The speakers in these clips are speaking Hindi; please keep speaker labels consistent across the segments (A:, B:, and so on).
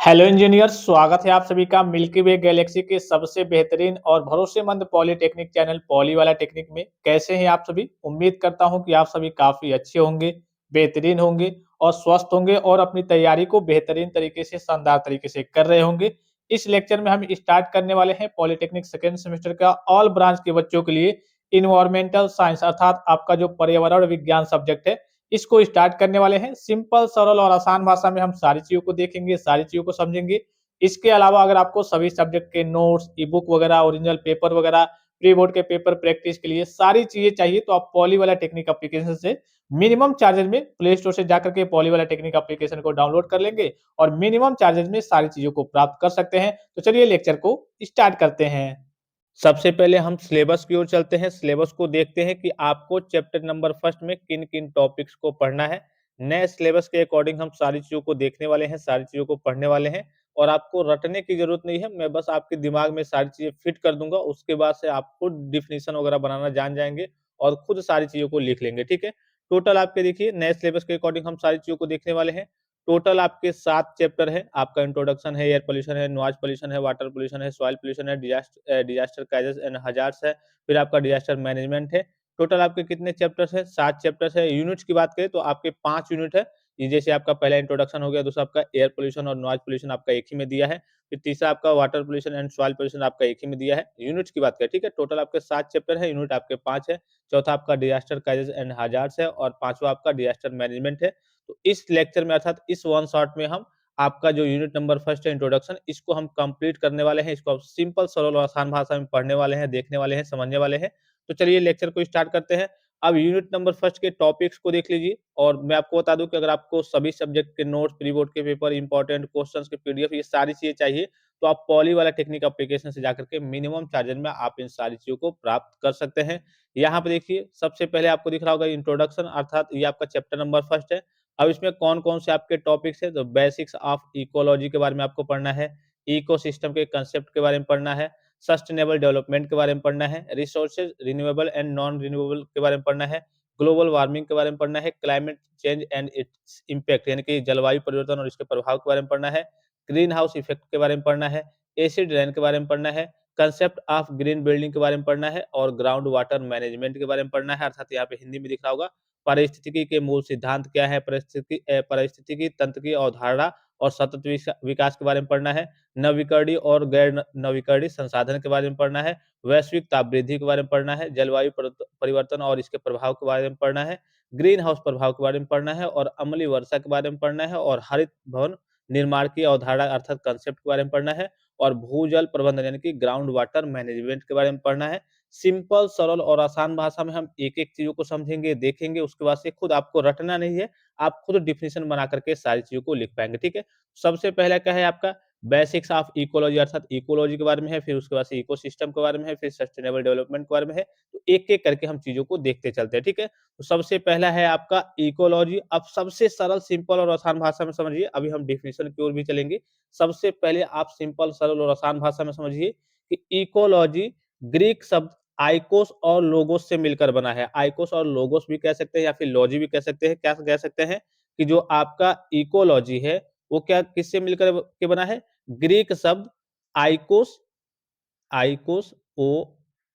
A: हेलो इंजीनियर्स, स्वागत है आप सभी का मिल्की वे गैलेक्सी के सबसे बेहतरीन और भरोसेमंद पॉलीटेक्निक चैनल पॉली वाला टेक्निक में। कैसे हैं आप सभी? उम्मीद करता हूं कि आप सभी काफी अच्छे होंगे, बेहतरीन होंगे और स्वस्थ होंगे और अपनी तैयारी को बेहतरीन तरीके से, शानदार तरीके से कर रहे होंगे। इस लेक्चर में हम स्टार्ट करने वाले हैं पॉलीटेक्निक सेकेंड सेमेस्टर का ऑल ब्रांच के बच्चों के लिए इन्वायरमेंटल साइंस अर्थात आपका जो पर्यावरण विज्ञान सब्जेक्ट है, इसको स्टार्ट करने वाले हैं। सिंपल, सरल और आसान भाषा में हम सारी चीज़ों को देखेंगे, सारी चीज़ों को समझेंगे। इसके अलावा अगर आपको सभी सब्जेक्ट के नोट्स, ई-बुक वगैरह, ओरिजिनल पेपर वगैरह, प्री बोर्ड के पेपर प्रैक्टिस के लिए सारी चीज़ें चाहिए तो आप पॉली वाला टेक्निक एप्लीकेशन से मिनिमम चार्जेज़ में प्ले स्टोर से जाकर के पॉली वाला टेक्निक एप्लीकेशन को डाउनलोड कर लेंगे और मिनिमम चार्जेज़ में सारी चीज़ों को प्राप्त कर सकते हैं। तो चलिए लेक्चर को स्टार्ट करते हैं। सबसे पहले हम सिलेबस की ओर चलते हैं। सिलेबस को देखते हैं कि आपको चैप्टर नंबर फर्स्ट में किन-किन टॉपिक्स को पढ़ना है। नए सिलेबस के अकॉर्डिंग हम सारी चीज़ों को देखने वाले हैं, सारी चीज़ों को पढ़ने वाले हैं और आपको रटने की ज़रूरत नहीं है। मैं बस आपके दिमाग में सारी चीज़ें फिट कर दूँगा, उसके बाद से आप खुद डेफिनिशन वगैरह बनाना जान जाएँगे और खुद सारी चीज़ों को लिख लेंगे, ठीक है? टोटल आपके देखिए नए सिलेबस के अकॉर्डिंग हम सारी चीज़ों को देखने वाले हैं। टोटल आपके 7 चैप्टर हैं। आपका इंट्रोडक्शन है, एयर पॉल्यूशन है, नॉइज़ पॉल्यूशन है, वाटर पॉल्यूशन है, सॉइल पॉल्यूशन है, डिज़ास्टर काजेज़ एंड हज़ार्ड्स है, फिर आपका डिज़ास्टर मैनेजमेंट है। टोटल आपके कितने चैप्टर्स हैं? 7 चैप्टर्स है। यूनिट्स की बात करें तो आपके 5 यूनिट है। ये जैसे आपका पहला इंट्रोडक्शन हो गया, दूसरा आपका एयर पॉल्यूशन और नॉइज़ पॉल्यूशन आपका एक ही में दिया है। फिर तीसरा आपका water pollution and soil pollution आपका एक ही में दिया है। यूनिट्स की बात करें, ठीक है? टोटल आपके 7 चैप्टर है, यूनिट आपके 5 है। चौथा आपका डिज़ास्टर काजेज़ एंड हज़ार्ड्स है और 5वां आपका डिज़ास्टर मैनेजमेंट है। तो इस लेक्चर में अर्थात इस वन शॉट में हम आपका जो यूनिट नंबर फर्स्ट है इंट्रोडक्शन, इसको हम कंप्लीट करने वाले हैं। इसको आप सिंपल, सरल और आसान भाषा में पढ़ने वाले हैं, देखने वाले हैं, समझने वाले हैं। तो चलिए लेक्चर को स्टार्ट करते हैं। अब यूनिट नंबर फर्स्ट के टॉपिक्स को देख लीजिए और मैं आपको बता दूं कि अगर आपको सभी सब्जेक्ट के नोट्स, प्री बोर्ड के पेपर, इंपॉर्टेंट क्वेश्चंस के पीडीएफ, ये सारी चीजें चाहिए तो आप पॉली वाला टेक्निक एप्लीकेशन से जाकर के मिनिमम चार्जेस में आप इन सारी चीजों को प्राप्त कर सकते हैं। यहाँ पे देखिए सबसे पहले आपको दिख रहा होगा इंट्रोडक्शन, अर्थात ये आपका चैप्टर नंबर फर्स्ट है। अब इसमें कौन-कौन से आपके टॉपिक्स हैं, तो बेसिक्स ऑफ इकोलॉजी के बारे में आपको पढ़ना है, इकोसिस्टम के कांसेप्ट के बारे में पढ़ना है, सस्टेनेबल डेवलपमेंट के बारे में पढ़ना है, resources renewable and non renewable के बारे में पढ़ना है, ग्लोबल वार्मिंग के बारे में पढ़ना है, climate change and its impact यानी कि जलवायु परिवर्तन और इसके प्रभाव के बारे में पढ़ना है, ग्रीन हाउस इफेक्ट के बारे में पढ़ना है, एसिड रेन के बारे में पढ़ना है, कांसेप्ट ऑफ ग्रीन बिल्डिंग के बारे में पढ़ना है और ग्राउंड वाटर मैनेजमेंट के बारे में पढ़ना है। अर्थात यहाँ पे हिंदी में दिख रहा होगा पारिस्थितिकी के मूल सिद्धांत क्या है, पारिस्थितिकी तंत्र की अवधारणा और सतत विकास के बारे में पढ़ना है, नवीकरणीय और गैर नवीकरणीय संसाधन के बारे में पढ़ना है, वैश्विक ताप वृद्धि के बारे में पढ़ना है, जलवायु परिवर्तन और इसके प्रभाव के बारे में पढ़ना है, ग्रीन हाउस प्रभाव के बारे में पढ़ना है और अम्लीय वर्षा के बारे में पढ़ना है और हरित भवन निर्माण की अवधारणा अर्थात कंसेप्ट के बारे में पढ़ना है और भूजल प्रबंधन यानी कि ग्राउंड वाटर मैनेजमेंट के बारे में पढ़ना है। सिंपल, सरल और आसान भाषा में हम एक-एक चीज़ों को समझेंगे, देखेंगे, उसके बाद से खुद आपको रटना नहीं है, आप खुद डेफिनिशन बना करके सारी चीज़ों को लिख पाएँगे, ठीक है? सबसे पहला क्या है आपका बेसिक्स ऑफ इकोलॉजी अर्थात इकोलॉजी के बारे में है, फिर उसके बाद से इकोसिस्टम के बारे में है, फिर सस्टेनेबल डेवलपमेंट के बारे में है। तो एक-एक करके हम चीज़ों को देखते चलते हैं, ठीक है? तो सबसे पहला है आपका इकोलॉजी। अब सबसे सरल, सिंपल और आसान भाषा में समझिए, अभी हम डेफिनिशन की ओर भी चलेंगे। सबसे पहले आप सिंपल, सरल और आसान भाषा में समझिए कि इकोलॉजी ग्रीक शब्द आइकोस और लोगोस से मिलकर बना है। आइकोस और लोगोस भी कह सकते हैं या फिर लॉजी भी कह सकते हैं। क्या कह सकते हैं कि जो आपका इकोलॉजी है, वो क्या किससे मिलकर के बना है? ग्रीक शब्द आइकोस, आइकोस ओ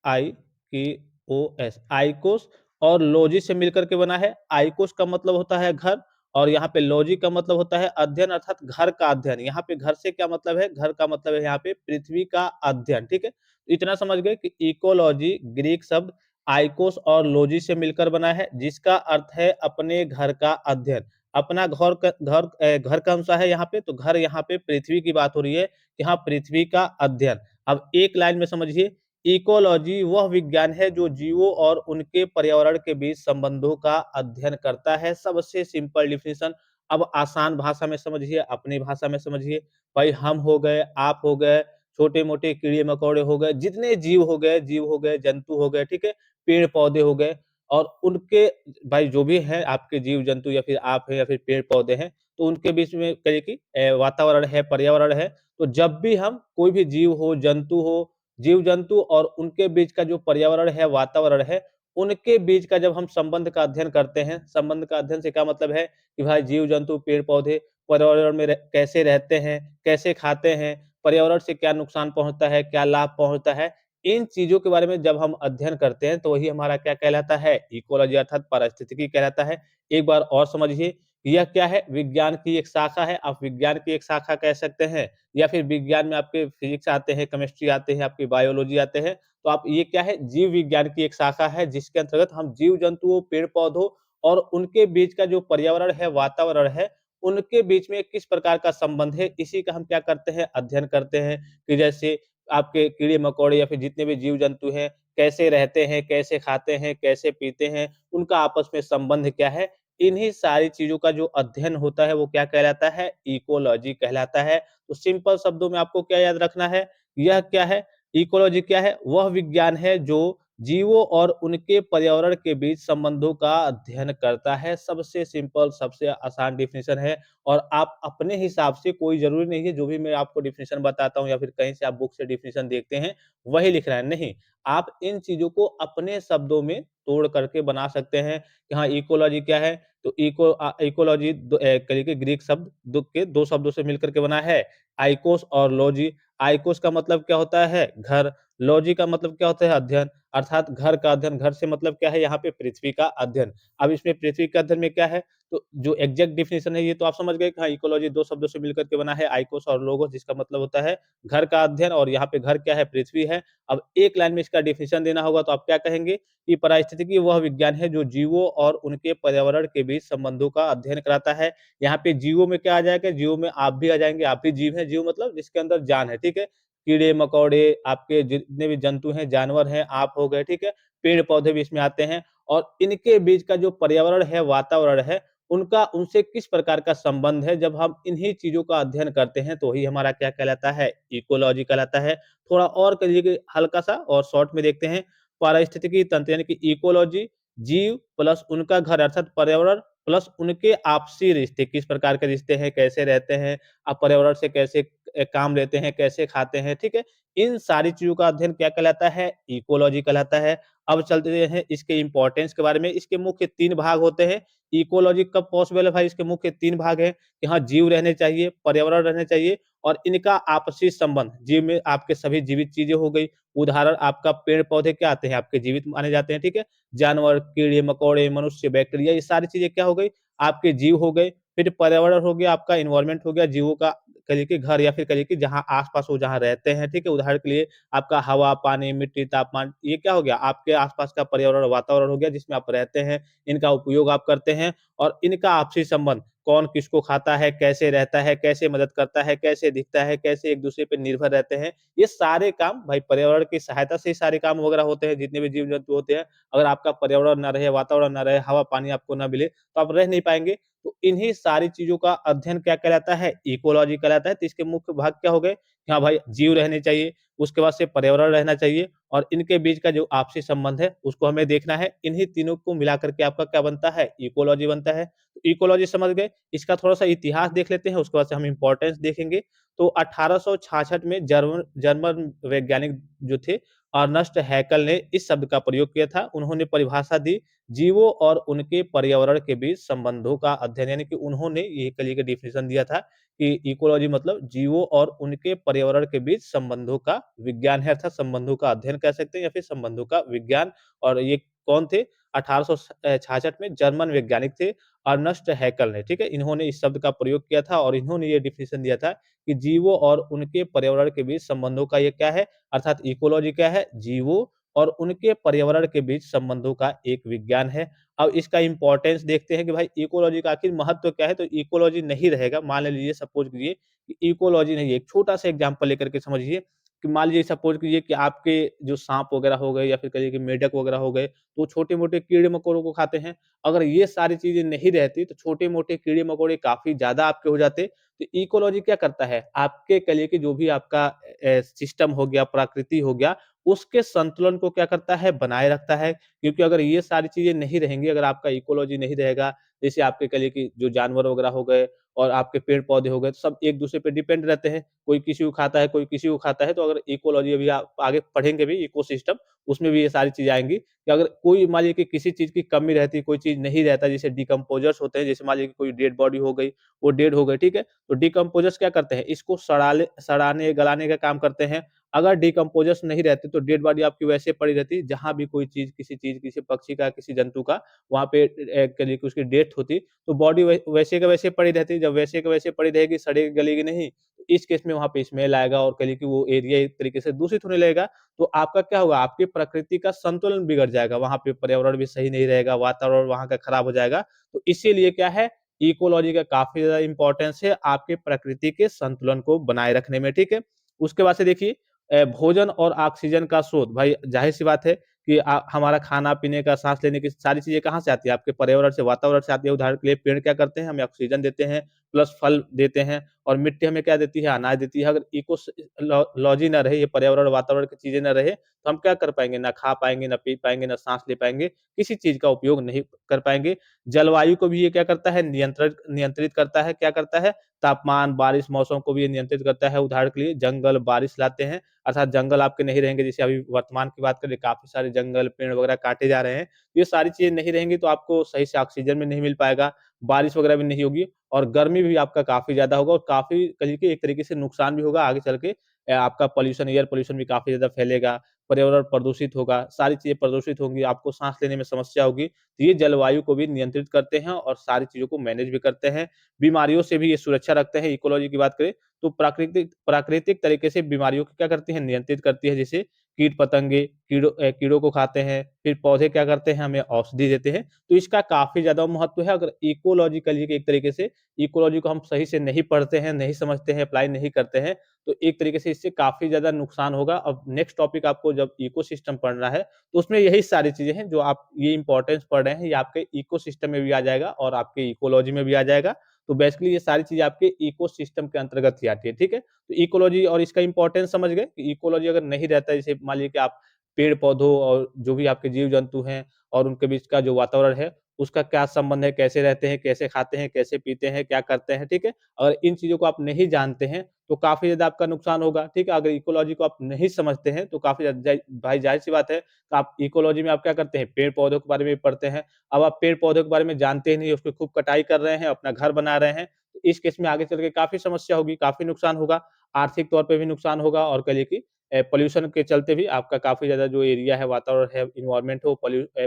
A: आई के ओ एस, आइकोस और लॉजी से मिलकर के बना है। आइकोस का मतलब होता है घर और यहाँ पे लॉजी का मतलब होता है अध्ययन अर्थात घर का अध्ययन। यहाँ पे घर से क्या मतलब है? घर का मतलब है यहाँ पे पृथ्वी का अध्ययन, ठीक है? इतना समझ गए कि इकोलॉजी ग्रीक शब्द आइकोस और लॉजी से मिलकर बना है, जिसका अर्थ है अपने घर का अध्ययन। अपना घर कौन-सा है यहाँ पे? तो घर यहाँ पे पृथ्वी की बात हो रही है, यहाँ पृथ्वी का अध्ययन। अब एक लाइन में समझिए, इकोलॉजी वह विज्ञान है जो जीवों और उनके पर्यावरण के बीच संबंधों का अध्ययन करता है। सबसे सिंपल डेफिनिशन। अब आसान भाषा में समझिए, अपनी भाषा में समझिए। भाई हम हो गए, आप हो गए, छोटे-मोटे कीड़े-मकोड़े हो गए, जितने जीव हो गए, जंतु हो गए, ठीक है? पेड़-पौधे हो गए और उनके भाई जो भी हैं आपके जीव-जंतु या फिर आप हैं या फिर पेड़-पौधे हैं, तो उनके बीच में कहिए कि वातावरण है, पर्यावरण है। तो जब भी हम कोई भी जीव हो, जंतु हो, जीव-जंतु और उनके बीच का जो पर्यावरण है, वातावरण है, उनके बीच का जब हम संबंध का अध्ययन करते हैं, संबंध का अध्ययन से क्या मतलब है कि भाई जीव-जंतु, पेड़-पौधे
B: पर्यावरण में कैसे रहते हैं, कैसे खाते हैं, पर्यावरण से क्या नुकसान पहुँचता है, क्या लाभ पहुँचता है। इन चीज़ों के बारे में जब हम अध्ययन करते हैं तो वही हमारा क्या कहलाता है, इकोलॉजी अर्थात पारिस्थितिकी कहलाता है। एक बार और समझिए, यह क्या है, विज्ञान की एक शाखा है, आप विज्ञान की एक शाखा कह सकते हैं या फिर विज्ञान में आपके फिजिक्स आते हैं, केमिस्ट्री आते हैं, आपकी बायोलॉजी आते हैं, तो आप ये क्या है, जीव विज्ञान की एक शाखा है जिसके अंतर्गत हम जीव-जंतुओं, पेड़-पौधों और उनके बीच का जो पर्यावरण है, वातावरण है, उनके बीच में किस प्रकार का संबंध है, इसी का हम क्या करते हैं, अध्ययन करते हैं कि जैसे आपके कीड़े-मकोड़े या फिर जितने भी जीव-जंतु हैं, कैसे रहते हैं, कैसे खाते हैं, कैसे पीते हैं, उनका आपस में संबंध क्या है। इन्हीं सारी चीज़ों का जो अध्ययन होता है, वो क्या कहलाता है, इकोलॉजी कहलाता है। तो सिंपल शब्दों में आपको क्या याद रखना है, यह क्या है, इकोलॉजी क्या है, वह विज्ञान है जो जीवों और उनके पर्यावरण के बीच संबंधों का अध्ययन करता है। सबसे सिंपल, सबसे आसान डेफिनिशन है और आप अपने हिसाब से, कोई ज़रूरी नहीं है जो भी मैं आपको डेफिनिशन बताता हूँ या फिर कहीं से आप बुक से डेफिनिशन देखते हैं, वही लिखना है, नहीं। आप इन चीज़ों को अपने शब्दों में तोड़ करके बना सकते हैं कि हाँ, इकोलॉजी क्या है, तो इकोलॉजी कहिए कि ग्रीक शब्द के 2 शब्दों से मिलकर के बना है, आइकोस और लॉजी। आइकोस का मतलब क्या होता है, घर, लॉजी का मतलब क्या होता है, अध्ययन, अर्थात घर का अध्ययन। घर से मतलब क्या है, यहाँ पे पृथ्वी का अध्ययन। अब इसमें पृथ्वी के अध्ययन में क्या है, तो जो एग्ज़ैक्ट डेफिनिशन है ये तो आप समझ गए कि हाँ, इकोलॉजी 2 शब्दों से मिलकर के बना है, आइकोस और लोगोस, जिसका मतलब होता है घर का अध्ययन और यहाँ पे घर क्या है, पृथ्वी है। अब एक लाइन में इसका डेफिनिशन देना होगा तो आप क्या कहेंगे कि पारिस्थितिकी वह विज्ञान है जो जीवों और उनके पर्यावरण के बीच संबंधों का अध्ययन कराता है। यहाँ पे जीवों में क्या आ जाएगा, जीवों में आप भी आ जाएँगे, आप भी जीव हैं। जीव मतलब जिसके अंदर जान है, ठीक है? कीड़े-मकोड़े, आपके जितने भी जंतु हैं, जानवर हैं, आप हो गए, ठीक है? पेड़-पौधे भी इसमें आते हैं और इनके बीच का जो पर्यावरण है, वातावरण है, उनका उनसे किस प्रकार का संबंध है, जब हम इन्हीं चीज़ों का अध्ययन करते हैं, तो वही हमारा क्या कहलाता है, इकोलॉजी कहलाता है। थोड़ा और करिए कि हल्का-सा और शॉर्ट में देखते हैं, पारिस्थितिकी तंत्र यानी कि इकोलॉजी, जीव प्लस उनका घर अर्थात पर्यावरण प्लस उनके आपसी रिश्ते, किस प्रकार के रिश्ते हैं, कैसे रहते हैं, आप पर्यावरण से कैसे काम लेते हैं, कैसे खाते हैं, ठीक है? इन सारी चीज़ों का अध्ययन क्या कहलाता है, इकोलॉजी कहलाता है। अब चलते हैं इसके इम्पोर्टेंस के बारे में। इसके मुख्य 3 भाग होते हैं। इकोलॉजी कब पॉसिबल है भाई, इसके मुख्य 3 भाग हैं कि हाँ, जीव रहने चाहिए, पर्यावरण रहने चाहिए और इनका आपसी संबंध। जीव में आपके सभी जीवित चीज़ें हो गई, उदाहरण आपका पेड़-पौधे क्या आते हैं, आपके जीवित माने जाते हैं, ठीक है? जानवर, कीड़े-मकोड़े, मनुष्य, बैक्टीरिया, ये सारी चीज़ें क्या हो गई, आपके जीव हो गए। फिर पर्यावरण हो गया, आपका एनवायरनमेंट हो गया, जीवों का कहिए कि घर या फिर कहिए कि जहाँ आस-पास वो जहाँ रहते हैं, ठीक है? उदाहरण के लिए आपका हवा, पानी, मिट्टी, तापमान, ये क्या हो गया, आपके आस-पास का पर्यावरण, वातावरण हो गया जिसमें आप रहते हैं, इनका उपयोग आप करते हैं और इनका आपसी संबंध, कौन किसको खाता है, कैसे रहता है, कैसे मदद करता है, कैसे दिखता है, कैसे एक-दूसरे पे निर्भर रहते हैं। ये सारे काम भाई पर्यावरण की सहायता से ही सारे काम वगैरह होते हैं, जितने भी जीव-जंतु होते हैं। अगर आपका पर्यावरण ना रहे, वातावरण ना रहे, हवा-पानी आपको ना मिले, तो आप रह नहीं पाएँगे। तो इन्हीं सारी चीज़ों का अध्ययन क्या कहलाता है, इकोलॉजी कहलाता है। तो इसके मुख्य भाग क्या हो गए कि हाँ भाई, जीव रहने चाहिए, उसके बाद से पर्यावरण रहना चाहिए और इनके बीच का जो आपसी संबंध है, उसको हमें देखना है। इन्हीं तीनों को मिला कर के आपका क्या बनता है, इकोलॉजी बनता है। तो इकोलॉजी समझ गए, इसका थोड़ा-सा इतिहास देख लेते हैं, उसके बाद से हम इम्पोर्टेंस देखेंगे। तो 1866 में जर्मन जर्मन वैज्ञानिक जो थे अर्नेस्ट हैकेल ने इस शब्द का प्रयोग किया था। उन्होंने परिभाषा दी, जीवों और उनके पर्यावरण के बीच संबंधों का अध्ययन, यानी कि उन्होंने ये कलिए का डेफिनिशन दिया था कि इकोलॉजी मतलब जीवों और उनके पर्यावरण के बीच संबंधों का विज्ञान है, अर्थात संबंधों का अध्ययन कह सकते हैं या फिर संबंधों का विज्ञान। और ये कौन थे? 1866 में जर्मन वैज्ञानिक थे अर्नेस्ट हैकेल ने, ठीक है? इन्होंने इस शब्द का प्रयोग किया था और इन्होंने ये डेफिनिशन दिया था कि जीवों और उनके पर्यावरण के बीच संबंधों का ये क्या है, अर्थात इकोलॉजी क्या है? जीवों और उनके पर्यावरण के बीच संबंधों का एक विज्ञान है। अब इसका इम्पोर्टेंस देखते हैं कि भाई इकोलॉजी का आखिर महत्व क्या है? तो इकोलॉजी नहीं रहेगा, मान लीजिए सपोज़ कीजिए कि इकोलॉजी नहीं है, एक छोटा-सा एग्ज़ाम्पल लेकर के समझिए कि मान लीजिए सपोज़ कीजिए कि आपके जो साँप वगैरह हो गए या फिर कहिए कि मेंढक वगैरह हो गए, तो छोटे-मोटे कीड़े-मकोड़ों को खाते हैं। अगर ये सारी चीज़ें नहीं रहती तो छोटे-मोटे कीड़े-मकोड़े काफ़ी ज़्यादा आपके हो जाते। तो इकोलॉजी क्या करता है? आपके कहिए कि जो भी आपका सिस्टम हो गया, प्रकृति हो गया, उसके संतुलन को क्या करता है, बनाए रखता है। क्योंकि अगर ये सारी चीज़ें नहीं रहेंगी, अगर आपका इकोलॉजी नहीं रहेगा, जैसे आपके कह लिए कि जो जानवर वगैरह हो गए और आपके पेड़-पौधे हो गए, तो सब एक-दूसरे पे डिपेंड रहते हैं। कोई किसी को खाता है, कोई किसी को खाता है, तो अगर इकोलॉजी अभी आप आगे पढ़ेंगे भी इकोसिस्टम, उसमें भी ये सारी चीज़ें आएँगी कि अगर कोई मान लीजिए कि किसी चीज़ की कमी रहती है, कोई चीज़ नहीं रहता, जैसे डिकम्पोज़र्स होते हैं, जैसे मान लीजिए कि कोई डेड बॉडी हो गई, वो डेड हो गई, ठीक है? तो डिकम्पोज़र्स क्या करते हैं, इसको सड़ाने, गलाने का काम करते हैं। अगर डिकम्पोज़र्स नहीं रहते, तो डेड बॉडी आपकी वैसे पड़ी रहती, जहाँ भी कोई चीज़, किसी पक्षी का, किसी जंतु का, वहाँ पे कहिए कि उसकी डेथ होती, तो बॉडी वैसे का वैसे पड़ी रहती। जब वैसे का वैसे पड़ी रहेगी, सड़ेगी, गलेगी नहीं, तो इस केस में वहाँ पे स्मेल आएगा और कहिए कि वो एरिया एक तरीके से दूषित होने लगेगा। तो आपका क्या होगा, आपकी प्रकृति का संतुलन बिगड़ जाएगा, वहाँ पे पर्यावरण भी सही नहीं रहेगा, वातावरण वहाँ का खराब हो जाएगा। तो इसीलिए क्या है, इकोलॉजी का काफ़ी ज़्यादा इम्पोर्टेंस है आपके प्रकृति के संतुलन को बनाए रखने में, ठीक है? उसके बाद से देखिए भोजन और ऑक्सीजन का स्रोत, भाई ज़ाहिर-सी बात है कि हमारा खाना-पीने का, साँस लेने की सारी चीज़ें कहाँ से आती है? आपके पर्यावरण से, वातावरण से आती है। उदाहरण के लिए पेड़ क्या करते हैं, हमें ऑक्सीजन देते हैं, प्लस फल देते हैं और मिट्टी हमें क्या देती है? अनाज देती है। अगर लॉजी ना रहे, ये पर्यावरण, वातावरण की चीज़ें ना रहे, तो हम क्या कर पाएँगे? ना खा पाएँगे, ना पी पाएँगे, ना साँस ले पाएँगे, किसी चीज़ का उपयोग नहीं कर पाएँगे। जलवायु को भी ये क्या करता है? नियंत्रित करता है, क्या करता है? तापमान, बारिश, मौसम को भी ये नियंत्रित करता है। उदाहरण के लिए जंगल बारिश लाते हैं, अर्थात जंगल आपके नहीं रहेंगे, जैसे अभी वर्तमान की बात करें, काफ़ी सारे जंगल, पेड़ वगैरह काटे जा रहे हैं। ये सारी चीज़ें नहीं रहेंगी तो आपको सही से ऑक्सीजन भी नहीं मिल पाएगा, बारिश वगैरह भी नहीं होगी और गर्मी भी आपका काफ़ी ज़्यादा होगा और काफ़ी कहिए कि एक तरीके से नुकसान भी होगा आगे चल के। आपका पॉल्यूशन, एयर पॉल्यूशन भी काफ़ी ज़्यादा फैलेगा, पर्यावरण प्रदूषित होगा, सारी चीज़ें प्रदूषित होंगी, आपको साँस लेने में समस्या होगी। तो ये जलवायु को भी नियंत्रित करते हैं और सारी चीज़ों को मैनेज भी करते हैं। बीमारियों से भी ये सुरक्षा रखते हैं, इकोलॉजी की बात करें तो प्राकृतिक प्राकृतिक तरीके से बीमारियों को क्या करती है, नियंत्रित करती है। जैसे कीट-पतंगे कीड़ों को खाते हैं, फिर पौधे क्या करते हैं, हमें औषधि देते हैं। तो इसका काफ़ी ज़्यादा महत्व है। अगर इकोलॉजिकली एक तरीके से इकोलॉजी को हम सही से नहीं पढ़ते हैं, नहीं समझते हैं, अप्लाई नहीं करते हैं, तो एक तरीके से इससे काफ़ी ज़्यादा नुकसान होगा। अब नेक्स्ट टॉपिक आपको जब इकोसिस्टम पढ़ना है, तो उसमें यही सारी चीज़ें हैं जो आप ये इम्पोर्टेंस पढ़ रहे हैं, ये आपके इकोसिस्टम में भी आ जाएगा और आपके इकोलॉजी में भी आ जाएगा। तो बेसिकली ये सारी चीज़ें आपके इकोसिस्टम के अंतर्गत ही आती है, ठीक है? तो इकोलॉजी और इसका इम्पोर्टेंस समझ गए कि इकोलॉजी अगर नहीं रहता है, जैसे मान लीजिए कि आप पेड़-पौधों और जो भी आपके जीव-जंतु हैं और उनके बीच का जो वातावरण है, उसका क्या संबंध है, कैसे रहते हैं, कैसे खाते हैं, कैसे पीते हैं, क्या करते हैं, ठीक है? अगर इन चीज़ों को आप नहीं जानते हैं, तो काफ़ी ज़्यादा आपका नुकसान होगा, ठीक है? अगर इकोलॉजी को आप नहीं समझते हैं, तो काफ़ी ज़्यादा भाई ज़ाहिर-सी बात है, तो आप इकोलॉजी में आप क्या करते हैं, पेड़-पौधों के बारे में पढ़ते हैं। अब आप पेड़-पौधों के बारे में जानते ही नहीं, उसकी खूब कटाई कर रहे हैं, अपना घर बना रहे हैं, तो इस केस में आगे चल के काफ़ी समस्या होगी, काफ़ी नुकसान होगा, आर्थिक तौर पे भी नुकसान होगा और कहिए कि पॉल्यूशन के चलते भी आपका काफ़ी ज़्यादा जो एरिया है, वातावरण है, एनवायरनमेंट है, वो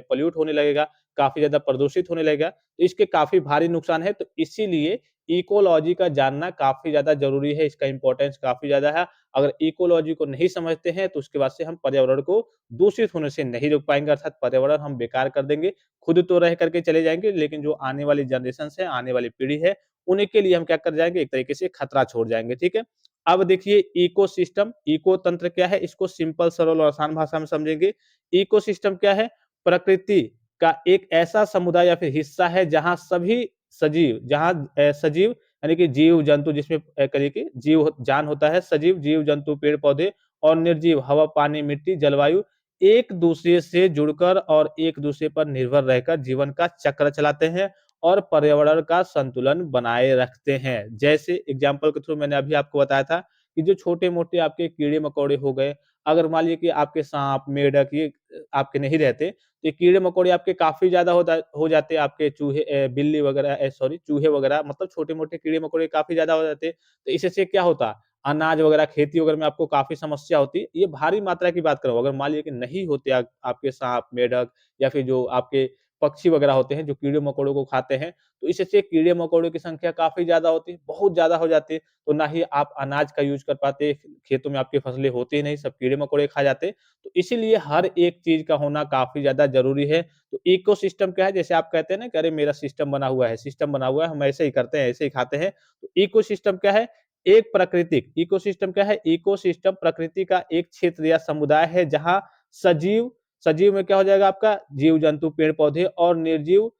B: पॉल्यूट होने लगेगा, काफ़ी ज़्यादा प्रदूषित होने लगेगा। तो इसके काफ़ी भारी नुकसान है, तो इसीलिए इकोलॉजी का जानना काफ़ी ज़्यादा ज़रूरी है, इसका इम्पोर्टेंस काफ़ी ज़्यादा है। अगर इकोलॉजी को नहीं समझते हैं, तो उसके बाद से हम पर्यावरण को दूषित होने से नहीं रोक पाएँगे, अर्थात पर्यावरण हम बेकार कर देंगे। खुद तो रह करके चले जाएँगे, लेकिन जो आने वाली जनरेशन्स है, आने वाली पीढ़ी है, उन्हीं के लिए हम क्या कर जाएँगे, एक तरीके से खतरा छोड़ जाएँगे, ठीक है? अब देखिए इकोसिस्टम, इको तंत्र क्या है? इसको सिंपल, सरल और आसान भाषा में समझेंगे। इकोसिस्टम क्या है? प्रकृति का एक ऐसा समुदाय या फिर हिस्सा है जहाँ सभी सजीव जहाँ सजीव यानी कि जीव-जंतु जिसमें कहिए कि जान होता है, सजीव जीव-जंतु, पेड़-पौधे और निर्जीव हवा, पानी, मिट्टी, जलवायु एक-दूसरे से जुड़कर और एक-दूसरे पर निर्भर रहकर जीवन का चक्र चलाते हैं और पर्यावरण का संतुलन बनाए रखते हैं। जैसे एग्ज़ाम्पल के थ्रू मैंने अभी आपको बताया था कि जो छोटे-मोटे आपके कीड़े-मकोड़े हो गए, अगर मान लीजिए कि आपके साँप, मेंढक ये आपके नहीं रहते, तो ये कीड़े-मकोड़े आपके काफ़ी ज़्यादा हो जाते, आपके बिल्ली वगैरह सॉरी चूहे वगैरह मतलब छोटे-मोटे कीड़े-मकोड़े काफ़ी ज़्यादा हो जाते। तो इससे क्या होता, अनाज वगैरह, खेती वगैरह में आपको काफ़ी समस्या होती। ये भारी मात्रा की बात कर रहा हूँ, अगर मान लीजिए कि नहीं होते आपके साँप, मेंढक या फिर जो आपके पक्षी वगैरह होते हैं, जो कीड़े-मकोड़ों को खाते हैं, तो इससे कीड़े-मकोड़ों की संख्या काफ़ी ज़्यादा होती है, बहुत ज़्यादा हो जाती है। तो ना ही आप अनाज का यूज़ कर पाते, खेतों में आपकी फसलें होती ही नहीं, सब कीड़े-मकोड़े खा जाते। तो इसीलिए हर एक चीज़ का होना काफ़ी ज़्यादा ज़रूरी है। तो इकोसिस्टम क्या है? जैसे आप कहते हैं ना कि अरे मेरा सिस्टम बना हुआ है, सिस्टम बना हुआ है, हम ऐसे ही करते हैं, ऐसे ही खाते हैं। तो इकोसिस्टम क्या है? एक प्राकृतिक इकोसिस्टम क्या है? इकोसिस्टम प्रकृति का एक क्षेत्र या समुदाय है जहाँ सजीव सजीव में क्या हो जाएगा आपका? जीव-जंतु, पेड़-पौधे और निर्जीव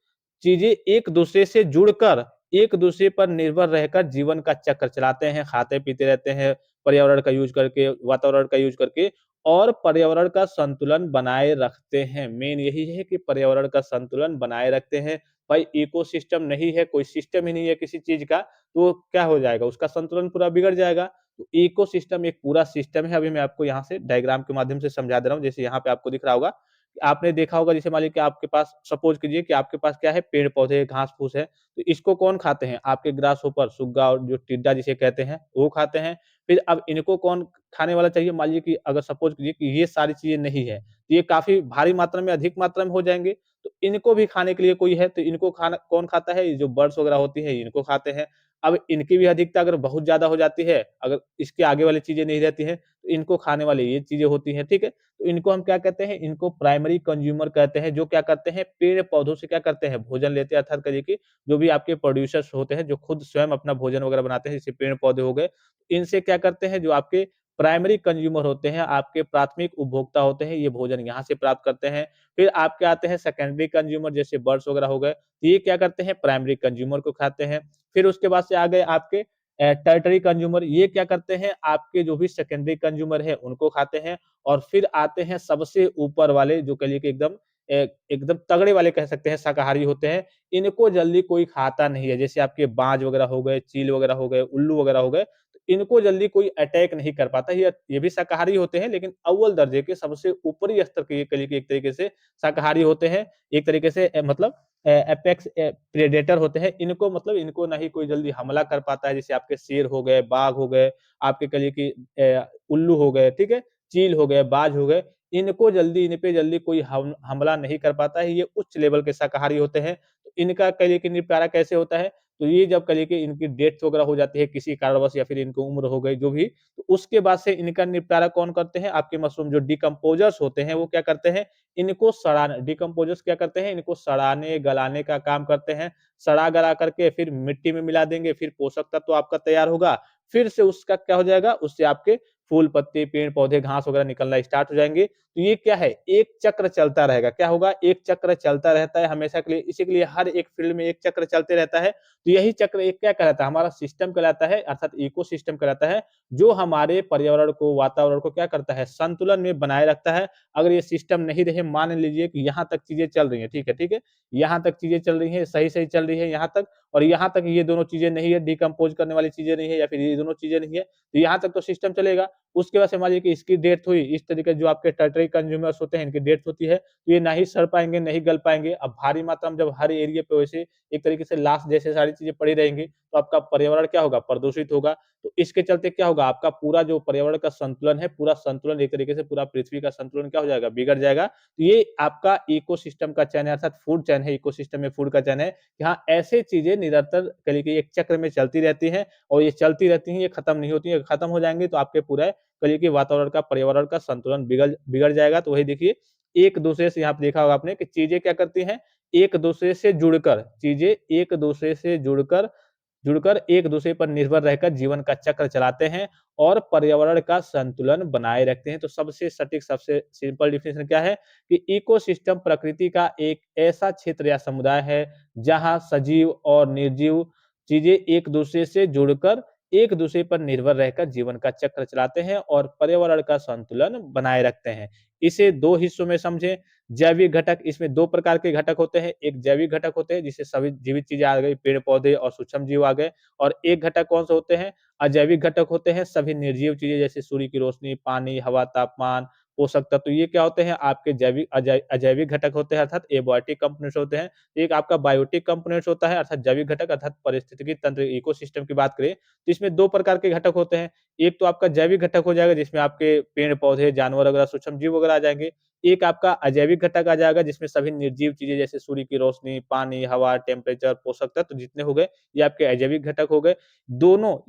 B: चीज़ें एक-दूसरे से जुड़कर, एक-दूसरे पर निर्भर रहकर जीवन का चक्र चलाते हैं, खाते-पीते रहते हैं, पर्यावरण का यूज़ करके, वातावरण का यूज़ करके और पर्यावरण का संतुलन बनाए रखते हैं। मेन यही है कि पर्यावरण का संतुलन बनाए रखते हैं। भाई इकोसिस्टम नहीं है, कोई सिस्टम ही नहीं है किसी चीज़ का, तो क्या हो जाएगा? उसका संतुलन पूरा बिगड़ जाएगा। तो इकोसिस्टम एक पूरा सिस्टम है। अभी मैं आपको यहाँ से डायग्राम के माध्यम से समझा दे रहा हूँ। जैसे यहाँ पे आपको दिख रहा होगा, आपने देखा होगा, जैसे मान लीजिए कि आपके पास, सपोज़ कीजिए कि आपके पास क्या है, पेड़-पौधे, घास-फूस है, तो इसको कौन खाते हैं? आपके ग्रासहॉपर, सुग्गा और जो टिड्डा जिसे कहते हैं, वो खाते हैं। फिर अब इनको कौन खाने वाला चाहिए? मान लीजिए कि अगर सपोज़ कीजिए कि ये सारी चीज़ें नहीं है, तो ये काफ़ी भारी मात्रा में, अधिक मात्रा में हो जाएँगे, तो इनको भी खाने के लिए कोई है, तो इनको खाना कौन खाता है? ये जो बर्ड्स वगैरह होती हैं, इनको खाते हैं। अब इनकी भी अधिकता अगर बहुत ज़्यादा हो जाती है, अगर इसके आगे वाली चीज़ें नहीं रहती हैं, तो इनको खाने वाली ये चीज़ें होती हैं, ठीक है? तो इनको हम क्या कहते हैं? इनको प्राइमरी कंज्यूमर कहते हैं, जो क्या करते हैं? पेड़-पौधों से क्या करते हैं? भोजन लेते हैं, अर्थात कहिए कि जो भी आपके प्रोड्यूसर्स होते हैं, जो खुद स्वयं अपना भोजन वगैरह बनाते हैं, जैसे पेड़-पौधे हो गए, इनसे क्या करते हैं? जो आपके प्राइमरी कंज्यूमर होते हैं, आपके प्राथमिक उपभोक्ता होते हैं, ये भोजन यहाँ से प्राप्त करते हैं। फिर आपके आते हैं सेकेंडरी कंज्यूमर, जैसे बर्ड्स वगैरह हो गए, तो ये क्या करते हैं? प्राइमरी कंज्यूमर को खाते हैं। फिर उसके बाद से आ गए आपके टर्टरी कंज्यूमर, ये क्या करते हैं? आपके जो भी सेकेंडरी कंज्यूमर है, उनको खाते हैं। और फिर आते हैं सबसे ऊपर वाले, जो कह लीजिए कि एकदम तगड़े वाले कह सकते हैं, शाकाहारी होते हैं। इनको जल्दी कोई खाता नहीं है। जैसे आपके बाज वगैरह हो गए, चील वगैरह हो गए, उल्लू वगैरह हो गए, तो इनको जल्दी कोई अटैक नहीं कर पाता। ये भी शाकाहारी होते हैं, लेकिन अव्वल दर्जे के, सबसे ऊपरी स्तर के, ये कह लीजिए कि एक तरीके से शाकाहारी होते हैं। एक तरीके से मतलब एपेक्स प्रेडेटर होते हैं। इनको मतलब इनको ना ही कोई जल्दी हमला कर पाता है। जैसे आपके शेर हो गए, बाघ हो गए, आपके कह लीजिए कि उल्लू हो गए, ठीक है? चील हो गए, बाज हो गए, इन पे जल्दी कोई हमला नहीं कर पाता है। ये उच्च लेवल के शाकाहारी होते हैं। तो इनका कहिए कि निपटारा कैसे होता है? तो ये जब कहिए कि इनकी डेथ वगैरह हो जाती है किसी कारणवश, या फिर इनको उम्र हो गई जो भी, तो उसके बाद से इनका निपटारा कौन करते हैं? आपके मशरूम जो डिकम्पोज़र्स होते हैं, वो क्या करते हैं? इनको सड़ाना, डिकम्पोज़र्स क्या करते हैं? इनको सड़ाने, गलाने का काम करते हैं। सड़ा-गला करके फिर मिट्टी में मिला देंगे, फिर पोषक तत्व तो आपका तैयार होगा। फिर से उसका क्या हो जाएगा? उससे आपके फूल, पत्ते, पेड़-पौधे, घास वगैरह निकलना स्टार्ट हो जाएँगे। तो ये क्या है? एक चक्र चलता रहेगा। क्या होगा? एक चक्र चलता रहता है हमेशा के लिए। इसी के लिए हर एक फ़ील्ड में एक चक्र चलते रहता है। तो यही चक्र एक क्या कहलाता है? हमारा सिस्टम कहलाता है, अर्थात इकोसिस्टम कहलाता है, जो हमारे पर्यावरण को, वातावरण को क्या करता है? संतुलन में बनाए रखता है। अगर ये सिस्टम नहीं रहे, मान लीजिए कि यहाँ तक चीज़ें चल रही हैं, ठीक है, ठीक है? यहाँ तक चीज़ें चल रही हैं, सही-सही चल रही है यहाँ तक, और यहाँ तक ये दोनों चीज़ें नहीं है, डिकम्पोज़ करने वाली चीज़ें नहीं है, या फिर ये दोनों चीज़ें नहीं है, तो यहाँ तक तो सिस्टम चलेगा। उसके बाद से मान लीजिए कि इसकी डेथ हुई, इस तरीके से जो आपके टर्टरी कंज्यूमर्स होते हैं, इनकी डेथ होती है, तो ये ना ही सड़ पाएँगे, नहीं गल पाएँगे। अब भारी मात्रा में जब हर एरिया पे वैसे एक तरीके से लाश जैसे सारी चीज़ें पड़ी रहेंगी, तो आपका पर्यावरण क्या होगा? प्रदूषित होगा। तो इसके चलते क्या होगा? आपका पूरा जो पर्यावरण का संतुलन है, पूरा संतुलन एक तरीके से, पूरा पृथ्वी का संतुलन क्या हो जाएगा? बिगड़ जाएगा। तो ये आपका इकोसिस्टम का चयन है, अर्थात फूड चेन है, इकोसिस्टम में फूड का चयन है। कि हाँ, ऐसे चीज़ें निरंतर कह लीजिए कि एक चक्र में चलती रहती हैं, और ये चलती रहती हैं, ये खत्म नहीं होती हैं। खत्म हो जाएँगी तो आपके पूरे कहिए कि वातावरण का, पर्यावरण का संतुलन बिगड़ बिगड़ जाएगा। तो वही देखिए, एक-दूसरे से, यहाँ पे देखा होगा आपने कि चीज़ें क्या करती हैं, एक-दूसरे से जुड़कर, चीज़ें एक-दूसरे से जुड़कर जुड़कर एक-दूसरे पर निर्भर रहकर जीवन का चक्र चलाते हैं और पर्यावरण का संतुलन बनाए रखते हैं। तो सबसे सटीक, सबसे सिंपल डेफिनिशन क्या है कि इकोसिस्टम प्रकृति का एक ऐसा क्षेत्र या समुदाय है, जहाँ सजीव और निर्जीव चीज़ें एक-दूसरे से जुड़कर, एक-दूसरे पर निर्भर रहकर जीवन का चक्र चलाते हैं और पर्यावरण का संतुलन बनाए रखते हैं। इसे 2 हिस्सों में समझें। जैविक घटक, इसमें 2 प्रकार के घटक होते हैं। एक जैविक घटक होते हैं, जिससे सभी जीवित चीज़ें आ गई, पेड़-पौधे और सूक्ष्म जीव आ गए। और एक घटक कौन-से होते हैं? अजैविक घटक होते हैं, सभी निर्जीव चीज़ें, जैसे सूर्य की रोशनी, पानी, हवा, तापमान, पोषक तत्व, ये क्या होते हैं? आपके अजैविक घटक होते हैं, अर्थात एबायोटिक कंपोनेंट्स होते हैं। एक आपका बायोटिक कंपोनेंट्स होता है, अर्थात जैविक घटक, अर्थात पारिस्थितिकी तंत्र, इकोसिस्टम की बात करें, तो इसमें 2 प्रकार के घटक होते हैं। एक तो आपका जैविक घटक हो जाएगा, जिसमें आपके पेड़-पौधे, जानवर वगैरह, सूक्ष्म जीव वगैरह आ जाएँगे। एक आपका अजैविक घटक आ जाएगा, जिसमें सभी निर्जीव चीज़ें, जैसे सूर्य की रोशनी, पानी, हवा, टेम्परेचर, पोषक तत्व जितने हो गए, ये आपके अजैविक घटक हो गए।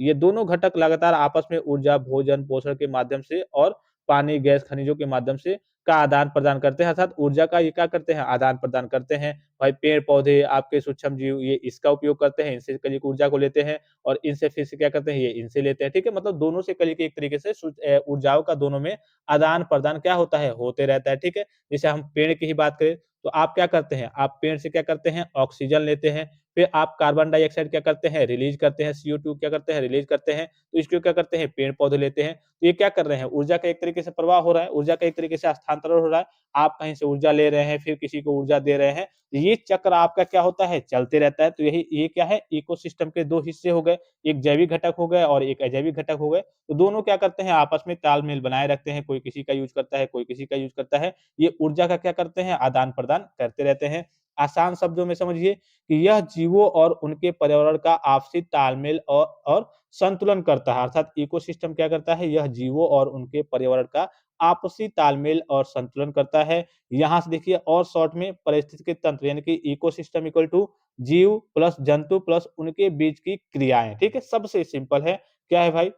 B: ये दोनों घटक लगातार आपस में ऊर्जा, भोजन, पोषण के माध्यम से और पानी, गैस, खनिजों के माध्यम से का आदान-प्रदान करते हैं, अर्थात ऊर्जा का ये क्या करते हैं? आदान-प्रदान करते हैं। भाई पेड़-पौधे, आपके सूक्ष्म जीव, ये इसका उपयोग करते हैं, इनसे कल ऊर्जा को लेते हैं, और इनसे फिर से क्या करते हैं? ये इनसे लेते हैं, ठीक है? मतलब दोनों से कल एक तरीके से ऊर्जाओं का दोनों में आदान-प्रदान क्या होता है? होते रहता है, ठीक है? जैसे हम पेड़ की ही बात करें, तो आप क्या करते हैं? आप पेड़ से क्या करते हैं? ऑक्सीजन लेते हैं, फिर आप कार्बन डाइऑक्साइड क्या करते हैं, रिलीज़ करते हैं, CO2 क्या करते हैं, रिलीज़ करते हैं। तो इसको क्या करते हैं, पेड़-पौधे लेते हैं। तो ये क्या कर रहे हैं, ऊर्जा का एक तरीके से प्रवाह हो रहा है, ऊर्जा का एक तरीके से हस्तांतरण हो रहा है। आप कहीं से ऊर्जा ले रहे हैं, फिर किसी को ऊर्जा दे रहे हैं। ये चक्र आपका क्या होता है, चलते रहता है। तो यही ये क्या है, इकोसिस्टम के 2 हिस्से हो गए, एक जैविक घटक हो गए और एक अजैविक घटक हो गए। तो दोनों क्या करते हैं, आपस में तालमेल बनाए रखते हैं, कोई किसी का यूज़ करता है, कोई किसी का यूज़ करता है। ये ऊर्जा का क्या करते हैं, आदान-प्रदान करते रहते हैं। आसान शब्दों में समझिए कि यह जीवों और उनके पर्यावरण का आपसी तालमेल और संतुलन करता है। अर्थात इकोसिस्टम क्या करता है, यह जीवों और उनके पर्यावरण का आपसी तालमेल और संतुलन करता है। यहाँ से देखिए और शॉर्ट में पारिस्थितिकी तंत्र यानी कि इकोसिस्टम इक्वल टू जीव प्लस जंतु प्लस उनके बीच की क्रियाएँ, ठीक है? सबसे सिंपल है, क्या है भाई?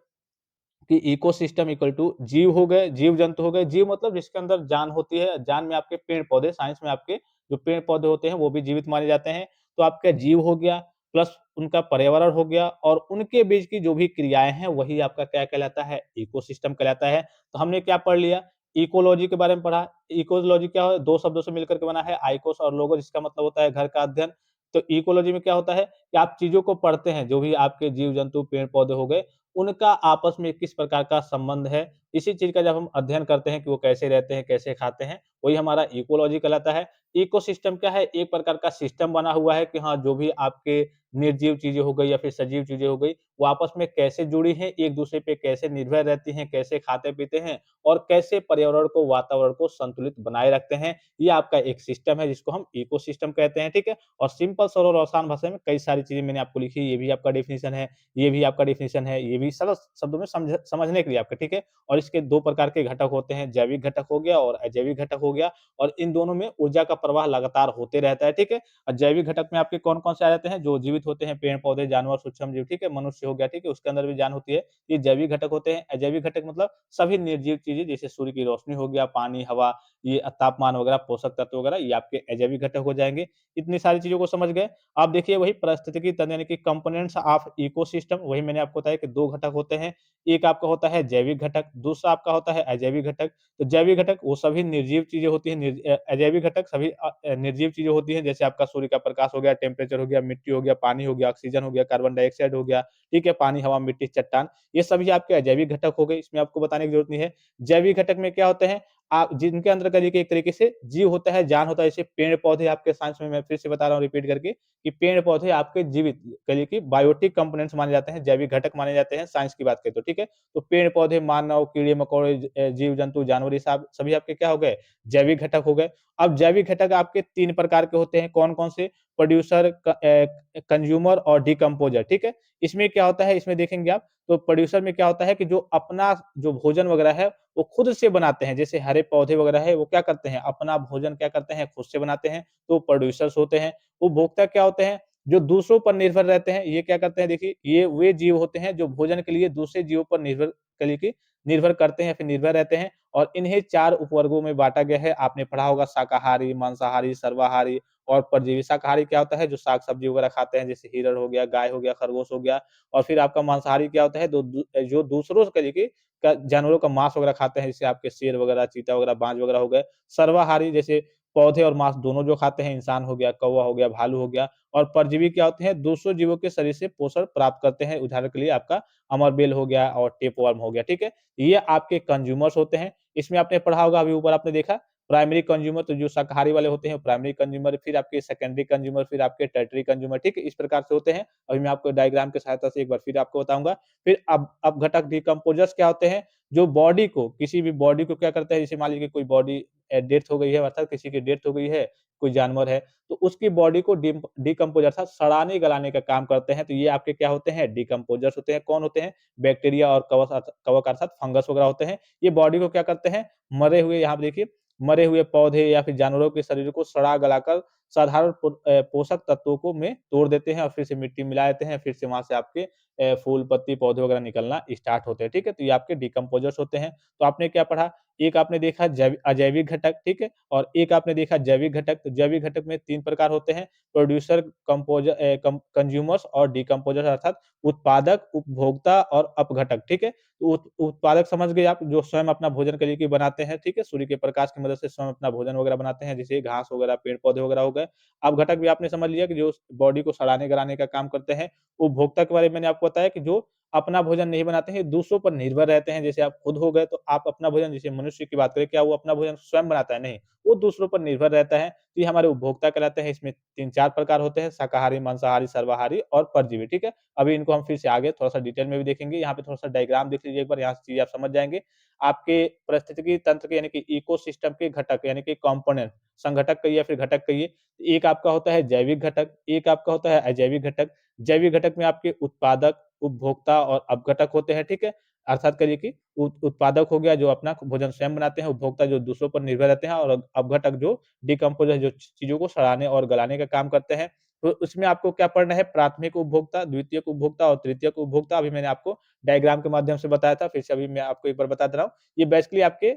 B: कि इकोसिस्टम इक्वल टू जीव हो गए, जीव-जंतु हो गए। जीव मतलब जिसके अंदर जान होती है, जान में आपके पेड़-पौधे, साइंस में आपके जो पेड़-पौधे होते हैं, वो भी जीवित माने जाते हैं। तो आपका जीव हो गया, प्लस उनका पर्यावरण हो गया और उनके बीच की जो भी क्रियाएँ हैं, वही आपका क्या कहलाता है, इकोसिस्टम कहलाता है। तो हमने क्या पढ़ लिया, इकोलॉजी के बारे में पढ़ा। इकोलॉजी क्या है, 2 शब्दों से मिलकर के बना है, आइकोस और लोगोस, जिसका मतलब होता है घर का अध्ययन। तो इकोलॉजी में क्या होता है कि आप चीज़ों को पढ़ते हैं, जो भी आपके जीव-जंतु, पेड़-पौधे हो गए, उनका आपस में किस प्रकार का संबंध है, इसी चीज़ का जब हम अध्ययन करते हैं कि वो कैसे रहते हैं, कैसे खाते हैं, वही हमारा इकोलॉजी कहलाता है। इकोसिस्टम क्या है? एक प्रकार का सिस्टम बना हुआ है कि हाँ, जो भी आपके निर्जीव चीज़ें हो गई या फिर सजीव चीज़ें हो गई, वो आपस में कैसे जुड़ी हैं, एक-दूसरे पे कैसे निर्भर रहती हैं, कैसे खाते-पीते हैं और कैसे पर्यावरण को, वातावरण को संतुलित बनाए रखते हैं। ये आपका एक सिस्टम है जिसको हम इकोसिस्टम कहते हैं, ठीक है? और सिंपल सरल और आसान भाषा में कई सारी चीज़ें मैंने आपको लिखी, ये भी आपका डेफिनिशन है, ये भी आपका डेफिनिशन है, ये भी सरल शब्दों में समझने के लिए आपका, ठीक है? और इसके 2 प्रकार के घटक होते हैं, जैविक घटक हो गया और अजैविक घटक हो गया और इन दोनों में ऊर्जा का प्रवाह लगातार होते रहता है, ठीक है? जैविक घटक में आपके कौन-कौन से आ जाते हैं, जो जीवित होते हैं, पेड़-पौधे, जानवर, सूक्ष्म जीव, ठीक है? मनुष्य हो गया, ठीक है? उसके अंदर भी जान होती है, ये जैविक घटक होते हैं। अजैविक घटक मतलब सभी निर्जीव चीज़ें, जैसे सूर्य की रोशनी हो गया, पानी, हवा, ये तापमान वगैरह, पोषक तत्व वगैरह, ये आपके अजैविक घटक हो जाएँगे। इतनी सारी चीज़ों को समझ गए। अब देखिए वही पारिस्थितिकी तंत्र यानी कि कंपोनेंट्स ऑफ इकोसिस्टम, वही मैंने आपको बताया कि 2 घटक होते हैं। एक आपका होता है जैविक घटक, दूसरा आपका होता है अजैविक घटक। तो जैविक घटक वो सभी निर्जीव चीज़ें होती हैं, अजैविक घटक सभी निर्जीव चीज़ें होती हैं, जैसे आपका सूर्य का प्रकाश हो गया, टेम्परेचर हो गया, मिट्टी हो गया, पानी हो गया, ऑक्सीजन हो गया, कार्बन डाइऑक्साइड हो गया, ठीक है? पानी, हवा, मिट्टी, चट्टान, ये सभी आपके अजैविक घटक हो गए, इसमें आपको बताने की ज़रूरत नहीं है। जैविक घटक में क्या होते हैं, आप जिनके अंदर करिए कि एक तरीके से जीव होता है, जान होता है, जैसे पेड़-पौधे आपके साइंस में मैं फिर से बता रहा हूँ रिपीट करके कि पेड़-पौधे आपके जीवित कहिए कि बायोटिक कंपोनेंट्स माने जाते हैं, जैविक घटक माने जाते हैं, साइंस की बात करें तो, ठीक है? तो पेड़-पौधे, मानव, कीड़े-मकोड़े, जीव-जंतु, जानवर, ये सब सभी आपके क्या हो गए? जैविक घटक हो गए। अब जैविक घटक आपके 3 प्रकार के होते हैं, कौन-कौन से? प्रोड्यूसर, कंज्यूमर और डिकम्पोज़र, ठीक है? इसमें क्या होता है, इसमें देखेंगे आप, तो प्रोड्यूसर में क्या होता है कि जो अपना जो भोजन वगैरह है, वो खुद से बनाते हैं। जैसे हरे पौधे वगैरह है, वो क्या करते हैं, अपना भोजन क्या करते हैं, खुद से बनाते हैं, तो प्रोड्यूसर्स होते हैं। उपभोक्ता क्या होते हैं, जो दूसरों पर निर्भर रहते हैं। ये क्या करते हैं, देखिए, ये वे जीव होते हैं जो भोजन के लिए दूसरे जीवों पर निर्भर कलिए कि निर्भर करते हैं या फिर निर्भर रहते हैं और इन्हें 4 उपवर्गों में बाँटा गया है। आपने पढ़ा होगा शाकाहारी, मांसाहारी, सर्वाहारी और परजीवी। शाकाहारी क्या होता है, जो साग-सब्ज़ी वगैरह खाते हैं, जैसे हिरण हो गया, गाय हो गया, खरगोश हो गया। और फिर आपका मांसाहारी क्या होता है, जो दूसरों से कहिए कि जानवरों का मांस वगैरह खाते हैं, जैसे आपके शेर वगैरह, चीता वगैरह, बाज वगैरह हो गए। सर्वाहारी जैसे पौधे और मांस दोनों जो खाते हैं, इंसान हो गया, कौवा हो गया, भालू हो गया। और परजीवी क्या होते हैं, दूसरों जीवों के शरीर से पोषण प्राप्त करते हैं। उदाहरण के लिए आपका अमरबेल हो गया और टेपवर्म हो गया, ठीक है? ये आपके कंज्यूमर्स होते हैं। इसमें आपने पढ़ा होगा, अभी ऊपर आपने देखा, प्राइमरी कंज्यूमर, तो जो शाकाहारी वाले होते हैं प्राइमरी कंज्यूमर, फिर आपके सेकेंडरी कंज्यूमर, फिर आपके टर्टियरी कंज्यूमर, ठीक है? इस प्रकार से होते हैं। अभी मैं आपको डायग्राम की सहायता से एक बार फिर आपको बताऊँगा। फिर अब घटक डिकम्पोज़र्स क्या होते हैं, जो बॉडी को, किसी भी बॉडी को क्या करते हैं, जैसे मान लीजिए कोई बॉडी डेथ हो गई है, अर्थात किसी की डेथ हो गई है, कोई जानवर है, तो उसकी बॉडी को डिकम्पोज़ अर्थात सड़ाने-गलाने का काम करते हैं। तो ये आपके क्या होते हैं, डिकम्पोज़र्स होते हैं। कौन होते हैं? बैक्टीरिया और कवक अर्थात फंगस वगैरह होते हैं। ये बॉडी को क्या करते हैं, मरे हुए, यहाँ पे देखिए, मरे हुए पौधे या फिर जानवरों के शरीर को सड़ा-गलाकर साधारण पोषक तत्वों को में तोड़ देते हैं और फिर से मिट्टी मिला देते हैं, फिर से वहाँ से आपके फूल, पत्ती, पौधे वगैरह निकलना स्टार्ट होते हैं, ठीक है? तो ये आपके डिकम्पोज़र्स होते हैं। तो आपने क्या पढ़ा, एक आपने देखा अजैविक घटक, ठीक है? और एक आपने देखा जैविक घटक। तो जैविक घटक में 3 प्रकार होते हैं, प्रोड्यूसर, कंज्यूमर्स और डिकम्पोज़र अर्थात उत्पादक, उपभोक्ता और अपघटक, ठीक है? तो उत्पादक समझ गए आप, जो स्वयं अपना भोजन के लिए कि बनाते हैं, ठीक है? सूर्य के प्रकाश की मदद से स्वयं अपना भोजन वगैरह बनाते हैं, जैसे घास वगैरह, पेड़-पौधे वगैरह हो गए। गए। अपघटक भी आपने समझ लिया कि जो बॉडी को सड़ाने-गलाने का काम करते हैं। उपभोक्ता के बारे में मैंने आपको बताया कि जो अपना भोजन नहीं बनाते हैं, दूसरों पर निर्भर रहते हैं। जैसे आप खुद हो गए तो आप अपना भोजन, जैसे मनुष्य की बात करें, क्या वो अपना भोजन स्वयं बनाता है? नहीं, वो दूसरों पर निर्भर रहता है। तो ये हमारे उपभोक्ता कहलाते हैं। इसमें 3-4 प्रकार होते हैं, शाकाहारी, मांसाहारी, सर्वाहारी और परजीवी, ठीक है? अभी इनको हम फिर से आगे थोड़ा-सा डिटेल में भी देखेंगे। यहाँ पे थोड़ा-सा डायग्राम देख लीजिए एक बार, यहाँ से चीज़ें आप समझ जाएँगे। आपके पारिस्थितिकी तंत्र के यानी कि इकोसिस्टम के घटक यानी कि कंपोनेंट, संघटक कहिए या फिर घटक कहिए। एक आपका होता है जैविक घटक, एक आपका होता है अजैविक घटक। जैविक घटक में आपके उत्पादक, उपभोक्ता और अपघटक होते हैं, ठीक है? अर्थात करिए कि उत्पादक हो गया जो अपना भोजन स्वयं बनाते हैं, उपभोक्ता जो दूसरों पर निर्भर रहते हैं और अपघटक जो डिकम्पोज़र जो चीज़ों को सड़ाने और गलाने का काम करते हैं। तो उसमें आपको क्या पढ़ना है? प्राथमिक उपभोक्ता, द्वितीयक उपभोक्ता और तृतीयक उपभोक्ता। अभी मैंने आपको डायग्राम के माध्यम से बताया था, फिर से अभी मैं आपको एक बार बता दे रहा हूँ। ये बेसिकली आपके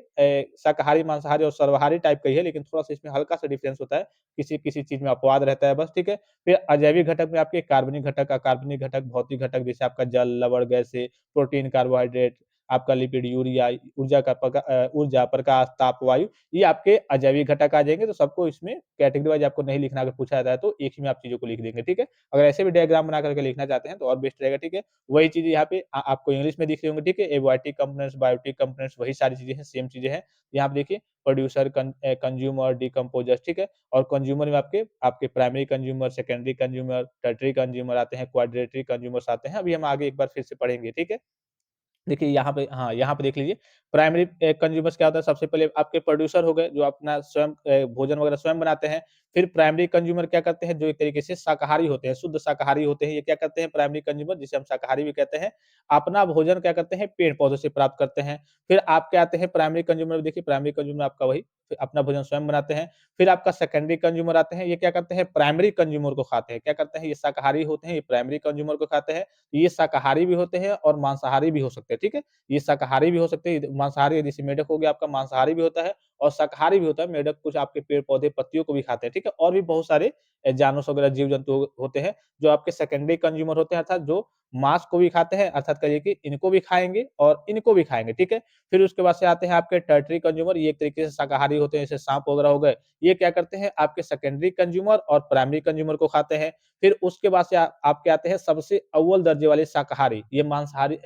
B: शाकाहारी, मांसाहारी और सर्वाहारी टाइप का ही है, लेकिन थोड़ा-सा इसमें हल्का-सा डिफरेंस होता है। किसी-किसी चीज़ में अपवाद रहता है बस, ठीक है? फिर अजैविक घटक में आपके कार्बनिक घटक, अकार्बनिक घटक, भौतिक घटक जैसे आपका जल, लवण, गैसें, प्रोटीन, कार्बोहाइड्रेट, आपका लिपिड, यूरिया, ऊर्जा, प्रकाश, ताप, वायु, ये आपके अजैविक घटक आ जाएँगे। तो सबको इसमें कैटेगरी वाइज़ आपको नहीं लिखना, अगर पूछा जाता है तो एक ही में आप चीज़ों को लिख देंगे, ठीक है? अगर ऐसे भी डायग्राम बना कर के लिखना चाहते हैं तो और बेस्ट रहेगा, ठीक है? वही चीज़ें यहाँ पे आपको इंग्लिश में दिख रही होंगी, ठीक है? एबायोटिक कंपोनेंट्स, बायोटिक कंपोनेंट्स, वही सारी चीज़ें हैं, सेम चीज़ें हैं। यहाँ पे देखिए प्रोड्यूसर, कंज्यूमर, डिकम्पोज़र्स, ठीक है? और कंज्यूमर में आपके आपके primary consumer, secondary consumer, tertiary consumer आते हैं, क्वाड्रेटरी कंज्यूमर्स आते हैं। अभी हम आगे एक बार फिर से पढ़ेंगे, ठीक है? देखिए यहाँ पे, हाँ, यहाँ पे देख लीजिए प्राइमरी कंज्यूमर्स क्या होता है? सबसे पहले आपके प्रोड्यूसर हो गए जो अपना स्वयं भोजन वगैरह स्वयं बनाते हैं। फिर प्राइमरी कंज्यूमर क्या करते हैं? जो एक तरीके से शाकाहारी होते हैं, शुद्ध शाकाहारी होते हैं। ये क्या करते हैं? प्राइमरी कंज्यूमर, जिसे हम शाकाहारी भी कहते हैं, अपना भोजन क्या करते हैं? पेड़-पौधों से प्राप्त करते हैं। फिर आपके आते हैं प्राइमरी कंज्यूमर, देखिए प्राइमरी कंज्यूमर आपका वही अपना भोजन स्वयं बनाते हैं। फिर आपका सेकेंडरी कंज्यूमर आते हैं, ये क्या करते हैं? प्राइमरी कंज्यूमर को खाते हैं। क्या करते हैं? ये शाकाहारी होते हैं, ये प्राइमरी कंज्यूमर को खाते हैं। ये शाकाहारी भी होते हैं और मांसाहारी भी हो सकते हैं, ठीक है? ये शाकाहारी भी हो सकते हैं, मांसाहारी जैसे मेढक हो गया आपका, मांसाहारी भी होता है और शाकाहारी भी होता है। मेढक कुछ आपके पेड़-पौधे, पत्तियों को भी खाते हैं, ठीक है? और भी बहुत सारे जानवर वगैरह जीव-जंतु होते हैं, जो आपके सेकेंडरी कंज्यूमर होते हैं, अर्थात जो मांस को भी खाते हैं, अर्थात कहिए कि इनको भी खाएँगे और इनको भी खाएँगे, ठीक है? फिर उसके बाद से आते हैं आपके टर्टरी कंज्यूमर, ये एक तरीके से शाकाहारी होते हैं, जैसे साँप वगैरह हो गए। ये क्या करते हैं? आपके सेकेंडरी कंज्यूमर और प्राइमरी कंज्यूमर को खाते हैं। फिर उसके बाद से आपके आते हैं सबसे अव्वल दर्जे वाले शाकाहारी, ये मांसाहारी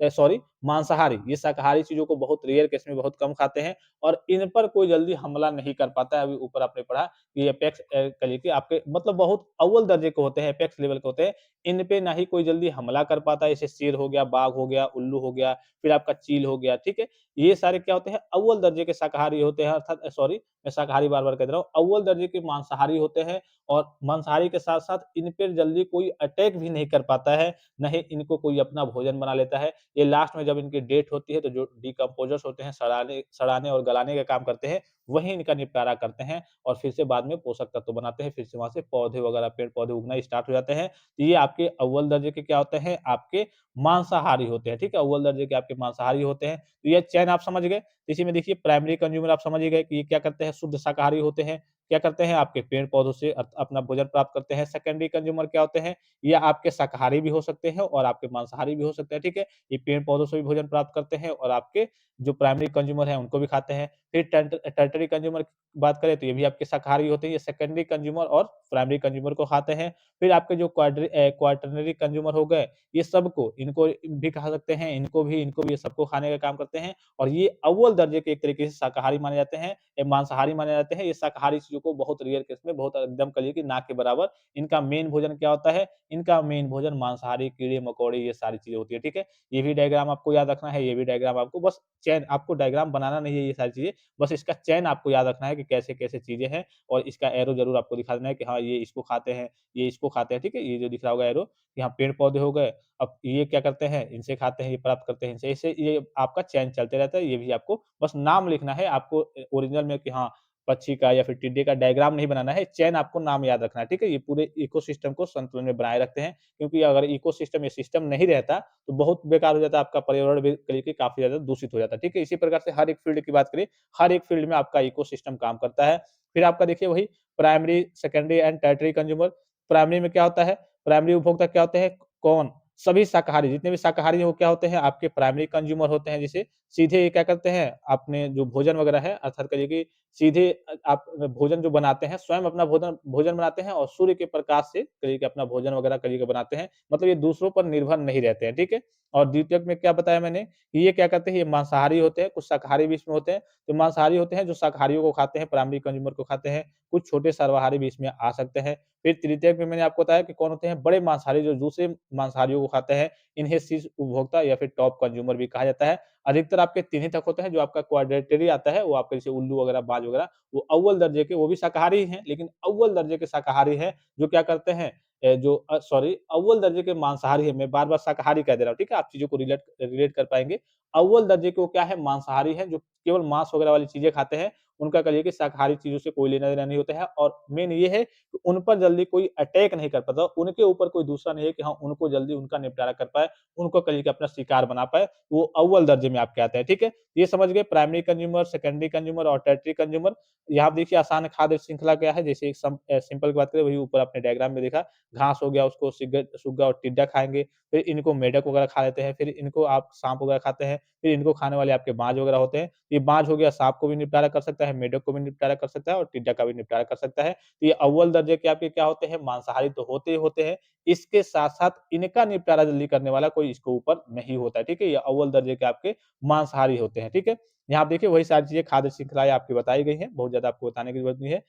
B: सॉरी मांसाहारी, ये शाकाहारी चीज़ों को बहुत रेयर केस में बहुत कम खाते हैं और इन पर कोई जल्दी हमला नहीं कर पाता है। अभी ऊपर आपने पढ़ा कि एपेक्स कहिए कि आपके मतलब बहुत अव्वल दर्जे के होते हैं, एपेक्स लेवल के होते हैं। इन पे ना ही कोई जल्दी हमला कर पाता है, जैसे शेर हो गया, बाघ हो गया, उल्लू हो गया, फिर आपका चील हो गया, ठीक है? ये सारे क्या होते हैं? अव्वल दर्जे के शाकाहारी होते हैं, अर्थात सॉरी, मैं शाकाहारी बार-बार कह दे रहा हूँ। अव्वल दर्जे के मांसाहारी होते हैं और मांसाहारी के साथ-साथ इन पे जल्दी कोई अटैक भी नहीं कर पाता है, ना ही इनको कोई अपना भोजन बना लेता है। ये लास्ट में जब इनकी डेथ होती है तो जो डिकम्पोज़र्स होते हैं, सड़ाने सड़ाने और गलाने का काम करते हैं, वही इनका निपटारा करते हैं और फिर से बाद में पोषक तत्व बनाते हैं, फिर से वहाँ से पौधे वगैरह, पेड़-पौधे उगना स्टार्ट हो जाते हैं। तो ये आपके अव्वल दर्जे के क्या होते हैं? आपके मांसाहारी होते हैं, ठीक है? अव्वल दर्जे के आपके मांसाहारी होते हैं। तो ये चेन आप समझ गए। तो इसी में देखिए प्राइमरी कंज्यूमर आप समझ ही गए कि ये क्या करते हैं? शुद्ध शाकाहारी होते हैं। क्या करते हैं? आपके पेड़-पौधों से अपना भोजन प्राप्त करते हैं। सेकेंडरी कंज्यूमर क्या होते हैं? ये आपके शाकाहारी भी हो सकते हैं और आपके मांसाहारी भी हो सकते हैं, ठीक है? ये पेड़-पौधों से भी भोजन प्राप्त करते हैं और आपके जो प्राइमरी कंज्यूमर हैं, उनको भी खाते हैं। फिर टर्टरी कंज्यूमर की बात करें तो ये भी आपके शाकाहारी होते हैं, ये सेकेंडरी कंज्यूमर और प्राइमरी कंज्यूमर को खाते हैं। फिर आपके जो क्वाटरनरी कंज्यूमर हो गए, ये सबको, इनको भी खा सकते हैं, इनको भी, ये सबको खाने का काम करते हैं और ये अव्वल दर्जे के एक तरीके से शाकाहारी माने जाते हैं, मांसाहारी माने जाते हैं। ये शाकाहारी चीज़ों को बहुत रेयर केस में, बहुत एकदम कहिए कि ना के बराबर, इनका मेन भोजन क्या होता है? इनका मेन भोजन मांसाहारी, कीड़े-मकोड़े, ये सारी चीज़ें होती है, ठीक है? ये भी डायग्राम आपको याद रखना है, ये भी डायग्राम आपको, बस चेन आपको डायग्राम बनाना नहीं है ये सारी चीज़ें, बस इसका चेन आपको याद रखना है कि कैसे-कैसे चीज़ें हैं और इसका एरो ज़रूर आपको दिखा देना है कि हाँ, ये इसको खाते हैं, ये इसको खाते हैं, ठीक है? ये जो दिख रहा होगा एरो, यहाँ पेड़-पौधे हो गए, अब ये क्या करते हैं? इनसे खाते हैं, ये प्राप्त करते हैं इनसे, इससे ये आपका चेन चलते रहता है। ये भी आपको बस नाम लिखना है, आपको ओरिजिनल में कि हाँ, पक्षी का या फिर टिड्डे का डायग्राम नहीं बनाना है, चेन आपको नाम याद रखना है, ठीक है? ये पूरे इकोसिस्टम को संतुलन में बनाए रखते हैं, क्योंकि अगर इकोसिस्टम, ये सिस्टम नहीं रहता, तो बहुत बेकार हो जाता है, आपका पर्यावरण भी कहिए कि काफ़ी ज़्यादा दूषित हो जाता है, ठीक है? इसी प्रकार से हर एक फ़ील्ड की बात करें, हर एक फ़ील्ड में आपका इकोसिस्टम काम करता है। फिर आपका देखिए वही primary, secondary and tertiary consumer. Primary में क्या होता है? प्राइमरी उपभोक्ता क्या होते हैं? कौन?
A: सभी शाकाहारी जितने भी शाकाहारी हैं वो क्या होते हैं आपके प्राइमरी कंज्यूमर होते हैं, जैसे सीधे ये क्या करते हैं अपने जो भोजन वगैरह है अर्थात कहिए कि सीधे आप भोजन जो बनाते हैं स्वयं अपना भोजन भोजन बनाते हैं और सूर्य के प्रकाश से कहिए कि अपना भोजन वगैरह कहिए कि बनाते हैं। मतलब ये दूसरों पर निर्भर नहीं रहते हैं, ठीक है? और द्वितीयक में क्या बताया मैंने कि ये क्या करते हैं, ये मांसाहारी होते हैं, कुछ शाकाहारी भी इसमें होते हैं। जो मांसाहारी होते हैं, जो शाकाहारियों को खाते हैं, प्राइमरी कंज्यूमर को खाते हैं, कुछ छोटे सर्वाहारी भी इसमें आ सकते हैं। फिर तृतीयक में मैंने आपको बताया कि कौन होते हैं, बड़े मांसाहारी जो दूसरे मांसाहारियों को खाते हैं, इन्हें शीर्ष उपभोक्ता या फिर टॉप कंज्यूमर भी कहा जाता है। अधिकतर आपके 3 ही तक होते हैं, जो आपका क्वाड्रेटरी आता है, वो आपके जैसे उल्लू वगैरह, बाज वगैरह, वो अव्वल दर्जे के वो भी शाकाहारी ही हैं, लेकिन अव्वल दर्जे के शाकाहारी हैं, जो क्या करते हैं सॉरी अव्वल दर्जे के मांसाहारी हैं, मैं बार-बार शाकाहारी कह दे रहा हूँ, ठीक है? आप चीज़ों को रिलेट रिलेट कर पाएँगे। अव्वल दर्जे के वो क्या है, मांसाहारी हैं, जो केवल मांस वगैरह वाली चीज़ें खाते हैं, उनका कहिए कि शाकाहारी चीज़ों से कोई लेना-देना नहीं होता है और मेन ये है कि उन पर जल्दी कोई अटैक नहीं कर पाता, उनके ऊपर कोई दूसरा नहीं है कि हाँ, उनको जल्दी उनका निपटारा कर पाए, उनको कहिए कि अपना शिकार बना पाए, वो अव्वल दर्जे में आपके आते हैं, ठीक है? ये समझ गए प्राइमरी कंज्यूमर, सेकेंडरी कंज्यूमर और टर्टियरी कंज्यूमर। यहाँ आप देखिए आसान खाद्य श्रृंखला क्या है, जैसे एक सिंपल की बात करें वही ऊपर आपने डायग्राम में देखा, घास हो गया उसको सुग्गा और टिड्डा खाएँगे, फिर इनको मेढक वगैरह खा लेते हैं, फिर इनको आप साँप वगैरह खाते हैं, फिर इनको खाने वाले आपके बाज वगैरह होते हैं। ये बाज हो गया साँप को भी निपटारा कर सकता है, मेढक को भी निपटारा कर सकता है और टिड्डा का भी निपटारा कर सकता है। तो ये अव्वल दर्जे के आपके क्या होते हैं, मांसाहारी तो होते ही होते हैं, इसके साथ-साथ इनका निपटारा जल्दी करने वाला कोई इसके ऊपर नहीं होता है, ठीक है? ये अव्वल दर्जे के आपके मांसाहारी होते हैं, ठीक है? यहाँ आप देखिए वही सारी चीज़ें खाद्य श्रृंखलाएँ आपकी बताई गई हैं, बहुत ज़्यादा आपको बताने की ज़रूरत नहीं है।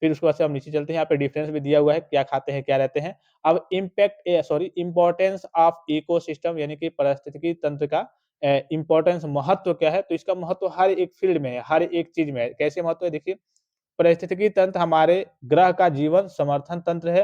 A: फिर उसके बाद से हम नीचे चलते हैं, यहाँ पे डिफरेंस भी दिया हुआ है, क्या खाते हैं, क्या रहते हैं। अब इम्पोर्टेंस ऑफ इकोसिस्टम यानी कि पारिस्थितिकी तंत्र का इम्पोर्टेंस महत्व क्या है? तो इसका महत्व हर एक फ़ील्ड में है, हर एक चीज़ में है। कैसे महत्व है देखिए, पारिस्थितिकी तंत्र हमारे ग्रह का जीवन समर्थन तंत्र है।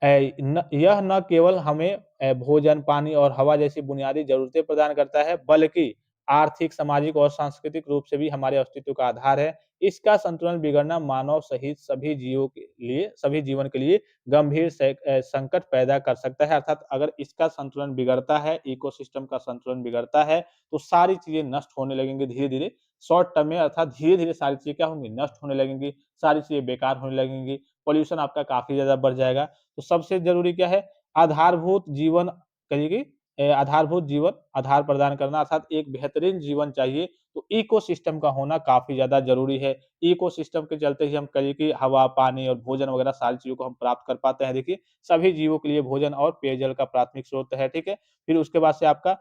A: यह न केवल हमें भोजन, पानी और हवा जैसी बुनियादी ज़रूरतें प्रदान करता है, बल्कि आर्थिक, सामाजिक और सांस्कृतिक रूप से भी हमारे अस्तित्व का आधार है। इसका संतुलन बिगड़ना मानव सहित सभी जीवों के लिए सभी जीवन के लिए गंभीर संकट पैदा कर सकता है। अर्थात अगर इसका संतुलन बिगड़ता है, इकोसिस्टम का संतुलन बिगड़ता है, तो सारी चीज़ें नष्ट होने लगेंगी धीरे-धीरे। शॉर्ट टर्म में अर्थात धीरे-धीरे सारी चीज़ें क्या होंगी? नष्ट होने लगेंगी, सारी चीज़ें बेकार होने लगेंगी, पॉल्यूशन आपका काफ़ी ज़्यादा बढ़ जाएगा। तो सबसे ज़रूरी क्या है? आधारभूत जीवन कहिए कि आधारभूत जीवन आधार प्रदान करना अर्थात एक बेहतरीन जीवन चाहिए, तो इकोसिस्टम का होना काफ़ी ज़्यादा ज़रूरी है। इकोसिस्टम के चलते ही हम कहिए कि हवा, पानी और भोजन वगैरह सारी चीज़ों को हम प्राप्त कर पाते हैं। देखिए, सभी जीवों के लिए भोजन और पेयजल का प्राथमिक स्रोत है, ठीक है? फिर उसके बाद से आपका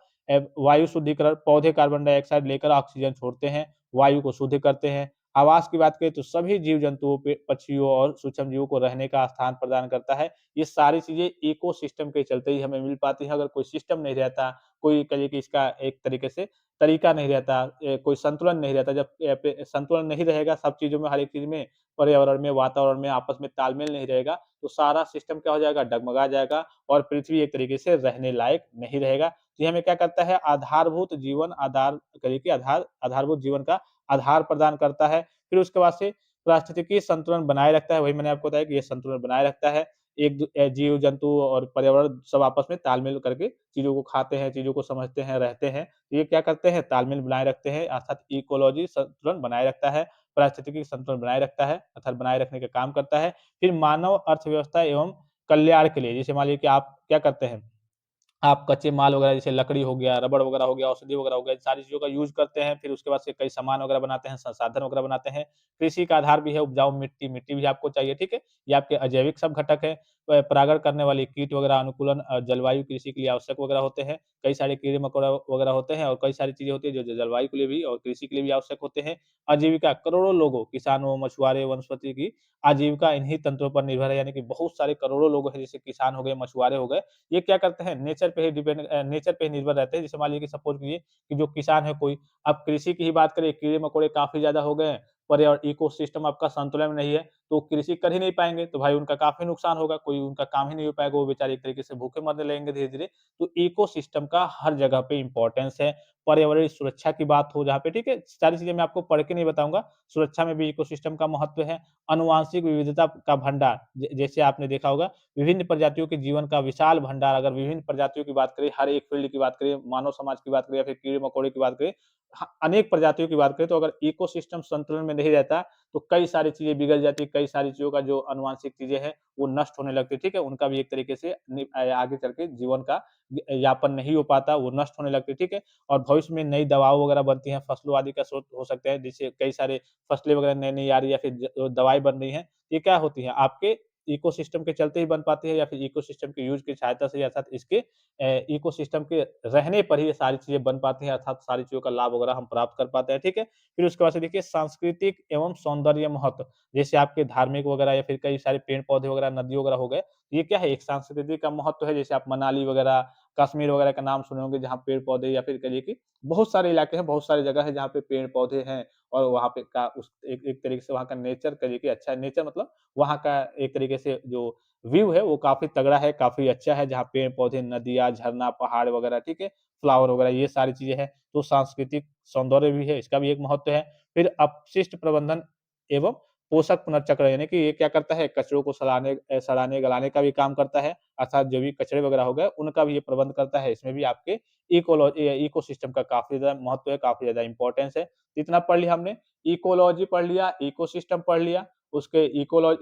A: वायु शुद्धिकरण, पौधे कार्बन डाइऑक्साइड लेकर ऑक्सीजन छोड़ते हैं, वायु को शुद्ध करते हैं। आवास की बात करें तो सभी जीव-जंतुओं पे पक्षियों और सूक्ष्म जीवों को रहने का स्थान प्रदान करता है। ये सारी चीज़ें इकोसिस्टम के चलते ही हमें मिल पाती हैं। अगर कोई सिस्टम नहीं रहता, कोई कहिए कि इसका एक तरीके से तरीका नहीं रहता, कोई संतुलन नहीं रहता, जब पे संतुलन नहीं रहेगा सब चीज़ों में, हर एक चीज़ में, पर्यावरण में, वातावरण में आपस में तालमेल नहीं रहेगा, तो सारा सिस्टम क्या हो जाएगा, डगमगा जाएगा और पृथ्वी एक तरीके से रहने लायक नहीं रहेगा। तो ये हमें क्या करता है, आधारभूत जीवन आधार कहिए कि आधारभूत जीवन का आधार प्रदान करता है। फिर उसके बाद से पारिस्थितिकी संतुलन बनाए रखता है, वही मैंने आपको बताया कि ये संतुलन बनाए रखता है। जीव-जंतु और पर्यावरण सब आपस में तालमेल करके चीज़ों को खाते हैं, चीज़ों को समझते हैं, रहते हैं। ये क्या करते हैं, तालमेल बनाए रखते हैं अर्थात इकोलॉजी संतुलन बनाए रखता है, पारिस्थितिकी संतुलन बनाए रखता है अर्थात बनाए रखने का काम करता है। फिर मानव अर्थव्यवस्था एवं कल्याण के लिए, जैसे मान लीजिए कि आप क्या करते हैं, आप कच्चे माल वगैरह जैसे लकड़ी हो गया, रबड़ वगैरह हो गया, औषधि वगैरह हो गया, इन सारी चीज़ों का यूज़ करते हैं, फिर उसके बाद से कई सामान वगैरह बनाते हैं, संसाधन वगैरह बनाते हैं। कृषि का आधार भी है उपजाऊ मिट्टी, मिट्टी भी आपको चाहिए, ठीक है? ये आपके अजैविक सब घटक हैं। परागण करने वाले कीट वगैरह, अनुकूलन जलवायु कृषि के लिए आवश्यक वगैरह होते हैं। कई सारे कीड़े-मकोड़ा वगैरह होते हैं और कई सारी चीज़ें होती हैं जो जलवायु के लिए भी और कृषि के लिए भी आवश्यक होते हैं। आजीविका करोड़ों लोगों, किसानों, मछुआरे, वनस्पति की आजीविका इन्हीं तंत्रों पर निर्भर है, यानी कि बहुत सारे करोड़ों लोग हैं, जैसे किसान हो गए, मछुआरे हो गए, ये क्या करते हैं नेचर पे ही निर्भर रहते हैं। जैसे मान लीजिए कि सपोज़ कीजिए कि जो किसान है कोई, अब कृषि की ही बात करें, कीड़े-मकोड़े काफ़ी ज़्यादा हो गए हैं, इकोसिस्टम आपका संतुलन में नहीं है, तो कृषि कर ही नहीं पाएँगे, तो भाई उनका काफ़ी नुकसान होगा, कोई उनका काम ही नहीं हो पाएगा, वो बेचारे एक तरीके से भूखे मरने लगेंगे धीरे-धीरे। तो इकोसिस्टम का हर जगह पे इम्पोर्टेंस है। पर्यावरणीय सुरक्षा की बात हो जहाँ पे, ठीक है? सारी चीज़ें मैं आपको पढ़ के नहीं बताऊँगा, सुरक्षा में भी इकोसिस्टम का महत्व है। आनुवांशिक विविधता का भंडार, जैसे आपने देखा होगा विभिन्न प्रजातियों के जीवन का विशाल भंडार, अगर विभिन्न प्रजातियों की बात करें, हर एक फ़ील्ड की बात करें, मानव समाज की बात करें या फिर कीड़े-मकोड़े की बात करें, अनेक प्रजातियों की बात करें तो अगर इकोसिस्टम संतुलन में नहीं रहता, तो कई सारी चीज़ें बिगड़ जाती, कई सारी चीज़ों का जो आनुवांशिक चीज़ें हैं, वो नष्ट होने लगती, ठीक है? उनका भी एक तरीके से आगे चल के जीवन का यापन नहीं हो पाता, वो नष्ट होने लगती, ठीक है? और भविष्य में नई दवाओं वगैरह बनती हैं, फसलों आदि का स्रोत हो सकते हैं, जिससे कई सारे फसलें वगैरह नई-नई आ रही है या फिर दवाई बन रही हैं, ये क्या होती हैं? आपके इकोसिस्टम के चलते ही बन पाती है या फिर इकोसिस्टम के यूज़ की सहायता से अर्थात इसके इकोसिस्टम के रहने पर ही ये सारी चीज़ें बन पाती हैं अर्थात सारी चीज़ों का लाभ वगैरह हम प्राप्त कर पाते हैं, ठीक है? फिर उसके बाद से देखिए सांस्कृतिक एवं सौंदर्य महत्व, जैसे आपके धार्मिक वगैरह या फिर कई सारे पेड़-पौधे वगैरह, नदी वगैरह हो गए, ये क्या है एक सांस्कृतिक का महत्व है, जैसे आप मनाली वगैरह, कश्मीर वगैरह का नाम सुने होंगे जहाँ पेड़-पौधे या फिर कहिए कि बहुत सारे इलाके हैं, बहुत सारी जगह है जहाँ पे पेड़-पौधे हैं और वहाँ पे का उस एक एक तरीके से वहाँ का नेचर कहिए कि अच्छा है, नेचर मतलब वहाँ का एक तरीके से जो व्यू है वो काफ़ी तगड़ा है, काफ़ी अच्छा है, जहाँ पेड़-पौधे, नदियाँ, झरना, पहाड़ वगैरह, ठीक है? फ्लावर वगैरह ये सारी चीज़ें हैं, तो सांस्कृतिक सौंदर्य भी है, इसका भी एक महत्व है। फिर अपशिष्ट प्रबंधन एवं पोषक पुनर्चक्र यानी कि ये क्या करता है, कचरों को सड़ाने, गलाने का भी काम करता है, अर्थात जो भी कचरे वगैरह हो गए, उनका भी ये प्रबंध करता है। इसमें भी आपके इकोसिस्टम का काफ़ी ज़्यादा महत्व है, काफ़ी ज़्यादा इम्पोर्टेंस है। इतना पढ़ लिया हमने, इकोलॉजी पढ़ लिया, इकोसिस्टम पढ़ लिया, उसके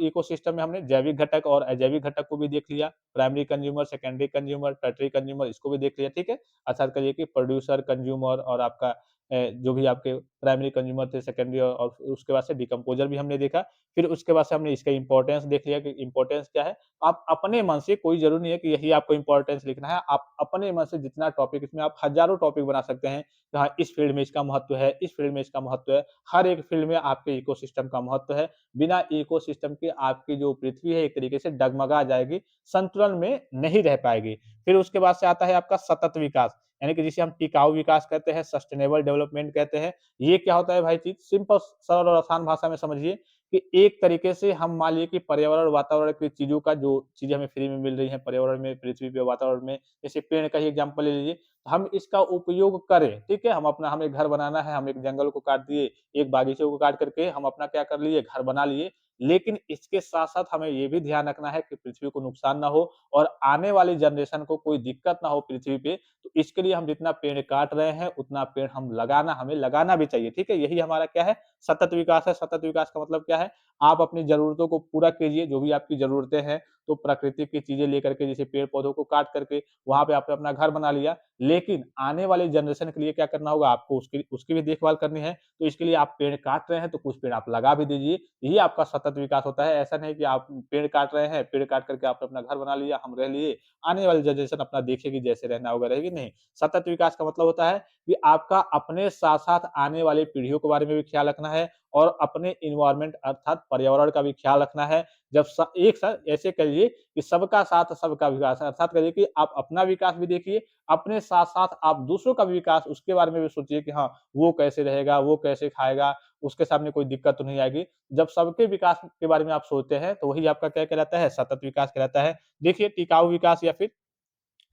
A: इकोसिस्टम में हमने जैविक घटक और अजैविक घटक को भी देख लिया, primary consumer, secondary consumer, tertiary consumer इसको भी देख लिया, ठीक है? अर्थात कहिए कि प्रोड्यूसर, कंज्यूमर और आपका जो भी आपके प्राइमरी कंज्यूमर थे, सेकेंडरी और उसके बाद से डिकम्पोज़र भी हमने देखा। फिर उसके बाद से हमने इसका इम्पोर्टेंस देख लिया कि इम्पोर्टेंस क्या है। आप अपने मन से कोई ज़रूरी नहीं है कि यही आपको इम्पोर्टेंस लिखना है, आप अपने मन से जितना टॉपिक इसमें आप हज़ारों टॉपिक बना सकते हैं, कि हाँ, इस फील्ड में इसका महत्व है, इस फील्ड में इसका महत्व है। हर एक फील्ड में आपके इकोसिस्टम का महत्व है। बिना इकोसिस्टम के आपकी जो पृथ्वी है एक तरीके से डगमगा जाएगी, संतुलन में नहीं रह पाएगी। फिर उसके बाद से आता है आपका सतत विकास, यानी कि जिसे हम टिकाऊ विकास कहते हैं, सस्टेनेबल डेवलपमेंट कहते हैं। ये क्या होता है भाई चीज़ सिंपल सरल और आसान भाषा में समझिए कि एक तरीके से हम मान लीजिए कि पर्यावरण, वातावरण की चीज़ों का जो चीज़ें हमें फ्री में मिल रही हैं पर्यावरण में, पृथ्वी पे, वातावरण में, जैसे पेड़ का ही एग्ज़ाम्पल ले लीजिए, हम इसका उपयोग करें, ठीक है? हमें घर बनाना है, हम एक जंगल को काट दिए, एक बागीचे को काट करके हम अपना क्या कर लिए, घर बना लिए। लेकिन इसके साथ-साथ हमें ये भी ध्यान रखना है कि पृथ्वी को नुकसान ना हो और आने वाली जनरेशन को कोई दिक्कत ना हो पृथ्वी पे, तो इसके लिए हम जितना पेड़ काट रहे हैं, उतना पेड़ हमें लगाना भी चाहिए, ठीक है? यही हमारा क्या है, सतत विकास है। सतत विकास का मतलब क्या है? आप अपनी ज़रूरतों को पूरा कीजिए, जो भी आपकी ज़रूरतें हैं, तो प्रकृति की चीज़ें लेकर के जैसे पेड़-पौधों को काट करके वहाँ पे आपने अपना घर बना लिया। लेकिन आने वाली जनरेशन के लिए क्या करना होगा? आपको उसकी उसकी भी देखभाल करनी है, तो इसके लिए आप पेड़ काट रहे हैं, तो कुछ पेड़ आप लगा भी दीजिए। यही आपका सतत विकास होता है। ऐसा नहीं कि आप पेड़ काट रहे हैं, पेड़ काट करके आपने अपना घर बना लिया, हम रह लिए, आने वाली जनरेशन अपना देखेगी, जैसे रहना होगा रहेगी, नहीं। सतत विकास का मतलब होता है कि आपका अपने साथ-साथ आने वाली पीढ़ियों के बारे में भी ख्याल रखना है और अपने एनवायरनमेंट अर्थात पर्यावरण का भी ख्याल रखना है। जब स एक साथ ऐसे करिए कि सबका साथ सबका विकास, अर्थात करिए कि आप अपना विकास भी देखिए, अपने साथ-साथ आप दूसरों का भी विकास उसके बारे में भी सोचिए कि हाँ, वो कैसे रहेगा, वो कैसे खाएगा, उसके सामने कोई दिक्कत तो नहीं आएगी। जब सबके विकास के बारे में आप सोचते हैं, तो वही आपका क्या कहलाता है, सतत विकास कहलाता है। देखिए टिकाऊ विकास या फिर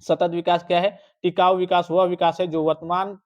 A: सतत विकास क्या है? टिकाऊ विकास वह विकास है जो वर्तमान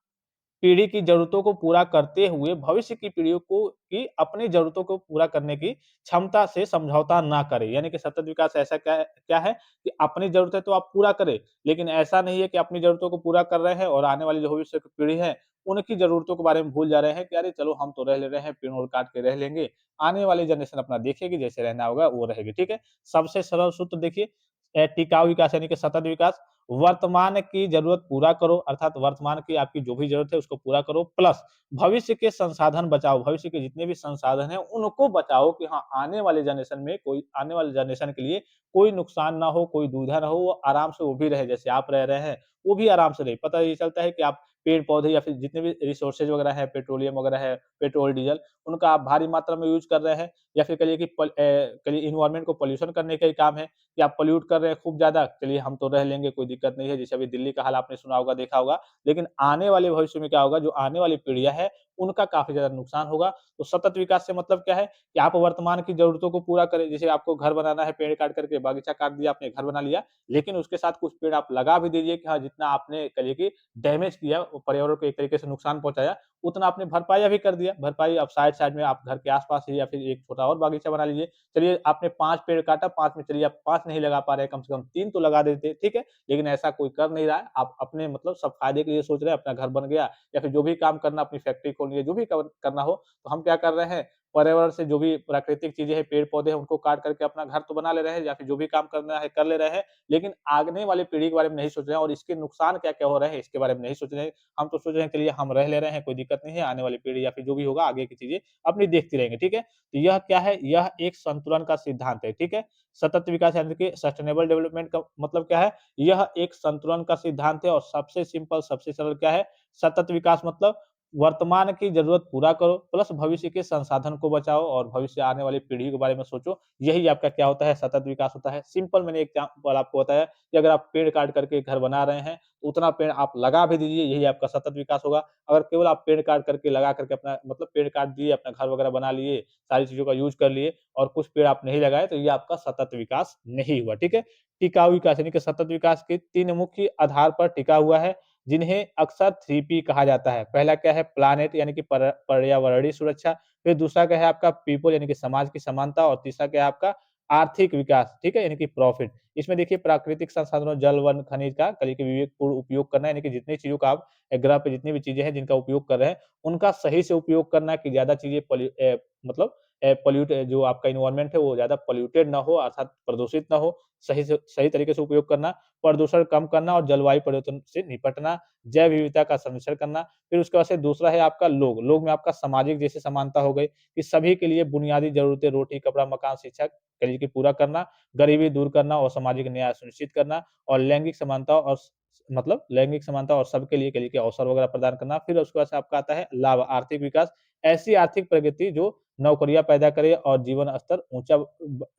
A: पीढ़ी की ज़रूरतों को पूरा करते हुए भविष्य की पीढ़ियों को की अपनी ज़रूरतों को पूरा करने की क्षमता से समझौता ना करे। यानी कि सतत विकास ऐसा क्या क्या है कि अपनी ज़रूरतें तो आप पूरा करें, लेकिन ऐसा नहीं है कि अपनी ज़रूरतों को पूरा कर रहे हैं और आने वाली जो भविष्य की पीढ़ी है, उनकी ज़रूरतों के बारे में भूल जा रहे हैं कि अरे चलो हम तो रह ले रहे हैं, पेड़-वेड़ काट के रह लेंगे। आने वाली जनरेशन अपना देखेगी, जैसे रहना होगा वो रहेगी, ठीक है? सबसे सरल सूत्र देखिए टिकाऊ विकास यानी कि सतत विकास वर्तमान की ज़रूरत पूरा करो अर्थात वर्तमान की आपकी जो भी ज़रूरत है उसको पूरा करो प्लस भविष्य के संसाधन बचाओ, भविष्य के जितने भी संसाधन हैं उनको बचाओ कि हाँ, आने वाले जनरेशन के लिए कोई नुकसान ना हो, कोई दुविधा ना हो, वो आराम से वो भी रहे जैसे आप रह रहे हैं, वो भी आराम से रहे। पता ये चलता है कि आप पेड़-पौधे या फिर जितने भी रिसोर्सेज़ वगैरह हैं, पेट्रोलियम वगैरह है, पेट्रोल, डीज़ल, उनका आप भारी मात्रा में यूज़ कर रहे हैं या फिर कहिए कि कहिए एनवायरनमेंट को पॉल्यूशन करने का ही काम है कि आप पॉल्यूट कर रहे हैं खूब ज़्यादा, चलिए हम तो रह लेंगे, कोई दिक्कत नहीं है। जैसे अभी दिल्ली का हाल आपने सुना होगा, देखा होगा। लेकिन आने वाले भविष्य में क्या होगा, जो आने वाली पीढ़ियाँ हैं, उनका काफ़ी ज़्यादा नुकसान होगा। तो सतत विकास से मतलब क्या है कि आप वर्तमान की ज़रूरतों को पूरा करें। जैसे आपको घर बनाना है, पेड़ काट करके बागीचा काट दिया, आपने घर बना लिया, लेकिन उसके साथ कुछ पेड़ आप लगा भी दीजिए कि हाँ, जितना आपने कहिए कि डैमेज किया, वो पर्यावरण को एक तरीके से नुकसान पहुँचाया, उतना आपने भरपाई अभी कर दिया। भरपाई आप साइड-साइड में आप घर के आस-पास ही या फिर एक छोटा और बागीचा बना लीजिए। चलिए आपने 5 पेड़ काटा, 5 में चलिए आप 5 नहीं लगा पा रहे हैं, कम से कम 3 तो लगा देते, ठीक है? लेकिन ऐसा कोई कर नहीं रहा है। आप अपने मतलब सब फ़ायदे के लिए सोच रहे हैं, अपना घर बन गया या फिर जो भी काम करना, अपनी फैक्ट्री खोलनी है, जो भी करना हो, तो हम क्या कर रहे हैं, पर्यावरण से जो भी प्राकृतिक चीज़ें हैं, पेड़-पौधे हैं, उनको काट करके अपना घर तो बना ले रहे हैं या फिर जो भी काम करना है, कर ले रहे हैं। लेकिन आगने वाली पीढ़ी के बारे में नहीं सोच रहे हैं और इसके नुकसान क्या-क्या हो रहे हैं, इसके बारे में नहीं सोच रहे हैं। हम तो सोच रहे हैं चलिए हम रह ले रहे हैं, कोई दिक्कत नहीं है, आने वाली पीढ़ी या फिर जो भी होगा आगे की चीज़ें अपनी देखती रहेंगे, ठीक है? तो यह क्या है? यह एक संतुलन का सिद्धांत है, ठीक है? सतत विकास यानी कि सस्टेनेबल डेवलपमेंट का मतलब क्या है? यह एक संतुलन का सिद्धांत है और सबसे सिंपल, सबसे सरल क्या है? सतत विकास मतलब वर्तमान की ज़रूरत पूरा करो, प्लस भविष्य के संसाधन को बचाओ और भविष्य आने वाली पीढ़ी के बारे में सोचो। यही आपका क्या होता है? सतत विकास होता है। सिंपल मैंने एग्ज़ाम्पल आपको बताया कि अगर आप पेड़ काट करके घर बना रहे हैं, तो उतना पेड़ आप लगा भी दीजिए, यही आपका सतत विकास होगा। अगर केवल आप पेड़ काट करके लगा करके अपना मतलब पेड़ काट दिए, अपना घर वगैरह बना लिए, सारी चीज़ों का यूज़ कर लिए और कुछ पेड़ आप नहीं लगाए, तो ये आपका सतत विकास नहीं हुआ, ठीक है? टिकाऊ विकास यानी कि सतत विकास के 3 मुख्य आधार पर टिका हुआ है, जिन्हें अक्सर 3P कहा जाता है। पहला क्या है प्लैनेट यानी कि पर्यावरणीय सुरक्षा, फिर दूसरा क्या है आपका पीपल यानी कि समाज की समानता और तीसरा क्या है आपका आर्थिक विकास, ठीक है? यानी कि प्रॉफिट। इसमें देखिए प्राकृतिक संसाधनों जल, वन, खनिज का कली के विवेकपूर्ण उपयोग करना यानी कि जितनी चीज़ों का आप ग्रह पे जितनी भी चीज़ें हैं जिनका उपयोग कर रहे हैं, उनका सही से उपयोग करना कि ज़्यादा चीज़ें मतलब पॉल्यूट जो आपका एनवायरनमेंट है वो ज़्यादा पॉल्यूटेड ना हो अर्थात प्रदूषित ना हो, सही तरीके से उपयोग करना, प्रदूषण कम करना और जलवायु परिवर्तन से निपटना, जैव विविधता का संरक्षण करना। फिर उसके बाद से दूसरा है आपका लोग, लोग में आपका सामाजिक जैसे समानता हो गई, कि सभी के लिए बुनियादी ज़रूरतें रोटी, कपड़ा, मकान, शिक्षा कह कि पूरा करना, गरीबी दूर करना और सामाजिक न्याय सुनिश्चित करना और लैंगिक समानता और मतलब लैंगिक समानता और सबके लिए कह लीजिए कि अवसर वगैरह प्रदान करना। फिर उसके बाद से आपका आता है लाभ, आर्थिक विकास, ऐसी आर्थिक प्रगति जो नौकरियाँ पैदा करे और जीवन स्तर ऊँचा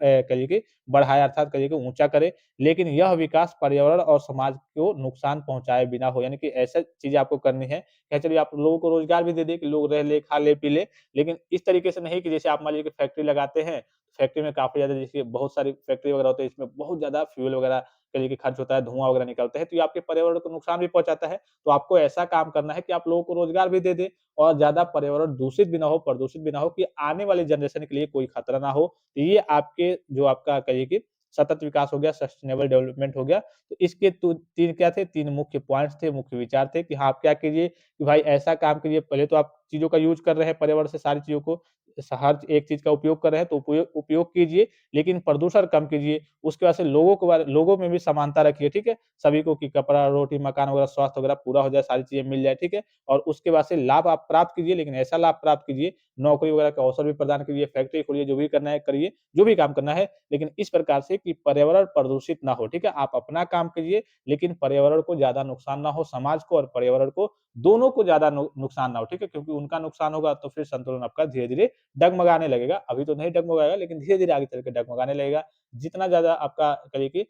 A: कहिए कि बढ़ाए अर्थात कहिए कि ऊँचा करे। लेकिन यह विकास पर्यावरण और समाज को नुकसान पहुँचाए बिना हो, यानी कि ऐसा चीज़ें आपको करनी है कि चलिए आप लोगों को रोज़गार भी दे दें कि लोग रह ले, खा ले, पी ले, लेकिन इस तरीके से नहीं कि जैसे आप मान लीजिए कि फैक्ट्री लगाते हैं, फैक्ट्री में काफ़ी ज़्यादा देखिए बहुत सारी फैक्ट्री वगैरह होती है, इसमें बहुत ज़्यादा फ्यूल वगैरह कहिए कि खर्च होता है, धुआँ वगैरह निकलता है, तो ये आपके पर्यावरण को नुकसान भी पहुँचाता है। तो आपको ऐसा काम करना है कि आप लोगों को रोज़गार भी दे दें और ज़्यादा पर्यावरण दूषित भी ना हो, प्रदूषित भी ना हो कि आने वाली जनरेशन के लिए कोई खतरा ना हो। तो ये आपके जो आपका कहिए कि सतत विकास हो गया, सस्टेनेबल डेवलपमेंट हो गया। तो इसके 3 क्या थे? 3 मुख्य पॉइंट्स थे, मुख्य विचार थे कि हाँ, आप क्या कीजिए कि भाई ऐसा काम कीजिए, पहले तो आप चीज़ों का यूज़ कर रहे हैं पर्यावरण से सारी चीज़ों को हर एक चीज़ का उपयोग कर रहे हैं तो उपयोग उपयोग कीजिए, लेकिन प्रदूषण कम कीजिए। उसके बाद से लोगों में भी समानता रखिए, ठीक है? सभी को कि कपड़ा, रोटी, मकान वगैरह, स्वास्थ्य वगैरह पूरा हो जाए, सारी चीज़ें मिल जाए, ठीक है? और उसके बाद से लाभ आप प्राप्त कीजिए, लेकिन ऐसा लाभ प्राप्त कीजिए, नौकरी वगैरह का अवसर भी प्रदान कीजिए, फैक्ट्री खोलिए, जो भी करना है करिए, जो भी काम करना है, लेकिन इस प्रकार से कि पर्यावरण प्रदूषित ना हो, ठीक है? आप अपना काम कीजिए, लेकिन पर्यावरण को ज़्यादा नुकसान ना हो, समाज को और पर्यावरण को दोनों को ज़्यादा नुकसान ना हो, ठीक है? क्योंकि उनका नुकसान होगा तो फिर संतुलन आपका धीरे-धीरे डगमगाने लगेगा। अभी तो नहीं डगमगाएगा, लेकिन धीरे-धीरे आगे चल के डगमगाने लगेगा। जितना ज़्यादा आपका कहिए कि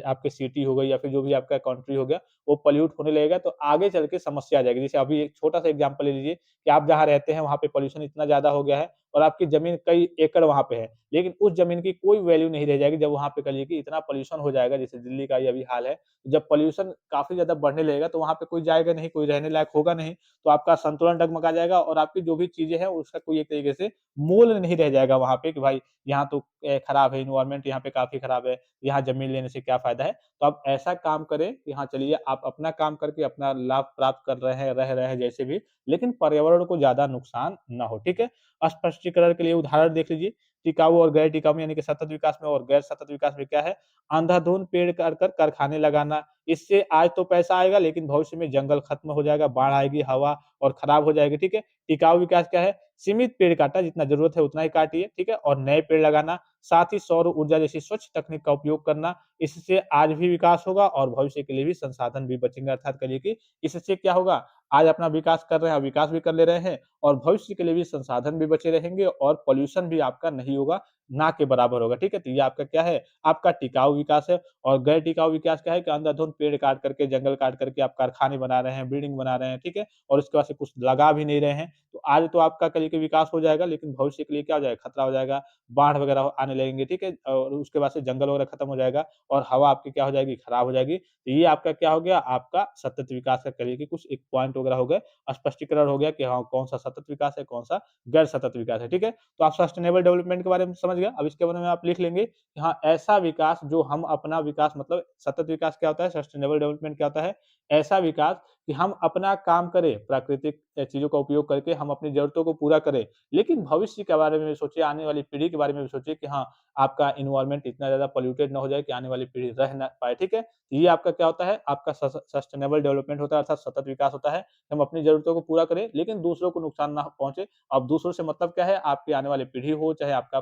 A: आपकी सिटी हो गई या फिर जो भी आपका कंट्री हो गया, वो पॉल्यूट होने लगेगा तो आगे चल के समस्या आ जाएगी। जैसे अभी एक छोटा-सा एग्ज़ाम्पल ले लीजिए कि आप जहाँ रहते हैं वहाँ पे पॉल्यूशन इतना ज़्यादा हो गया है और आपकी ज़मीन कई एकड़ वहाँ पे है। लेकिन उस ज़मीन की कोई वैल्यू नहीं रह जाएगी जब वहाँ पे कहिए कि इतना पॉल्यूशन हो जाएगा जैसे दिल्ली का ये अभी हाल है। जब पॉल्यूशन काफ़ी ज़्यादा बढ़ने लगेगा तो वहाँ पे कोई जाएगा नहीं, कोई रहने लायक होगा नहीं, तो आपका संतुलन डगमगा जाएगा और आपकी जो भी चीज़ें हैं उसका कोई एक तरीके से मोल नहीं रह जाएगा वहाँ पे कि भाई यहाँ तो खराब है एनवायरनमेंट यहाँ पे काफ़ी खराब है, यहाँ ज़मीन लेने से क्या फ़ायदा है? तो आप ऐसा काम करें कि हाँ, चलिए आप अपना काम करके अपना लाभ प्राप्त कर रहे हैं, रह रहे हैं जैसे भी, लेकिन पर्यावरण को ज़्यादा नुकसान ना हो, ठीक है? स्पष्टीकरण के लिए उदाहरण देख लीजिए, टिकाऊ और गैर टिकाऊ यानी कि सतत विकास में और गैर सतत विकास में क्या है? अंधाधुंध पेड़ काट कर कारखाने लगाना, इससे आज तो पैसा आएगा लेकिन भविष्य में जंगल खत्म हो जाएगा, बाढ़ आएगी, हवा और खराब हो जाएगी, ठीक है? टिकाऊ विकास क्या है? सीमित पेड़ काटा, जितना ज़रूरत है उतना ही काटिए, ठीक है? और नए पेड़ लगाना, साथ ही सौर ऊर्जा जैसी स्वच्छ तकनीक का उपयोग करना, इससे आज भी विकास होगा और भविष्य के लिए भी संसाधन भी बचेंगे अर्थात कहिए कि इससे क्या होगा, आज अपना विकास कर रहे हैं, विकास भी कर ले रहे हैं और भविष्य के लिए भी संसाधन भी बचे रहेंगे और पॉल्यूशन भी आपका नहीं होगा। ना के बराबर होगा, ठीक है? तो ये आपका क्या है, आपका टिकाऊ विकास है। और गैर टिकाऊ विकास क्या है कि अंधाधुंध पेड़ काट करके, जंगल काट करके आप कारखाने बना रहे हैं, बिल्डिंग बना रहे हैं, ठीक है? और उसके बाद से कुछ लगा भी नहीं रहे हैं। तो आज तो आपका कल के विकास हो जाएगा, लेकिन भविष्य के लिए क्या हो जाएगा, खतरा हो जाएगा, बाढ़ वगैरह आने लगेंगे, ठीक है? और उसके बाद से जंगल वगैरह खत्म हो जाएगा और हवा आपकी क्या हो जाएगी, खराब हो जाएगी। तो ये आपका क्या हो गया, आपका सतत विकास का करिए कि कुछ एक पॉइंट वगैरह हो गए, स्पष्टीकरण हो गया कि हाँ, कौन-सा सतत विकास है, कौन-सा गैर सतत विकास है, ठीक है? तो आप सस्टेनेबल डेवलपमेंट के बारे में समझ गए। अब इसके बारे में आप लिख लेंगे कि हाँ, ऐसा विकास जो हम अपना विकास मतलब सतत विकास क्या होता है, सस्टेनेबल डेवलपमेंट क्या होता है? ऐसा विकास कि हम अपना काम करें, प्राकृतिक चीज़ों का उपयोग करके हम अपनी ज़रूरतों को पूरा करें। लेकिन भविष्य के बारे में भी सोचिए, आने वाली पीढ़ी के बारे में भी सोचिए कि हाँ, आपका एनवायरनमेंट इतना ज़्यादा पॉल्यूटेड ना हो जाए कि आने वाली पीढ़ी रह ना पाए, ठीक है? ये आपका क्या होता है, आपका सस्टेनेबल डेवलपमेंट होता है, अर्थात सतत विकास होता है। हम अपनी ज़रूरतों को पूरा करें, लेकिन दूसरों को नुकसान ना पहुँचे। अब दूसरों से मतलब क्या है, आपकी आने वाली पीढ़ी हो, चाहे आपका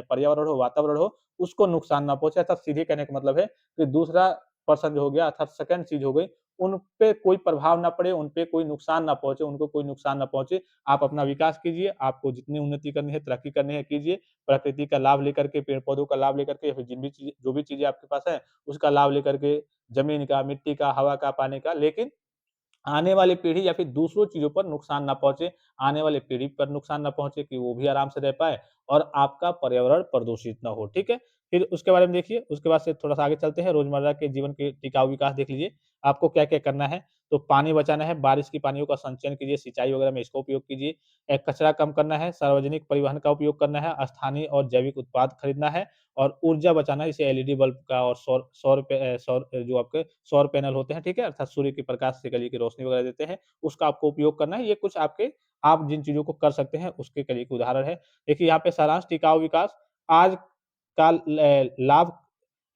A: पर्यावरण हो, वातावरण हो, उसको नुकसान ना पहुँचे। अर्थात सीधे कहने का मतलब है कि दूसरा पर्सन जो हो गया, अर्थात सेकंड चीज़ हो गई, उन पे कोई प्रभाव ना पड़े, उन पे कोई नुकसान ना पहुँचे, उनको कोई नुकसान ना पहुँचे। आप अपना विकास कीजिए, आपको जितनी उन्नति करनी है, तरक्की करनी है, कीजिए। प्रकृति का लाभ लेकर के, पेड़-पौधों का लाभ लेकर के, या फिर जिन भी चीज़ें जो भी चीज़ें आपके पास हैं, उसका लाभ लेकर के, ज़मीन का, मिट्टी का, हवा का, पानी का, लेकिन आने वाली पीढ़ी या फिर दूसरों चीज़ों पर नुकसान ना पहुँचे, आने वाली पीढ़ी पर नुकसान ना पहुँचे कि वो भी आराम से रह पाए और आपका पर्यावरण प्रदूषित ना हो, ठीक है? फिर उसके बारे में देखिए, उसके बाद से थोड़ा-सा आगे चलते हैं, रोज़मर्रा के जीवन के टिकाऊ विकास देख लीजिए, आपको क्या-क्या करना है। तो पानी बचाना है, बारिश की पानियों का संचयन कीजिए, सिंचाई वगैरह में इसका उपयोग कीजिए। कचरा कम करना है, सार्वजनिक परिवहन का उपयोग करना है, स्थानीय और जैविक उत्पाद खरीदना है और ऊर्जा बचाना है, जैसे एलईडी बल्ब का और सौर जो आपके सौर पैनल होते हैं, ठीक है? अर्थात सूर्य के प्रकाश से गली की रोशनी वगैरह देते हैं, उसका आपको उपयोग करना है। ये कुछ आपके आप जिन चीज़ों को कर सकते हैं, उसके कल एक उदाहरण है। देखिए यहाँ पे सारांश टिकाऊ विकास, आज का लाभ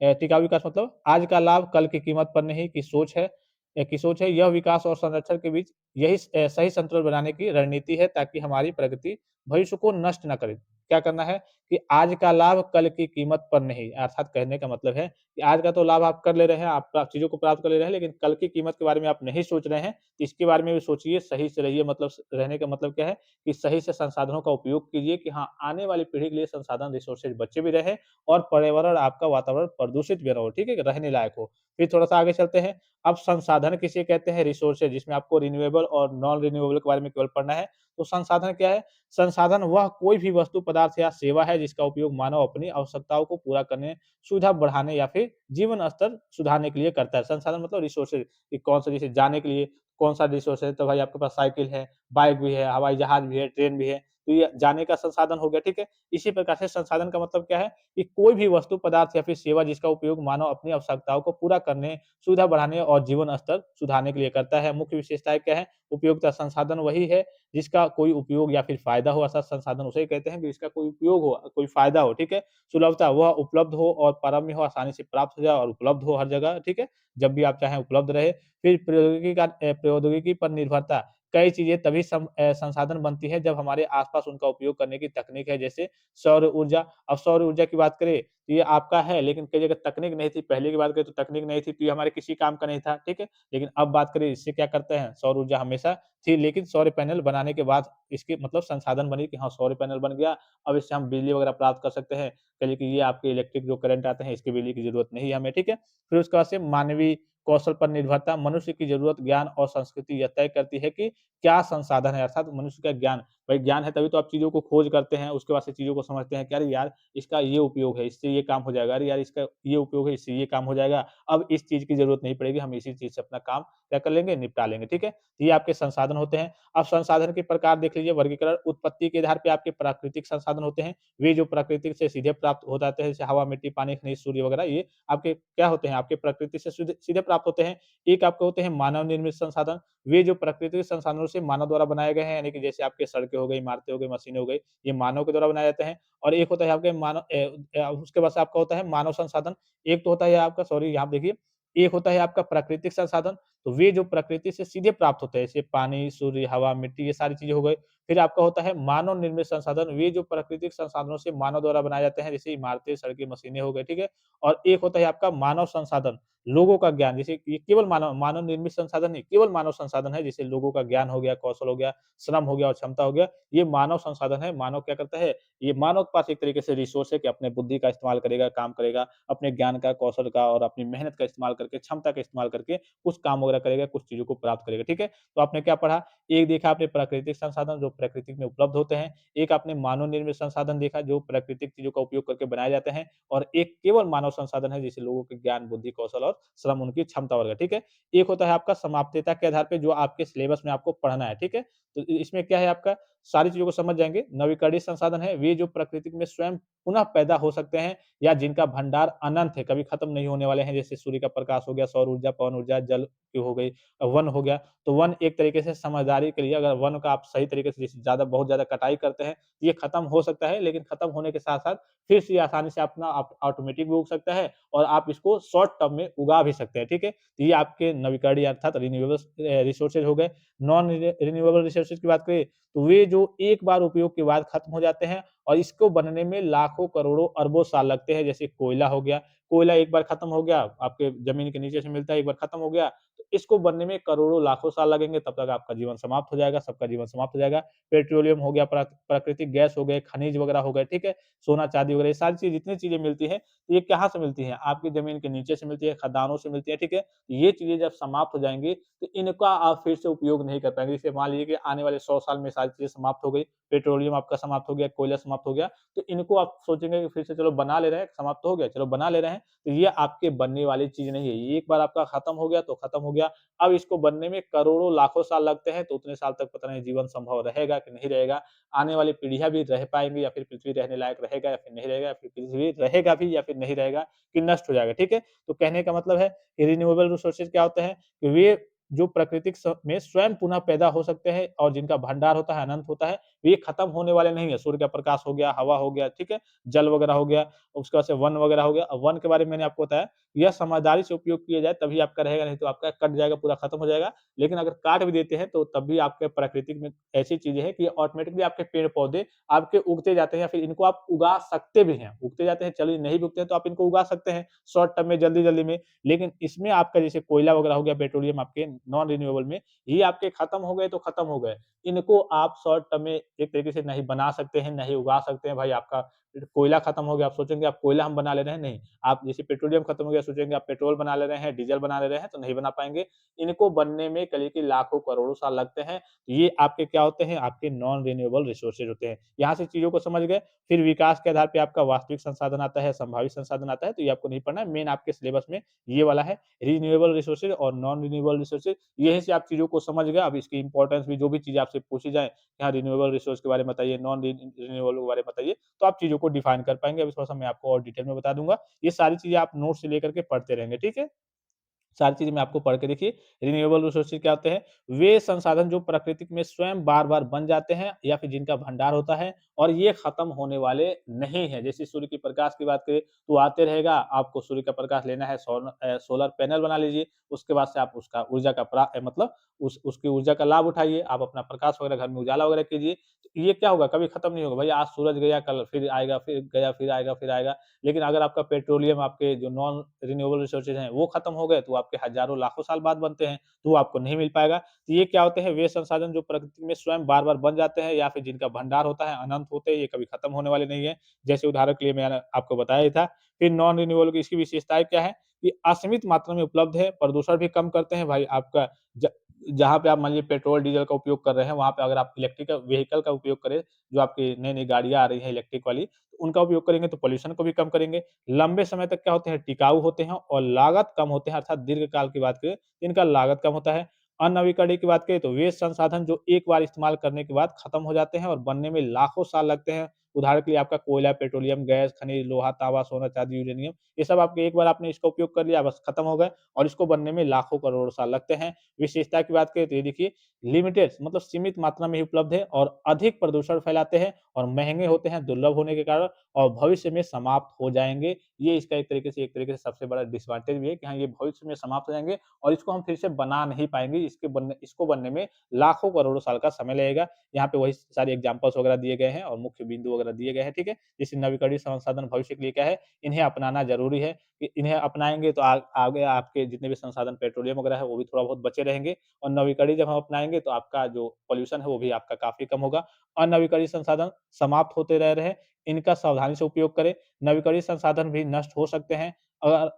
A: टिकाऊ विकास मतलब आज का लाभ कल की कीमत पर नहीं की सोच है। यह विकास और संरक्षण के बीच यही सही संतुलन बनाने की रणनीति है ताकि हमारी प्रगति भविष्य को नष्ट ना करे। क्या करना है कि आज का लाभ कल की कीमत पर नहीं, अर्थात कहने का मतलब है कि आज का तो लाभ आप कर ले रहे हैं, आप चीज़ों को प्राप्त कर ले रहे हैं, लेकिन कल की कीमत के बारे में आप नहीं सोच रहे हैं, तो इसके बारे में भी सोचिए, सही से रहिए। मतलब रहने का मतलब क्या है कि सही से संसाधनों का उपयोग कीजिए कि हाँ, आने वाली पीढ़ी के लिए संसाधन रिसोर्सेज़ बचे भी रहें और पर्यावरण आपका वातावरण प्रदूषित भी ना हो, ठीक है? रहने लायक हो। फिर थोड़ा-सा आगे चलते हैं। अब संसाधन किसे कहते हैं? रिसोर्सेज़, जिसमें आपको रिन्यूएबल और नॉन रिन्यूएबल के बारे में केवल पढ़ना है। तो संसाधन क्या है? संसाधन वह कोई भी वस्तु, पदार्थ या सेवा है जिसका उपयोग मानव अपनी आवश्यकताओं को पूरा करने, सुविधा बढ़ाने या फिर जीवन स्तर सुधारने के लिए करता है। संसाधन मतलब रिसोर्सेज़, कि कौन-सा, जैसे जाने के लिए कौन-सा रिसोर्स है, तो भाई आपके पास साइकिल है, बाइक भी है, हवाई जहाज़ भी है, ट्रेन भी है, तो ये जाने का संसाधन हो गया, ठीक है? इसी प्रकार से संसाधन का मतलब क्या है कि कोई भी वस्तु, पदार्थ या फिर सेवा जिसका उपयोग मानव अपनी आवश्यकताओं को पूरा करने, सुविधा बढ़ाने और जीवन स्तर सुधारने के लिए करता है। मुख्य विशेषताएँ क्या हैं? उपयोगिता, संसाधन वही है जिसका कोई उपयोग या फिर फ़ायदा हो, अर्थात संसाधन उसे कहते हैं कि जिसका कोई उपयोग हो, कोई फ़ायदा हो, ठीक है? सुलभता, वह उपलब्ध हो और पारम्य हो, आसानी से प्राप्त हो जाए और उपलब्ध हो हर जगह, ठीक है? जब भी आप चाहें उपलब्ध रहे। फिर प्रौद्योगिकी पर निर्भरता, कई चीज़ें तभी संसाधन बनती है जब हमारे आस-पास उनका उपयोग करने की तकनीक है, जैसे सौर ऊर्जा। अब सौर ऊर्जा की बात करें, तो ये आपका है, लेकिन कई जगह तकनीक नहीं थी। पहले की बात करें तो तकनीक नहीं थी, तो ये हमारे किसी काम का नहीं था, ठीक है? लेकिन अब बात करें, इससे क्या करते हैं, सौर ऊर्जा हमेशा थी, लेकिन सौर पैनल बनाने के बाद इसके मतलब संसाधन बने कि हाँ, सौर पैनल बन गया, अब इससे हम बिजली वगैरह प्राप्त कर सकते हैं। कहिए कि ये आपके इलेक्ट्रिक जो करंट आते हैं, इसकी बिजली की ज़रूरत नहीं है हमें, ठीक है? फिर उसके बाद से मानवीय कौशल पर निर्भरता, मनुष्य की ज़रूरत, ज्ञान और संस्कृति यह तय करती है कि क्या संसाधन है, अर्थात मनुष्य का ज्ञान। भाई ज्ञान है तभी तो आप चीज़ों को खोज करते हैं, उसके बाद से चीज़ों को समझते हैं कि अरे यार, इसका ये उपयोग है, इससे ये काम हो जाएगा। अरे यार, इसका ये उपयोग है, इससे ये काम हो जाएगा। अब इस चीज़ की ज़रूरत नहीं पड़ेगी, हम इसी चीज़ से अपना काम क्या कर लेंगे, निपटा लेंगे, ठीक है? ये आपके संसाधन होते हैं। अब संसाधन के प्रकार देख लीजिए, वर्गीकरण, उत्पत्ति के आधार पे आपके प्राकृतिक संसाधन होते हैं। वे जो प्रकृति से सीधे प्राप्त हो जाते हैं, जैसे हवा, मिट्टी, पानी, खनिज, सूर्य वगैरह, ये आपके क्या होते हैं, आपके प्रकृति से सीधे सीधे प्राप्त होते हैं। एक आपके होते हैं मानव निर्मित संसाधन, वे जो प्राकृतिक संसाधनों से मानव द्वारा बनाए गए हैं, यानी कि जैसे आपके सड़कें हो गई, इमारतें हो गई, मशीनें हो गई, ये मानव के द्वारा बनाए जाते हैं। और एक होता है आपके उसके बाद से आपका होता है मानव संसाधन। एक तो होता है आपका, सॉरी यहाँ देखिए, एक होता है आपका प्राकृतिक संसाधन, तो वे जो प्रकृति से सीधे प्राप्त होते हैं, जैसे पानी, सूर्य, हवा, मिट्टी ये सारी चीज़ें हो गई। फिर आपका होता है मानव निर्मित संसाधन, वे जो प्राकृतिक संसाधनों से मानव द्वारा बनाए जाते हैं, जैसे इमारतें, सड़कें, मशीनें हो गई, ठीक है? और एक होता है आपका मानव संसाधन, लोगों का ज्ञान, जैसे ये केवल मानव मानव निर्मित संसाधन नहीं, केवल मानव संसाधन है, जैसे लोगों का ज्ञान हो गया, कौशल हो गया, श्रम हो गया और क्षमता हो गया, ये मानव संसाधन है। मानव क्या करता है, ये मानव के पास एक तरीके से रिसोर्स है कि अपने बुद्धि का इस्तेमाल करेगा, काम करेगा, अपने ज्ञान का, कौशल का और अपनी मेहनत का इस्तेमाल करके, क्षमता का इस्तेमाल करके कुछ काम वगैरह करेगा, कुछ चीज़ों को प्राप्त करेगा, ठीक है? तो आपने क्या पढ़ा, एक देखा आपने प्राकृतिक संसाधन जो प्रकृति में उपलब्ध होते हैं, एक आपने मानव निर्मित संसाधन देखा जो प्राकृतिक चीज़ों का उपयोग करके बनाए जाते हैं और एक केवल मानव संसाधन है जिसे लोगों के ज्ञान, बुद्धि, कौशल और श्रम उनकी क्षमता वगैरह, ठीक है? एक होता है आपका समाप्यता के आधार पे जो आपके सिलेबस में आपको पढ़ना है, ठीक है? तो इसमें क्या है आपका सारी चीज़ों को समझ जाएँगे। नवीकरणीय संसाधन है, वे जो प्रकृति में स्वयं पुनः पैदा हो सकते हैं या जिनका भंडार अनंत है, कभी खत्म नहीं होने वाले हैं, जैसे सूर्य का प्रकाश हो गया, सौर ऊर्जा, पवन ऊर्जा, जल की हो गई, वन हो गया। तो वन एक तरीके से समझदारी के लिए अगर वन का आप सही तरीके से जैसे ज़्यादा बहुत ज़्यादा कटाई करते हैं, ये खत्म हो सकता है, लेकिन खत्म होने के साथ-साथ फिर से ये आसानी से अपना आप ऑटोमेटिक भी उग सकता है और आप इसको शॉर्ट टर्म में उगा भी सकते हैं, ठीक है? तो ये आपके नवीकरणीय अर्थात रिन्यूएबल्स रिसोर्सेज़ हो गए। नॉन रिन्यूएबल रिसोर्सेज़ की बात करें, तो वे जो एक बार उपयोग के बाद खत्म हो जाते हैं और इसको बनने में लाखों, करोड़ों, अरबों साल लगते हैं। जैसे कोयला हो गया, कोयला एक बार खत्म हो गया, आपके ज़मीन के नीचे से मिलता है, एक बार खत्म हो गया, तो इसको बनने में करोड़ों, लाखों साल लगेंगे, तब तक आपका जीवन समाप्त हो जाएगा, सबका जीवन समाप्त हो जाएगा। पेट्रोलियम हो गया, प्राकृतिक गैस हो गए, खनिज वगैरह हो गए, ठीक है? सोना, चांदी वगैरह ये सारी चीज़ जितनी चीज़ें मिलती हैं, तो ये कहाँ से मिलती हैं? आपकी ज़मीन के नीचे से मिलती है, खदानों से मिलती है, ठीक है? ये चीज़ें जब समाप्त हो जाएँगी, तो इनका आप फिर से उपयोग नहीं कर पाएँगे। जैसे मान लीजिए कि आने वाले 100 साल में सारी चीज़ें समाप्त हो गई, पेट्रोलियम आपका समाप्त हो गया, कोयला समाप्त हो गया, तो इनको आप सोचेंगे कि फिर से चलो बना ले रहे हैं, समाप्त तो हो गया, चलो बना ले रहे हैं, तो ये आपके बनने वाली चीज़ नहीं है। ये एक बार आपका खत्म हो गया, तो खत्म हो गया। अब इसको बनने में करोड़ों, लाखों साल लगते हैं, तो उतने साल तक पता नहीं जीवन संभव रहेगा कि नहीं रहेगा। आने वाली पीढ़ियाँ भी रह पाएँगी या फिर पृथ्वी रहने लायक रहेगा या फिर नहीं रहेगा या फिर पृथ्वी रहेगा भी या फिर नहीं रहेगा कि नष्ट हो जाएगा, ठीक है? तो कहने का मतलब है कि रिन्यूएबल रिसोर्सेज़ क्या होते हैं कि वे जो प्राकृतिक में स्वयं पुनः पैदा हो सकते हैं और जिनका भंडार होता है, अनंत होता है, ये खत्म होने वाले नहीं है। सूर्य का प्रकाश हो गया, हवा हो गया, ठीक है? जल वगैरह हो गया, उसके बाद से वन वगैरह हो गया। अब वन के बारे में मैंने आपको बताया, यह समझदारी से उपयोग किया जाए तभी आपका रहेगा, नहीं तो आपका कट जाएगा, पूरा खत्म हो जाएगा। लेकिन अगर काट भी देते हैं तो तब भी आपके प्राकृतिक में ऐसी चीज़ें हैं कि ऑटोमेटिकली आपके पेड़-पौधे आपके उगते जाते हैं या फिर इनको आप उगा सकते भी हैं। उगते जाते हैं, चलिए नहीं भी उगते हैं तो आप इनको उगा सकते हैं शॉर्ट टर्म में, जल्दी-जल्दी में। लेकिन इसमें आपका जैसे कोयला वगैरह हो गया, पेट्रोलियम आपके नॉन रिन्यूएबल में, ये आपके खत्म हो गए तो खत्म हो गए। इनको आप शॉर्ट टर्म में एक तरीके से नहीं बना सकते हैं, नहीं उगा सकते हैं। भाई आपका कोयला खत्म हो गया, आप सोचेंगे आप कोयला हम बना ले रहे हैं, नहीं। आप जैसे पेट्रोलियम खत्म हो गया, सोचेंगे आप पेट्रोल बना ले रहे हैं, डीज़ल बना ले रहे हैं, तो नहीं बना पाएँगे। इनको बनने में करीब के लाखों, करोड़ों साल लगते हैं। ये आपके क्या होते हैं, आपके नॉन रिन्यूएबल रिसोर्सेज़ होते हैं। यहाँ से चीज़ों को समझ गए, फिर विकास के आधार पे आपका वास्तविक संसाधन आता है, संभावित संसाधन आता है, तो ये आपको नहीं पढ़ना है। मेन आपके सिलेबस में ये वाला है, रिन्यूएबल रिसोर्सेज़ और नॉन रिन्यूएबल रिसोर्सेज़। यहीं से आप चीज़ों को समझ गए। अब इसकी इम्पोर्टेंस भी जो भी चीज़ें आपसे पूछी जाएँ, यहाँ रिन्यूएबल रिसोर्स के बारे में बताइए, नॉन रिन्यूएबल के बारे में बताइए, तो आप चीज़ों को डिफाइन कर पाएँगे। अभी थोड़ा-सा मैं आपको और डिटेल में बता दूँगा। ये सारी चीज़ें आप नोट से लेकर के पढ़ते रहेंगे, ठीक है? सारी चीज़ें मैं आपको पढ़ के देखिए, रिन्यूएबल रिसोर्सेज़ क्या होते हैं? वे संसाधन जो प्रकृति में स्वयं बार-बार बन जाते हैं या फिर जिनका भंडार होता है और ये खत्म होने वाले नहीं हैं। जैसे सूर्य के प्रकाश की बात करें, तो आते रहेगा, आपको सूर्य का प्रकाश लेना है, सोलर पैनल बना लीजिए, उसके बाद से आप उसका ऊर्जा का मतलब उसकी ऊर्जा का लाभ उठाइए, आप अपना प्रकाश वगैरह घर में उजाला वगैरह कीजिए। तो ये क्या होगा, कभी खत्म नहीं होगा। भई आज सूरज गया, कल फिर आएगा, फिर गया, फिर आएगा, फिर आएगा। लेकिन अगर आपका पेट्रोलियम, आपके जो नॉन रिन्यूएबल रिसोर्सेज़ हैं, वो खत्म हो गए, तो आपके हज़ारों, लाखों साल बाद बनते हैं, तो वो आपको नहीं मिल पाएगा। तो ये क्या होते हैं, वे संसाधन जो प्रकृति में स्वयं बार-बार बन जाते हैं या फिर जिनका भंडार होता है, अनंत होते हैं, ये कभी खत्म होने वाले नहीं हैं। जैसे उदाहरण के लिए मैंने आपको बताया ही था। फिर नॉन रिन्यूएबल की इसकी विशेषताएँ क्या है कि असीमित मात्रा में उपलब्ध है, प्रदूषण भी कम करते हैं। भाई आपका ज जहाँ पे आप मान लीजिए पेट्रोल, डीज़ल का उपयोग कर रहे हैं, वहाँ पे अगर आप इलेक्ट्रिक व्हीकल का उपयोग करें, जो आपकी नई-नई गाड़ियाँ आ रही हैं इलेक्ट्रिक वाली, तो उनका उपयोग करेंगे तो पॉल्यूशन को भी कम करेंगे। लंबे समय तक क्या होते हैं, टिकाऊ होते हैं और लागत कम होते हैं, अर्थात दीर्घकाल की बात करें, इनका लागत कम होता है। अननवीकरणीय की बात करें तो वे संसाधन जो एक बार इस्तेमाल करने के बाद खत्म हो जाते हैं और बनने में लाखों साल लगते हैं। उदाहरण के लिए आपका कोयला, पेट्रोलियम, गैस, खनिज, लोहा, तांबा, सोना, चांदी, यूरेनियम, ये सब आपके एक बार आपने इसका उपयोग कर लिया, बस खत्म हो गए और इसको बनने में लाखों करोड़ों साल लगते हैं। विशेषता की बात करें तो ये देखिए लिमिटेड मतलब सीमित मात्रा में ही उपलब्ध है और अधिक प्रदूषण फैलाते हैं और महँगे होते हैं दुर्लभ होने के कारण और भविष्य में समाप्त हो जाएँगे। ये इसका एक तरीके से सबसे बड़ा डिसएडवांटेज भी है कि हाँ, ये भविष्य में समाप्त हो जाएँगे और इसको हम फिर से बना नहीं पाएँगे। इसको बनने में लाखों करोड़ों साल का समय लगेगा। यहाँ पे वही सारे एग्ज़ाम्पल्स वगैरह दिए गए हैं और मुख्य बिंदु वगैरह दिए गए हैं, ठीक है? जैसे नवीकरणीय संसाधन भविष्य के लिए क्या है, इन्हें अपनाना ज़रूरी है। कि इन्हें अपनाएँगे तो आगे आपके जितने भी संसाधन पेट्रोलियम वगैरह है, वो भी थोड़ा बहुत बचे रहेंगे और नवीकरणीय जब हम अपनाएँगे तो आपका जो पॉल्यूशन है, वो भी आपका काफ़ी कम होगा। अनवीकरणीय संसाधन समाप्त होते रह रहे हैं, इनका सावधानी से उपयोग करें। नवीकरणीय संसाधन भी नष्ट हो सकते हैं अगर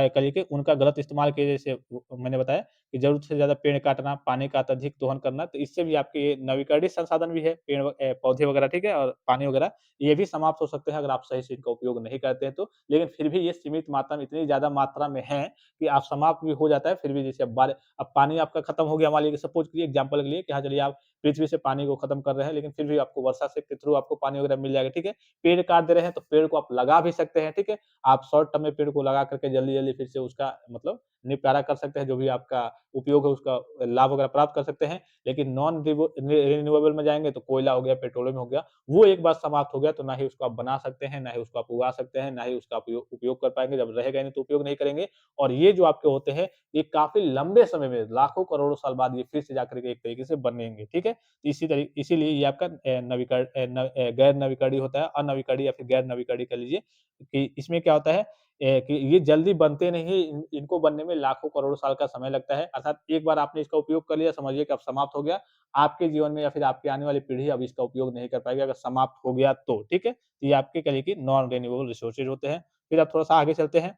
A: कहिए कि उनका गलत इस्तेमाल किए जैसे मैंने बताया कि ज़रूरत से ज़्यादा पेड़ काटना, पानी का अत्यधिक दोहन करना, तो इससे भी आपके ये नवीकरणीय संसाधन भी है, पौधे वगैरह, ठीक है? और पानी वगैरह, ये भी समाप्त हो सकते हैं अगर आप सही से इनका उपयोग नहीं करते हैं तो। लेकिन फिर भी ये सीमित मात्रा में इतनी ज़्यादा मात्रा में है कि आप समाप्त भी हो जाता है, फिर भी जैसे अब पानी आपका खत्म हो गया मान लीजिए सपोज़ करिए एग्ज़ाम्पल के लिए कि हाँ, चलिए आप पृथ्वी से पानी को खत्म कर रहे हैं, लेकिन फिर भी आपको वर्षा से के थ्रू आपको पानी वगैरह मिल जाएगा, ठीक है? पेड़ काट दे रहे हैं, तो पेड़ को आप लगा भी सकते हैं, ठीक है? आप शॉर्ट टर्म में पेड़ को लगा करके जल्दी-जल्दी फिर से उसका मतलब निपटारा कर सकते हैं, जो भी आपका उपयोग है उसका लाभ वगैरह प्राप्त कर सकते हैं। लेकिन नॉन रिन्यूएबल में जाएँगे तो कोयला हो गया, पेट्रोलियम हो गया, वो एक बार समाप्त हो गया तो ना ही उसको आप बना सकते हैं, ना ही उसको आप उगा सकते हैं, ना ही उसका उपयोग कर पाएँगे। जब रहेगा ही नहीं तो उपयोग नहीं करेंगे और ये जो आपके होते हैं, ये काफ़ी लंबे समय में लाखों करोड़ों साल बाद ये फिर से जाकर के एक तरीके से बनेंगे, ठीक है? इसीलिए ये आपका गैर नवीकरणीय होता है, अनवीकरणीय या फिर गैर नवीकरणीय कह लीजिए कि इसमें क्या होता है कि ये जल्दी बनते नहीं हैं, इनको बनने में लाखों करोड़ों साल का समय लगता है। अर्थात एक बार आपने इसका उपयोग कर लिया, समझिए कि अब समाप्त हो गया। आपके जीवन में या फिर आपकी आने वाली पीढ़ी अब इसका उपयोग नहीं कर पाएगी अगर समाप्त हो गया तो, ठीक है? तो ये आपके कहिए कि नॉन रिन्यूएबल रिसोर्सेज़ होते हैं। फिर आप थोड़ा-सा आगे चलते हैं।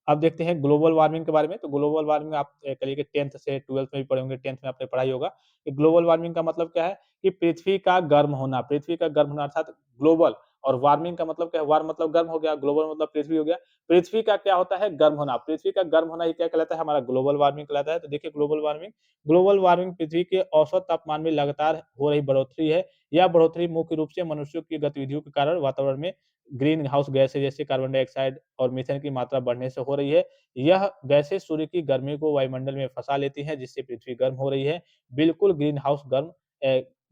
A: अब देखते हैं ग्लोबल वार्मिंग के बारे में, तो ग्लोबल वार्मिंग आप कहिए कि 10th से 12th में भी पढ़े होंगे, 10th में आपने पढ़ा ही होगा कि ग्लोबल वार्मिंग का मतलब क्या है कि पृथ्वी का गर्म होना अर्थात ग्लोबल और वार्मिंग का मतलब क्या है, वार्म मतलब गर्म हो गया, ग्लोबल मतलब पृथ्वी हो गया। पृथ्वी का क्या होता है गर्म होना, पृथ्वी का गर्म होना ये क्या कहलाता है हमारा ग्लोबल वार्मिंग कहलाता है। तो देखिए ग्लोबल वार्मिंग पृथ्वी के औसत तापमान में लगातार हो रही बढ़ोतरी है। यह बढ़ोतरी मुख्य रूप से मनुष्यों की गतिविधियों के कारण वातावरण में ग्रीन हाउस गैसें जैसे कार्बन डाइऑक्साइड और मीथेन की मात्रा बढ़ने से हो रही है। यह गैसें सूर्य की गर्मी को वायुमंडल में फँसा लेती हैं, जिससे पृथ्वी गर्म हो रही है। बिल्कुल ग्रीन हाउस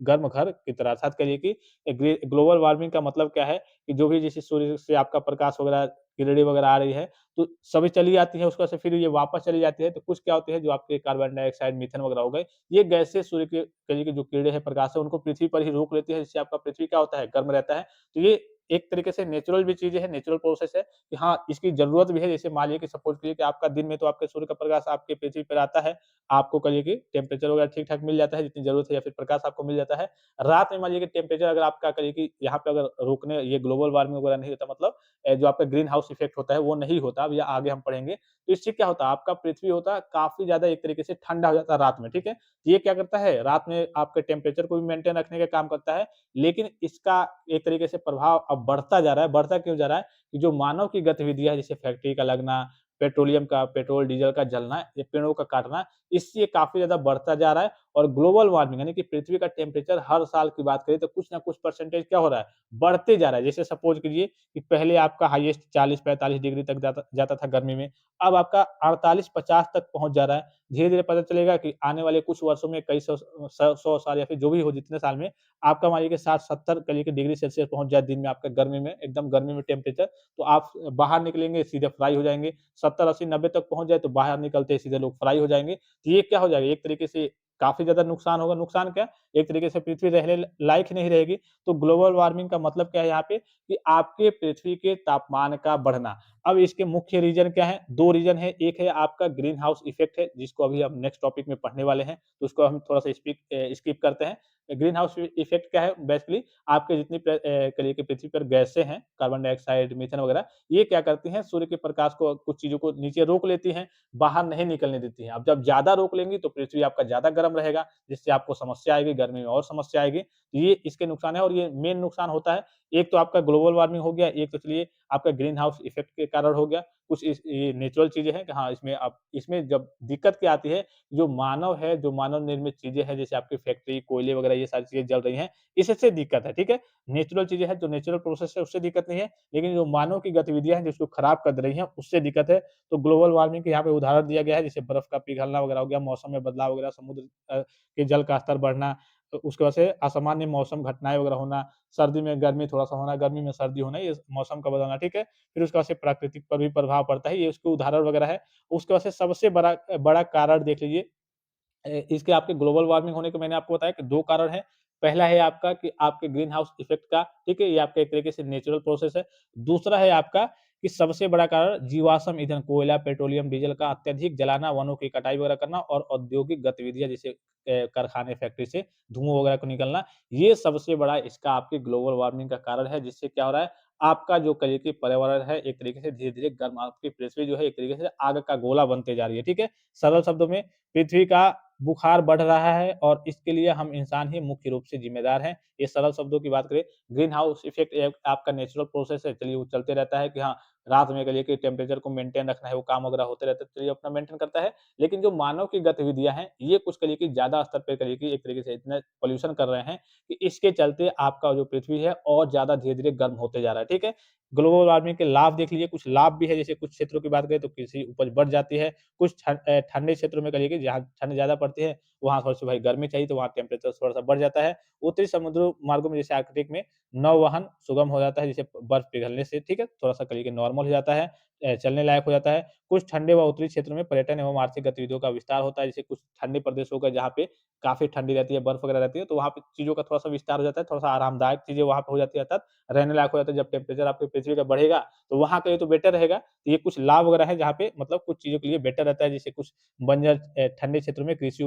A: गर्म घर की तरह अर्थात कहिए कि ग्लोबल वार्मिंग का मतलब क्या है कि जो भी जैसे सूर्य से आपका प्रकाश वगैरह, किरणें वगैरह आ रही है, तो सभी चली जाती है, उसके बाद से फिर ये वापस चली जाती है, तो कुछ क्या होते हैं जो आपके कार्बन डाइऑक्साइड, मीथेन वगैरह हो गए, ये गैसें सूर्य के कहिए कि जो किरणें हैं, प्रकाश है, उनको पृथ्वी पर ही रोक लेती है, जिससे आपका पृथ्वी क्या होता है, गर्म रहता है। तो ये एक तरीके से नेचुरल भी चीज़ें हैं, नेचुरल प्रोसेस है कि हाँ, इसकी ज़रूरत भी है। जैसे मान लीजिए कि सपोज़ करिए कि आपका दिन में तो आपके सूर्य का प्रकाश आपके पृथ्वी पर आता है, आपको कहिए कि टेम्परेचर वगैरह ठीक-ठाक मिल जाता है, जितनी ज़रूरत है या फिर प्रकाश आपको मिल जाता है। रात में मान लीजिए कि टेम्परेचर अगर आपका कहिए कि यहाँ पे अगर रोकने ये ग्लोबल वार्मिंग वगैरह नहीं होता मतलब जो आपका ग्रीन हाउस इफ़ेक्ट होता है, वो नहीं होता। अब ये आगे हम पढ़ेंगे। तो इससे क्या होता है, आपका पृथ्वी होता है काफ़ी ज़्यादा एक तरीके से ठंडा हो जाता है रात में, ठीक है? ये क्या करता है, रात में आपके टेम्परेचर को भी मेंटेन रखने का काम करता है, लेकिन इसका एक तरीके से प्रभाव अब बढ़ता जा रहा है। बढ़ता क्यों जा रहा है कि जो मानव की गतिविधियाँ है, जैसे फैक्ट्री का लगना, पेट्रोल, डीज़ल का जलना, ये पेड़ों का काटना, इससे काफ़ी ज़्यादा बढ़ता जा रहा है और ग्लोबल वार्मिंग यानी कि पृथ्वी का टेम्परेचर हर साल की बात करें तो कुछ ना कुछ परसेंटेज क्या हो रहा है, बढ़ते जा रहा है। जैसे सपोज़ कीजिए कि पहले आपका हाईएस्ट 40-45 डिग्री तक जाता जाता था गर्मी में, अब आपका 48-50 तक पहुँच जा रहा है। धीरे-धीरे पता चलेगा कि आने वाले कुछ वर्षों में कई 100 साल या फिर जो भी हो जितने साल में आपका मान लीजिए कि 60-70 कहिए कि डिग्री सेल्सियस पहुँच जाए दिन में आपका गर्मी में, एकदम गर्मी में टेम्परेचर, तो आप बाहर निकलेंगे सीधे फ्राई हो जाएँगे। 70, 80, 90 तक पहुँच जाए तो बाहर निकलते ही सीधे लोग फ्राई हो जाएँगे। तो ये क्या हो जाएगा, एक तरीके से काफ़ी ज़्यादा नुकसान होगा। नुकसान क्या? एक तरीके से पृथ्वी रहने लायक ही नहीं रहेगी। तो ग्लोबल वार्मिंग का मतलब क्या है यहाँ पे कि आपके पृथ्वी के तापमान का बढ़ना। अब इसके मुख्य रीज़न क्या हैं? 2 रीज़न हैं। एक है आपका ग्रीन हाउस इफ़ेक्ट है, जिसको अभी हम नेक्स्ट टॉपिक में पढ़ने वाले हैं, तो उसको हम थोड़ा-सा स्किप करते हैं। ग्रीन हाउस इफ़ेक्ट क्या है? बेसिकली आपके जितनी कहिए कि पृथ्वी पर गैसें हैं, कार्बन डाइऑक्साइड, मीथेन वगैरह, ये क्या करती हैं, सूर्य के प्रकाश को कुछ चीज़ों को नीचे रोक लेती हैं, बाहर नहीं निकलने देती हैं। अब जब ज़्यादा रोक लेंगी तो पृथ्वी आपका ज़्यादा गर्म रहेगा, जिससे आपको समस्या आएगी, गर्मी में और समस्या आएगी। तो ये इसके नुकसान है और ये मेन नुकसान होता है। एक तो आपका ग्लोबल वार्मिंग हो गया, एक तो चलिए आपका ग्रीन हाउस इफ़ेक्ट के कारण हो गया। कुछ इस ये नेचुरल चीज़ें हैं कि हाँ, इसमें आप इसमें जब दिक्कत क्या आती है, जो मानव निर्मित चीज़ें हैं, जैसे आपकी फैक्ट्री, कोयले वगैरह ये सारी चीज़ें जल रही हैं, इससे दिक्कत है, ठीक है? नेचुरल चीज़ें हैं, जो नेचुरल प्रोसेस है, उससे दिक्कत नहीं है, लेकिन जो मानव की गतिविधियाँ हैं, जो उसको खराब कर दे रही हैं, उससे दिक्कत है। तो ग्लोबल वार्मिंग के यहाँ पे उदाहरण दिया गया है, जैसे बर्फ का पिघलना वगैरह हो गया, मौसम में बदलाव वगैरह, समुद्र के जल का स्तर बढ़ना, उसके वजह से असामान्य मौसम घटनाएँ वगैरह होना, सर्दी में गर्मी थोड़ा-सा होना, गर्मी में सर्दी होना, ये मौसम का बदलना, ठीक है? फिर उसके बाद से प्राकृतिक पर भी प्रभाव पड़ता है, ये उसके उदाहरण वगैरह है। उसके बाद से सबसे बड़ा कारण देख लीजिए, इसके आपके ग्लोबल वार्मिंग होने के मैंने आपको बताया कि 2 कारण हैं। पहला है आपका कि आपके ग्रीन हाउस इफ़ेक्ट का, ठीक है? ये आपका एक तरीके से नेचुरल प्रोसेस है। दूसरा है आपका कि सबसे बड़ा कारण जीवाश्म ईंधन, कोयला, पेट्रोलियम, डीज़ल का अत्यधिक जलाना, वनों की कटाई वगैरह करना और औद्योगिक गतिविधियाँ जैसे कारखाने, फैक्ट्री से धुओं वगैरह को निकलना, ये सबसे बड़ा इसका आपके ग्लोबल वार्मिंग का कारण है, जिससे क्या हो रहा है, आपका जो कहिए कि पर्यावरण है, एक तरीके से धीरे-धीरे गर्म आपकी पृथ्वी जो है, एक तरीके से आग का गोला बनते जा रही है, ठीक है? सरल शब्दों में पृथ्वी का बुखार बढ़ रहा है और इसके लिए हम इंसान ही मुख्य रूप से ज़िम्मेदार हैं। ये सरल शब्दों की बात करें, ग्रीन हाउस इफ़ेक्ट एक आपका नेचुरल प्रोसेस है, चलिए वो चलते रहता है कि हाँ, रात में कहिए कि टेम्परेचर को मेंटेन रखना है, वो काम वगैरह होते रहते हैं, चलिए अपना मेंटेन करता है। लेकिन जो मानव की गतिविधियाँ हैं, ये कुछ कहिए कि ज़्यादा स्तर पे कहिए कि एक तरीके से इतना पॉल्यूशन कर रहे हैं कि इसके चलते आपका जो पृथ्वी है और ज़्यादा धीरे-धीरे गर्म होते जा रहा है, ठीक है? ग्लोबल वार्मिंग के लाभ देख लीजिए, कुछ लाभ भी है, जैसे कुछ क्षेत्रों की बात करें तो कृषि उपज बढ़ जाती है। कुछ ठंडे क्षेत्रों में कहिए कि जहाँ ठंड ज़्यादा पड़ती है, वहाँ थोड़ी-सी भाई गर्मी चाहिए तो वहाँ टेम्परेचर थोड़ा-सा बढ़ जाता है। उत्तरी समुद्र मार्गों में जैसे आर्कटिक में नौवहन सुगम हो जाता है, जैसे बर्फ पिघलने से, ठीक है? थोड़ा-सा कहिए कि नॉर्मल हो जाता है, चलने लायक हो जाता है। कुछ ठंडे व उत्तरी क्षेत्रों में पर्यटन एवं आर्थिक गतिविधियों का विस्तार होता है, जैसे कुछ ठंडे प्रदेश हो गए जहाँ पे काफ़ी ठंडी रहती है, बर्फ वगैरह रहती है, तो वहाँ पे चीज़ों का थोड़ा-सा विस्तार हो जाता है, थोड़ा-सा आरामदायक चीज़ें वहाँ पे हो जाती है, अर्थात रहने लायक हो जाता है। जब टेम्परेचर आपके पृथ्वी का बढ़ेगा, तो वहाँ के लिए तो बेटर रहेगा। तो ये कुछ लाभ वगैरह है जहाँ पे मतलब कुछ चीज़ों के लिए बेटर रहता है, जैसे कुछ बंजर ठंडे क्षेत्रों में कृषि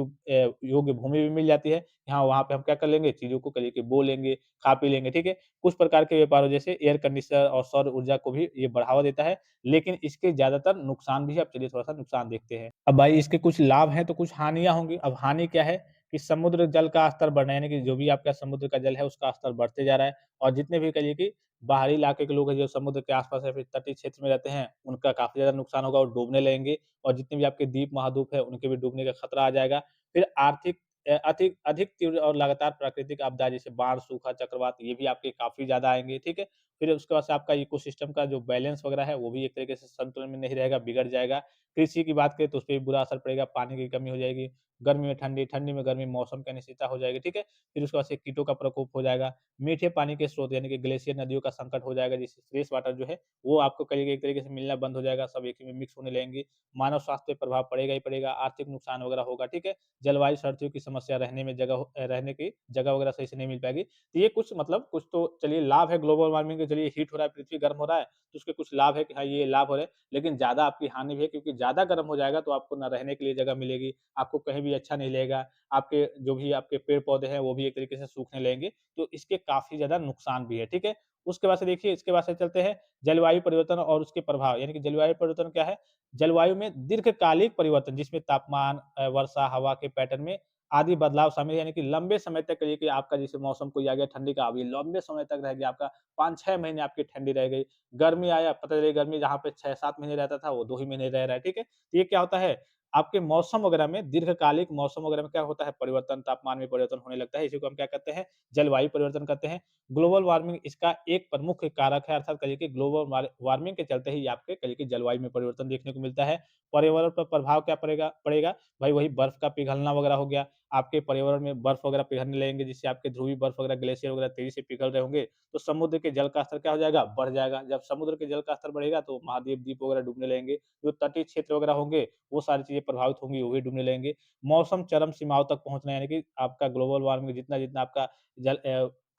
A: योग्य भूमि भी मिल जाती है। यहाँ वहाँ पे हम क्या कर लेंगे, चीज़ों को कहिए कि बो लेंगे, खा पी लेंगे, ठीक है? कुछ प्रकार के व्यापारों जैसे एयर कंडीशनर और सौर ऊर्जा को भी ये बढ़ावा देता है, लेकिन इसके ज़्यादातर नुकसान भी है। अब चलिए थोड़ा-सा नुकसान देखते हैं। अब भाई इसके कुछ लाभ हैं, तो कुछ हानियाँ होंगी। अब हानि क्या है कि समुद्र जल का स्तर बढ़ना, यानी कि जो भी आपका समुद्र का जल है, उसका स्तर बढ़ते जा रहा है और जितने भी कहिए कि बाहरी इलाके के लोग हैं, जो समुद्र के आस-पास या फिर तटीय क्षेत्र में रहते हैं, उनका काफ़ी ज़्यादा नुकसान होगा और डूबने लगेंगे और जितने भी आपके द्वीप, महाद्वीप हैं, उनके भी डूबने का खतरा आ जाएगा। फिर आर्थिक अधिक अधिक तीव्र और लगातार प्राकृतिक आपदा जैसे बाढ़, सूखा, चक्रवात, ये भी आपके काफ़ी ज़्यादा आएँगे, ठीक है? फिर उसके बाद से आपका इकोसिस्टम का जो बैलेंस वगैरह है, वो भी एक तरीके से संतुलन में नहीं रहेगा, बिगड़ जाएगा। कृषि की बात करें तो उसपे भी बुरा असर पड़ेगा, पानी की कमी हो जाएगी, गर्मी में ठंडी, ठंडी में गर्मी, मौसम की अनिश्चितता हो जाएगी, ठीक है? फिर उसके बाद से कीटों का प्रकोप हो जाएगा, मीठे पानी के स्रोत यानी कि ग्लेशियर नदियों का संकट हो जाएगा, जिससे फ्रेश वाटर जो है, वो आपको कहीं एक तरीके से मिलना बंद हो जाएगा, सब एक ही में मिक्स होने लगेंगी। मानव स्वास्थ्य पे प्रभाव पड़ेगा ही पड़ेगा, आर्थिक नुकसान वगैरह होगा, ठीक है? जलवायु शर्तियों की समस्या, रहने की जगह वगैरह सही से नहीं मिल पाएगी। तो ये कुछ मतलब कुछ तो चलिए लाभ है ग्लोबल वार्मिंग के, चलिए हीट हो रहा है, पृथ्वी गर्म हो रहा है, तो उसके कुछ लाभ है कि हाँ, ये लाभ हो रहे हैं, लेकिन ज़्यादा आपकी हानि भी है क्योंकि ज़्यादा गर्म हो जाएगा तो आपको ना रहने के लिए जगह मिलेगी, आपको कहीं भी अच्छा नहीं लगेगा, आपके जो भी आपके पेड़-पौधे हैं, वो भी एक तरीके से सूखने लगेंगे, तो इसके काफ़ी ज़्यादा नुकसान भी है, ठीक है? उसके बाद से देखिए, इसके बाद से चलते हैं जलवायु परिवर्तन और उसके प्रभाव, यानी कि जलवायु परिवर्तन क्या है? जलवायु में दीर्घकालिक परिवर्तन जिसमें तापमान, वर्षा, हवा के पैटर्न में आदि बदलाव शामिल है, यानी कि लंबे समय तक कहिए कि आपका जैसे मौसम कोई आ गया ठंडी का, अब ये लंबे समय तक रह गया आपका 5-6 महीने आपकी ठंडी रह गई। गर्मी आया, पता चले गर्मी जहाँ पे 6-7 महीने रहता था, वो 2 ही महीने रह रहा है, ठीक है? तो ये क्या होता है, आपके मौसम वगैरह में दीर्घकालिक मौसम वगैरह में क्या होता है, परिवर्तन, तापमान में परिवर्तन होने लगता है, इसी को हम क्या कहते हैं, जलवायु परिवर्तन कहते हैं। ग्लोबल वार्मिंग इसका एक प्रमुख कारक है, अर्थात कहिए कि ग्लोबल वार्मिंग के चलते ही आपके कहिए कि जलवायु में परिवर्तन देखने को मिलता है। पर्यावरण पर प्रभाव क्या पड़ेगा? भाई वही बर्फ का पिघलना वगैरह हो गया, आपके पर्यावरण में बर्फ वगैरह पिघलने लगेंगे, जिससे आपके ध्रुवीय बर्फ वगैरह, ग्लेशियर वगैरह तेज़ी से पिघल रहे होंगे, तो समुद्र के जल का स्तर क्या हो जाएगा? बढ़ जाएगा। जब समुद्र के जल का स्तर बढ़ेगा, तो महाद्वीप, द्वीप वगैरह डूबने लगेंगे। जो तटीय क्षेत्र वगैरह होंगे, वो सारी चीज़ें प्रभावित होंगी, वो भी डूबने लगेंगे। मौसम चरम सीमाओं तक पहुँचना, यानी कि आपका ग्लोबल वार्मिंग जितना-जितना आपका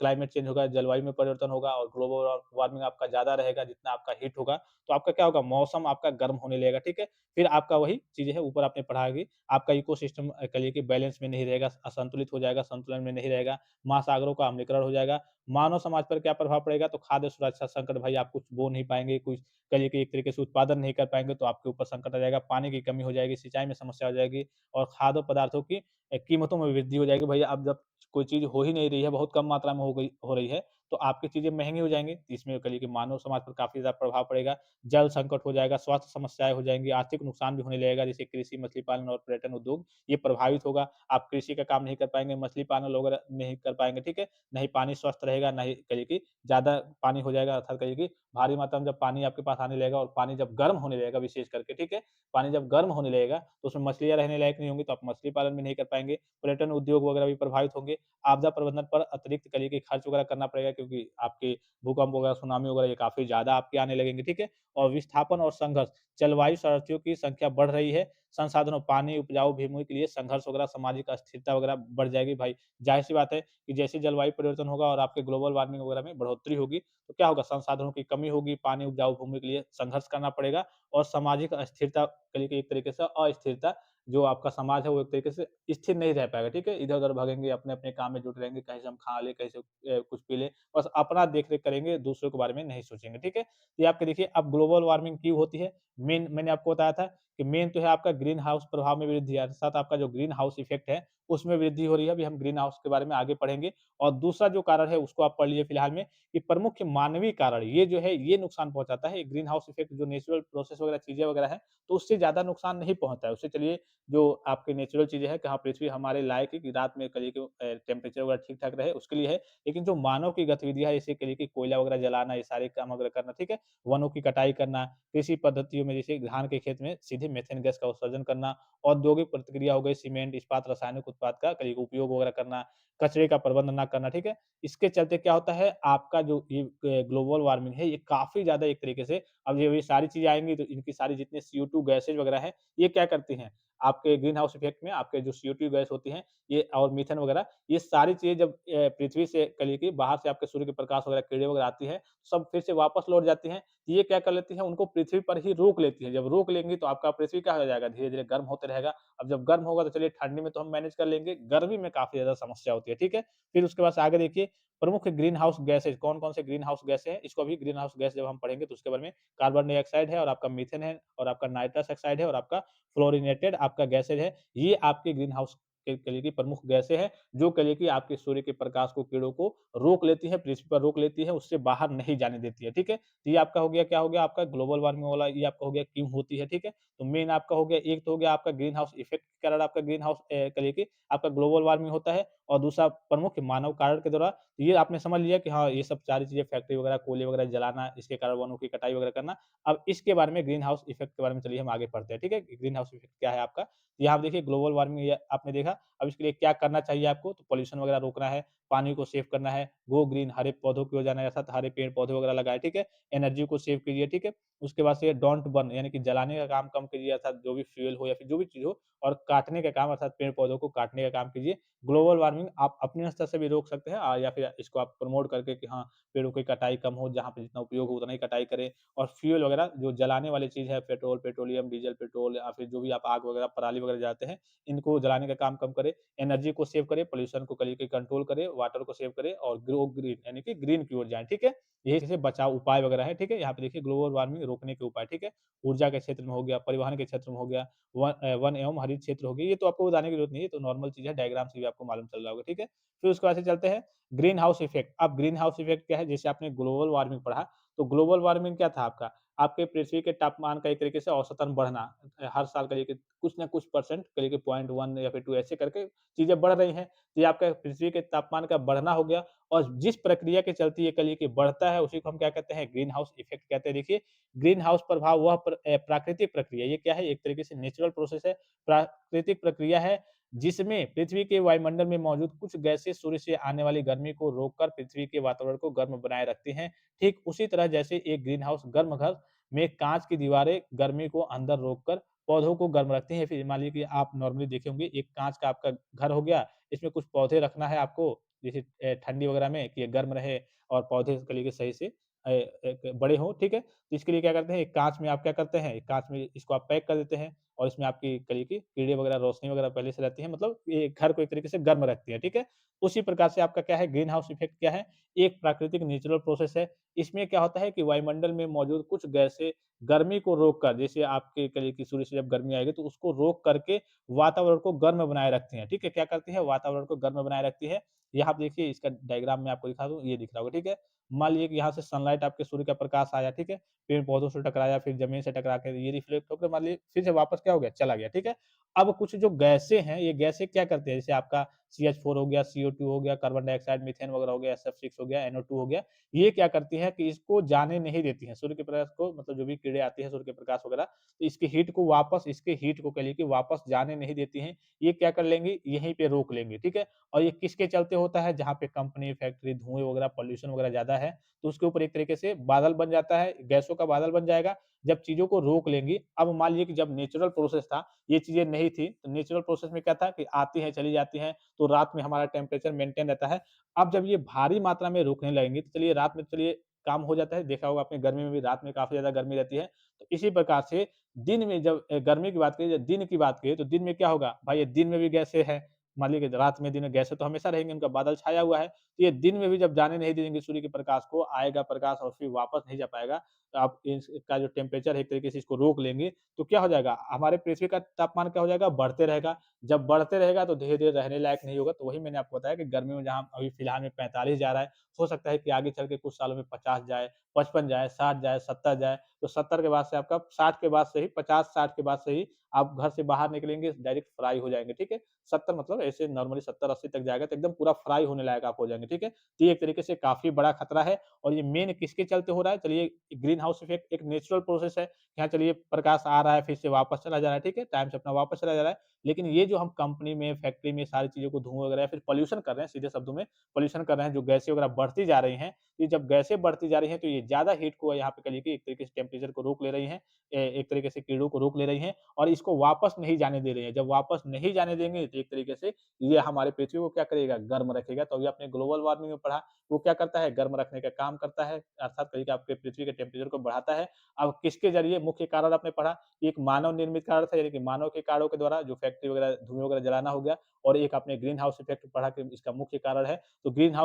A: क्लाइमेट चेंज होगा, जलवायु में परिवर्तन होगा और ग्लोबल वार्मिंग आपका ज़्यादा रहेगा, जितना आपका हीट होगा, तो आपका क्या होगा, मौसम आपका गर्म होने लगेगा, ठीक है? फिर आपका वही चीज़ें हैं, ऊपर आपने पढ़ा होगी, आपका इकोसिस्टम कहिए कि बैलेंस में नहीं रहेगा, असंतुलित हो जाएगा, संतुलन में नहीं रहेगा, महासागरों का अम्लीकरण हो जाएगा। मानव समाज पर क्या प्रभाव पड़ेगा? तो खाद्य सुरक्षा संकट, भाई आप कुछ बो नहीं पाएँगे, कुछ कहिए कि एक तरीके से उत्पादन नहीं कर पाएँगे, तो आपके ऊपर संकट आ जाएगा, पानी की कमी हो जाएगी, सिंचाई में समस्या हो जाएगी और खाद्य पदार्थों की कीमतों में वृद्धि हो जाएगी। भैया अब जब कोई चीज़ हो ही नहीं रही है, बहुत कम मात्रा में हो रही है, तो आपकी चीज़ें महँगी हो जाएँगी, इसमें कहिए कि मानव समाज पर काफ़ी ज़्यादा प्रभाव पड़ेगा। जल संकट हो जाएगा, स्वास्थ्य समस्याएँ हो जाएँगी, आर्थिक नुकसान भी होने लगेगा, जैसे कृषि, मछली पालन और पर्यटन उद्योग, ये प्रभावित होगा। आप कृषि का काम नहीं कर पाएँगे, मछली पालन वगैरह नहीं कर पाएँगे, ठीक है? नहीं पानी स्वस्थ रहेगा, ना ही कहिए कि ज़्यादा पानी हो जाएगा, अर्थात कहिए कि भारी मात्रा में जब पानी आपके पास आने लगेगा और पानी जब गर्म होने लगेगा विशेष करके, ठीक है? पानी जब गर्म होने लगेगा, तो उसमें मछलियाँ रहने लायक नहीं होंगी, तो आप मछली पालन भी नहीं कर पाएँगे, पर्यटन उद्योग वगैरह भी प्रभावित होंगे। आपदा प्रबंधन पर अतिरिक्त कहिए कि खर्च वगैरह करना पड़ेगा, क्योंकि आपके भूकंप वगैरह, सुनामी वगैरह ये काफ़ी ज़्यादा आपके आने लगेंगे, ठीक है? और विस्थापन और संघर्ष, जलवायु शरतियों की संख्या बढ़ रही है, संसाधनों, पानी, उपजाऊ भूमि के लिए संघर्ष वगैरह, सामाजिक अस्थिरता वगैरह बढ़ जाएगी भाई। ज़ाहिर-सी बात है कि जैसे जलवायु परिवर्तन होगा और आपके ग्लोबल वार्मिंग वगैरह में बढ़ोतरी होगी, तो क्या होगा, संसाधनों की कमी होगी, पानी, उपजाऊ भूमि के लिए संघर्ष करना पड़ेगा और सामाजिक अस्थिरता कहिए कि एक तरीके से अस्थिरता, जो आपका समाज है वो एक तरीके से स्थिर नहीं रह पाएगा, ठीक है? इधर-उधर भागेंगे, अपने-अपने काम में जुटे रहेंगे, कहीं से हम खा लें, कहीं से कुछ पी लें, बस अपना देख-रेख करेंगे, दूसरों के बारे में नहीं सोचेंगे, ठीक है? ये आपके देखिए अब ग्लोबल वार्मिंग क्यों होती है? मेन मैंने आपको बताया था कि मेन तो है आपका ग्रीन हाउस प्रभाव में वृद्धि है, साथ आपका जो ग्रीन हाउस इफ़ेक्ट है, उसमें वृद्धि हो रही है। अभी हम ग्रीन हाउस के बारे में आगे पढ़ेंगे और दूसरा जो कारण है उसको आप पढ़ लीजिए फिलहाल में, कि प्रमुख मानवीय कारण ये जो है ये नुकसान पहुँचाता है। ग्रीन हाउस इफ़ेक्ट जो नेचुरल प्रोसेस वगैरह चीज़ें वगैरह हैं, तो उससे ज़्यादा नुकसान नहीं पहुँचता है। उससे चलिए जो आपके नेचुरल चीज़ें हैं कि हाँ, पृथ्वी हमारे लायक है कि रात में कहिए कि टेम्परेचर वगैरह ठीक-ठाक रहे, उसके लिए है। लेकिन जो मानव की गतिविधियाँ है, जैसे कहिए कि कोयला वगैरह जलाना, ये सारे काम वगैरह करना, ठीक है? वनों की कटाई करना, कृषि पद्धतियों में जैसे धान के खेत में सीधे मीथेन गैस का उत्सर्जन करना, औद्योगिक प्रतिक्रिया हो गई, सीमेंट, इस्पात, रासायनिक उत्पाद का कहिए उपयोग वगैरह करना, कचरे का प्रबंध ना करना, ठीक है? इसके चलते क्या होता है, आपका जो ये ग्लोबल वार्मिंग है, ये काफ़ी ज़्यादा एक तरीके से, अब ये सारी चीज़ें आएँगी तो इनकी सारी जितने CO2 गैसेज़ वगैरह हैं, ये क्या करती हैं, आपके ग्रीन हाउस इफ़ेक्ट में आपके जो CO2 गैस होती हैं, ये और मीथेन वगैरह, ये सारी चीज़ें जब पृथ्वी से कहिए कि बाहर से आपके सूर्य के प्रकाश वगैरह, किरणें वगैरह आती हैं, सब फिर से वापस लौट जाती हैं। ये क्या कर लेती हैं, उनको पृथ्वी पर ही रोक लेती हैं। जब रोक लेंगी तो आपका पृथ्वी क्या हो जाएगा, धीरे-धीरे गर्म होते रहेगा। अब जब गर्म होगा तो चलिए ठंडी में तो हम मैनेज कर लेंगे, गर्मी में काफ़ी ज़्यादा समस्या होती है, ठीक है? फिर उसके बाद से आगे देखिए, प्रमुख ग्रीन हाउस गैसेज़ कौन-कौन से ग्रीन हाउस गैसें हैं, इसको अभी ग्रीन हाउस गैस जब हम पढ़ेंगे तो उसके बारे में, कार्बन डाइऑक्साइड है और आपका मीथेन है और आपका नाइट्रस ऑक्साइड है और आपका फ्लोरिनेटेड आपका गैसेज़ है। ये आपके ग्रीन हाउस के कहिए कि प्रमुख गैसें हैं, जो कहिए कि आपके सूर्य के प्रकाश को, किरणों को रोक लेती है, पृथ्वी पर रोक लेती है, उससे बाहर नहीं जाने देती है, ठीक है? तो ये आपका हो गया, क्या हो गया आपका ग्लोबल वार्मिंग वाला, ये आपका हो गया क्यों होती है, ठीक है? तो मेन आपका हो गया, एक तो हो गया आपका ग्रीन हाउस इफ़ेक्ट के कारण आपका ग्रीन हाउस कहिए कि आपका ग्लोबल वार्मिंग होता है और दूसरा प्रमुख मानव कारण के द्वारा, ये आपने समझ लिया कि हाँ, ये सब सारी चीज़ें फैक्ट्री वगैरह, कोयले वगैरह जलाना, इसके कारण वनों की कटाई वगैरह करना। अब इसके बारे में ग्रीन हाउस इफ़ेक्ट के बारे में चलिए हम आगे पढ़ते हैं, ठीक है? ग्रीन हाउस इफ़ेक्ट क्या है आपका? यहाँ आप देखिए ग्लोबल वार्मिंग ये आपने देखा, अब इसके लिए क्या करना चाहिए आपको? तो पॉल्यूशन वगैरह रोकना है, पानी को सेव करना है, गो ग्रीन हरे पौधों की ओर जाना है, अर्थात हरे पेड़-पौधे वगैरह लगाएँ, ठीक है? एनर्जी को सेव कीजिए, ठीक है? उसके बाद से डोंट बर्न यानी कि जलाने का काम कम कीजिए, अर्थात जो भी फ्यूल हो या फिर जो भी चीज़ हो, और काटने का काम, अर्थात पेड़-पौधों को काटने का काम कीजिए। ग्लोबल वार्मिंग आप अपने स्तर से भी रोक सकते हैं या फिर इसको आप प्रमोट करके कि हाँ, पेड़ों की कटाई कम हो, जहाँ पे जितना उपयोग हो उतना ही कटाई करें। और फ्यूल वगैरह जो जलाने वाली चीज़ है, पेट्रोल, पेट्रोलियम, डीज़ल, पेट्रोल या फिर जो भी आप आग वगैरह, पराली वगैरह जलाते हैं, इनको जलाने का काम कम करें। एनर्जी को सेव करें, पॉल्यूशन को करिए कि कंट्रोल करें, वाटर को सेव करें और ग्रो ग्रीन यानी कि ग्रीन की ओर जाएँ, ठीक है? ये जैसे बचाव उपाय वगैरह है, ठीक है? यहाँ पे देखिए ग्लोबल वार्मिंग रोकने के उपाय, ठीक है? ऊर्जा के क्षेत्र में हो गया, परिवहन के क्षेत्र में हो गया, वन एवं हरित क्षेत्र हो गया, ये तो आपको बताने की ज़रूरत नहीं है, ये तो नॉर्मल चीज़ है, डायग्राम से भी आपको मालूम चल रहा होगा, ठीक है? फिर उसके बाद से चलते हैं ग्रीन हाउस इफ़ेक्ट। अब ग्रीन हाउस इफ़ेक्ट क्या है? जैसे आपने ग्लोबल वार्मिंग पढ़ा, तो ग्लोबल वार्मिंग क्या था आपका? आपके पृथ्वी के तापमान का एक तरीके से औसतन बढ़ना। हर साल करिए कि कुछ न कुछ परसेंट करिए कि 0.1 या फिर 2 ऐसे करके चीज़ें बढ़ रही हैं। तो ये आपका पृथ्वी के तापमान का बढ़ना हो गया और जिस प्रक्रिया के चलते ये कहिए कि बढ़ता है, उसी को हम क्या कहते हैं? ग्रीन हाउस इफ़ेक्ट कहते हैं। देखिए, ग्रीन हाउस प्रभाव वह प्राकृतिक प्रक्रिया, ये क्या है? एक तरीके से नेचुरल प्रोसेस है, प्राकृतिक प्रक्रिया है, जिसमें पृथ्वी के वायुमंडल में मौजूद कुछ गैसें सूर्य से आने वाली गर्मी को रोककर पृथ्वी के वातावरण को गर्म बनाए रखती हैं। ठीक उसी तरह जैसे एक ग्रीन हाउस गर्म घर में काँच की दीवारें गर्मी को अंदर रोककर पौधों को गर्म रखती हैं। फिर मान लीजिए कि आप नॉर्मली देखे होंगे, एक काँच का आपका घर हो गया, इसमें कुछ पौधे रखना है आपको, जैसे ठंडी वगैरह में कि ये गर्म रहे और पौधे कह लीजिए सही से एक बड़े हों, ठीक है? तो इसके लिए क्या करते हैं, एक काँच में आप क्या करते हैं, एक काँच में इसको आप पैक कर देते हैं और इसमें आपकी करिए कि कीड़े वगैरह, रोशनी वगैरह पहले से रहती है, मतलब ये घर को एक तरीके से गर्म रखती है, ठीक है? उसी प्रकार से आपका क्या है, ग्रीन हाउस इफ़ेक्ट क्या है? एक प्राकृतिक नेचुरल प्रोसेस है। इसमें क्या होता है कि वायुमंडल में मौजूद कुछ गैसें गर्मी को रोक कर, जैसे आपके करिए कि सूर्य से जब गर्मी आएगी तो उसको रोक करके वातावरण को गर्म बनाए रखती हैं, ठीक है? क्या करती है? वातावरण को गर्म बनाए रखती है। यहाँ पे देखिए इसका डायग्राम मैं आपको दिखा दूँ, ये दिख रहा होगा, ठीक है? मान लीजिए कि यहाँ से सनलाइट आपके सूर्य का प्रकाश आया, ठीक है? पेड़-पौधों से टकराया, फिर ज़मीन से टकरा के ये रिफ्लेक्ट होकर मान लीजिए फिर से वापस क्या हो गया? चला गया, ठीक है? अब कुछ जो गैसें हैं, ये गैसें क्या करती हैं? जैसे आपका CH4 हो गया, CO2 हो गया, कार्बन डाइऑक्साइड, मीथेन वगैरह हो गया, SF6 हो गया, NO2 हो गया। ये क्या करती हैं कि इसको जाने नहीं देती हैं, सूर्य के प्रकाश को, मतलब जो भी किरणें आती हैं सूर्य के प्रकाश वगैरह, तो इसकी हीट को वापस, इसके हीट को कह लीजिए कि वापस जाने नहीं देती हैं। ये क्या कर लेंगी? यहीं पे रोक लेंगी, ठीक है? और ये किसके चलते होता है? जहाँ पे कंपनी, फैक्ट्री, धुएँ वगैरह, पॉल्यूशन वगैरह ज़्यादा है, तो उसके ऊपर एक तरीके से बादल बन जाता है, गैसों का बादल बन जाएगा। जब चीज़ों को रोक लेंगी, अब मान लीजिए कि जब नेचुरल प्रोसेस था, ये चीज़ें नहीं थी, तो नेचुरल प्रोसेस में क्या था कि आती हैं, चली जाती हैं, तो रात में हमारा टेम्परेचर मेंटेन रहता है। अब जब ये भारी मात्रा में रुकने लगेंगी, तो चलिए रात में तो चलिए काम हो जाता है, देखा होगा आपने गर्मी में भी रात में काफ़ी ज़्यादा गर्मी रहती है। तो इसी प्रकार से दिन में जब गर्मी की बात करें, जब दिन की बात करें, तो दिन में क्या होगा? भाई ये दिन में भी गैसें हैं, मान लीजिए कि रात में, दिन में गैसें तो हमेशा रहेंगी, उनका बादल छाया हुआ है। तो ये दिन में भी जब जाने नहीं देंगे सूर्य के प्रकाश को, आएगा प्रकाश और फिर वापस नहीं जा पाएगा, तो आप इसका जो टेम्परेचर है एक तरीके से इसको रोक लेंगे, तो क्या हो जाएगा? हमारे पृथ्वी का तापमान क्या हो जाएगा? बढ़ते रहेगा। जब बढ़ते रहेगा तो धीरे-धीरे रहने लायक नहीं होगा। तो वही मैंने आपको बताया कि गर्मी में जहाँ अभी फिलहाल में 45 जा रहा है, हो सकता है कि आगे चल के कुछ सालों में 50 जाए, 55 जाए, 60 जाए, 70 जाए, तो 70 के बाद से आपका 60 के बाद से ही 50-60 के बाद से ही आप घर से बाहर निकलेंगे, डायरेक्ट फ्राई हो जाएँगे, ठीक है? 70 मतलब ऐसे नॉर्मली 70-80 तक जाएगा तो एकदम पूरा फ्राई होने लायक आप हो जाएँगे, ठीक है? तो ये एक तरीके से काफ़ी बड़ा खतरा है और ये मेन किसके चलते हो रहा है? चलिए ग्रीन हाउस इफ़ेक्ट एक नेचुरल प्रोसेस है। यहाँ चलिए प्रकाश आ रहा है, फिर से वापस चला जा रहा है, ठीक है? टाइम से अपना वापस चला जा रहा है। लेकिन ये जो हम कंपनी में, फैक्ट्री में सारी चीज़ों को धुएँ वगैरह या फिर पॉल्यूशन कर रहे हैं, सीधे शब्दों में पॉल्यूशन कर रहे हैं, जो गैसें वगैरह बढ़ती जा रही हैं, ये जब गैसें बढ़ती जा रही हैं, तो ये ज़्यादा हीट को यहाँ पे कह लीजिए कि एक तरीके से टेम्परेचर को रोक ले रही हैं, एक तरीके से कीड़ों को रोक ले रही हैं और इसको वापस नहीं जाने दे रही हैं। जब वापस नहीं जाने देंगे, तो एक तरीके से ये हमारे पृथ्वी को क्या करेगा? गर्म रखेगा। तो अभी आपने ग्लोबल वार्मिंग में पढ़ा, वो क्या करता है? गर्म रखने का काम करता है, अर्थात कहिए कि आपके पृथ्वी के टेम्परेचर को बढ़ाता है। अब किसके ज़रिए? मुख्य कारण आपने पढ़ा, एक मानव निर्मित कारण था, यानी कि मानव के कारणों के द्वारा जो फैक्ट्री वगैरह, धुएँ वगैरह जलाना हो गया और एक आपने ग्रीन हाउस इफ़ेक्ट पढ़ा कि इसका मुख्य कारण है। तो ग्रीन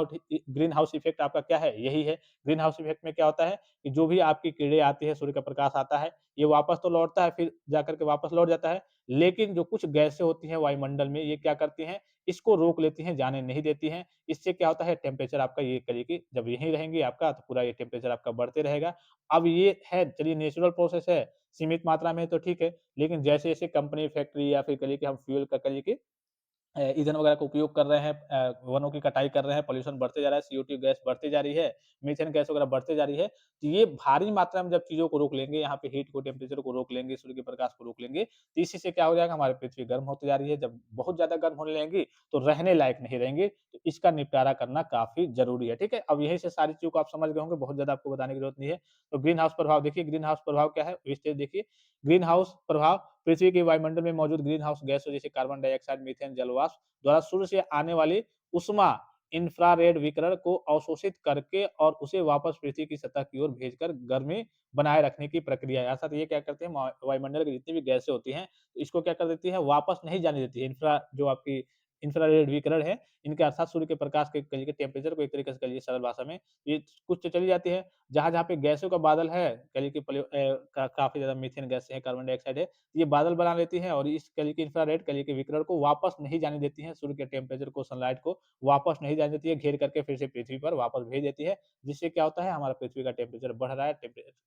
A: हाउस इफ़ेक्ट आपका क्या है? यही है। ग्रीन हाउस इफ़ेक्ट में क्या होता है कि जो भी आपकी किरणें आती है, सूर्य का प्रकाश आता है, ये वापस तो लौटता है, फिर जाकर के वापस लौट जाता है। लेकिन जो कुछ गैसें होती हैं वायुमंडल में, ये क्या करती हैं? इसको रोक लेती हैं, जाने नहीं देती हैं। इससे क्या होता है? टेम्परेचर आपका ये करिए कि जब यहीं रहेंगे आपका, तो पूरा ये टेम्परेचर आपका बढ़ते रहेगा। अब ये है, चलिए नेचुरल प्रोसेस है, सीमित मात्रा में है तो ठीक है, लेकिन जैसे-जैसे कंपनी, फैक्ट्री या फिर कहिए कि हम फ्यूल का करिए कि ईंधन वगैरह का उपयोग कर रहे हैं, वनों की कटाई कर रहे हैं, पॉल्यूशन बढ़ते जा रहा है, CO2 गैस बढ़ती जा रही है, मीथेन गैस वगैरह बढ़ते जा रही है। तो ये भारी मात्रा में जब चीज़ों को रोक लेंगे, यहाँ पे हीट को, टेम्परेचर को रोक लेंगे, सूर्य के प्रकाश को रोक लेंगे, तो इसी से क्या हो जाएगा? हमारी पृथ्वी गर्म होती जा रही है। जब बहुत ज़्यादा गर्म होने लगेगी, तो रहने लायक नहीं रहेंगे, तो इसका निपटारा करना काफ़ी ज़रूरी है, ठीक है? अब यहीं से सारी चीज़ों को आप समझ गए होंगे, बहुत ज़्यादा आपको बताने की ज़रूरत नहीं है। तो ग्रीन हाउस प्रभाव देखिए, ग्रीन हाउस प्रभाव क्या है? विस्तार देखिए, ग्रीन हाउस प्रभाव पृथ्वी के वायुमंडल में मौजूद ग्रीन हाउस गैसों जैसे कार्बन डाइऑक्साइड, मीथेन, जलवाष्प द्वारा सूर्य से आने वाली उष्मा इंफ्रारेड विकिरण को अवशोषित करके और उसे वापस पृथ्वी की सतह की ओर भेजकर गर्मी बनाए रखने की प्रक्रिया है। अर्थात ये क्या करते हैं, वायुमंडल की जितनी भी गैसें होती हैं, इसको क्या कर देती है? वापस नहीं जाने देती है। जो आपकी इंफ्रारेड विकिरण है, इनके अर्थात सूर्य के प्रकाश के कहिए कि टेम्परेचर को एक तरीके से कहिए सरल भाषा में, ये कुछ तो चली जाती है। जहाँ-जहाँ पे गैसों का बादल है, कहिए कि काफ़ी ज़्यादा मीथेन गैसें हैं, कार्बन डाइऑक्साइड है, ये बादल बना लेती हैं और इस कहिए कि इंफ्रारेड कहिए कि विकिरण को वापस नहीं जाने देती हैं, सूर्य के टेम्परेचर को, सनलाइट को वापस नहीं जाने देती है, घेर करके फिर से पृथ्वी पर वापस भेज देती है, जिससे क्या होता है? हमारा पृथ्वी का टेम्परेचर बढ़ रहा है,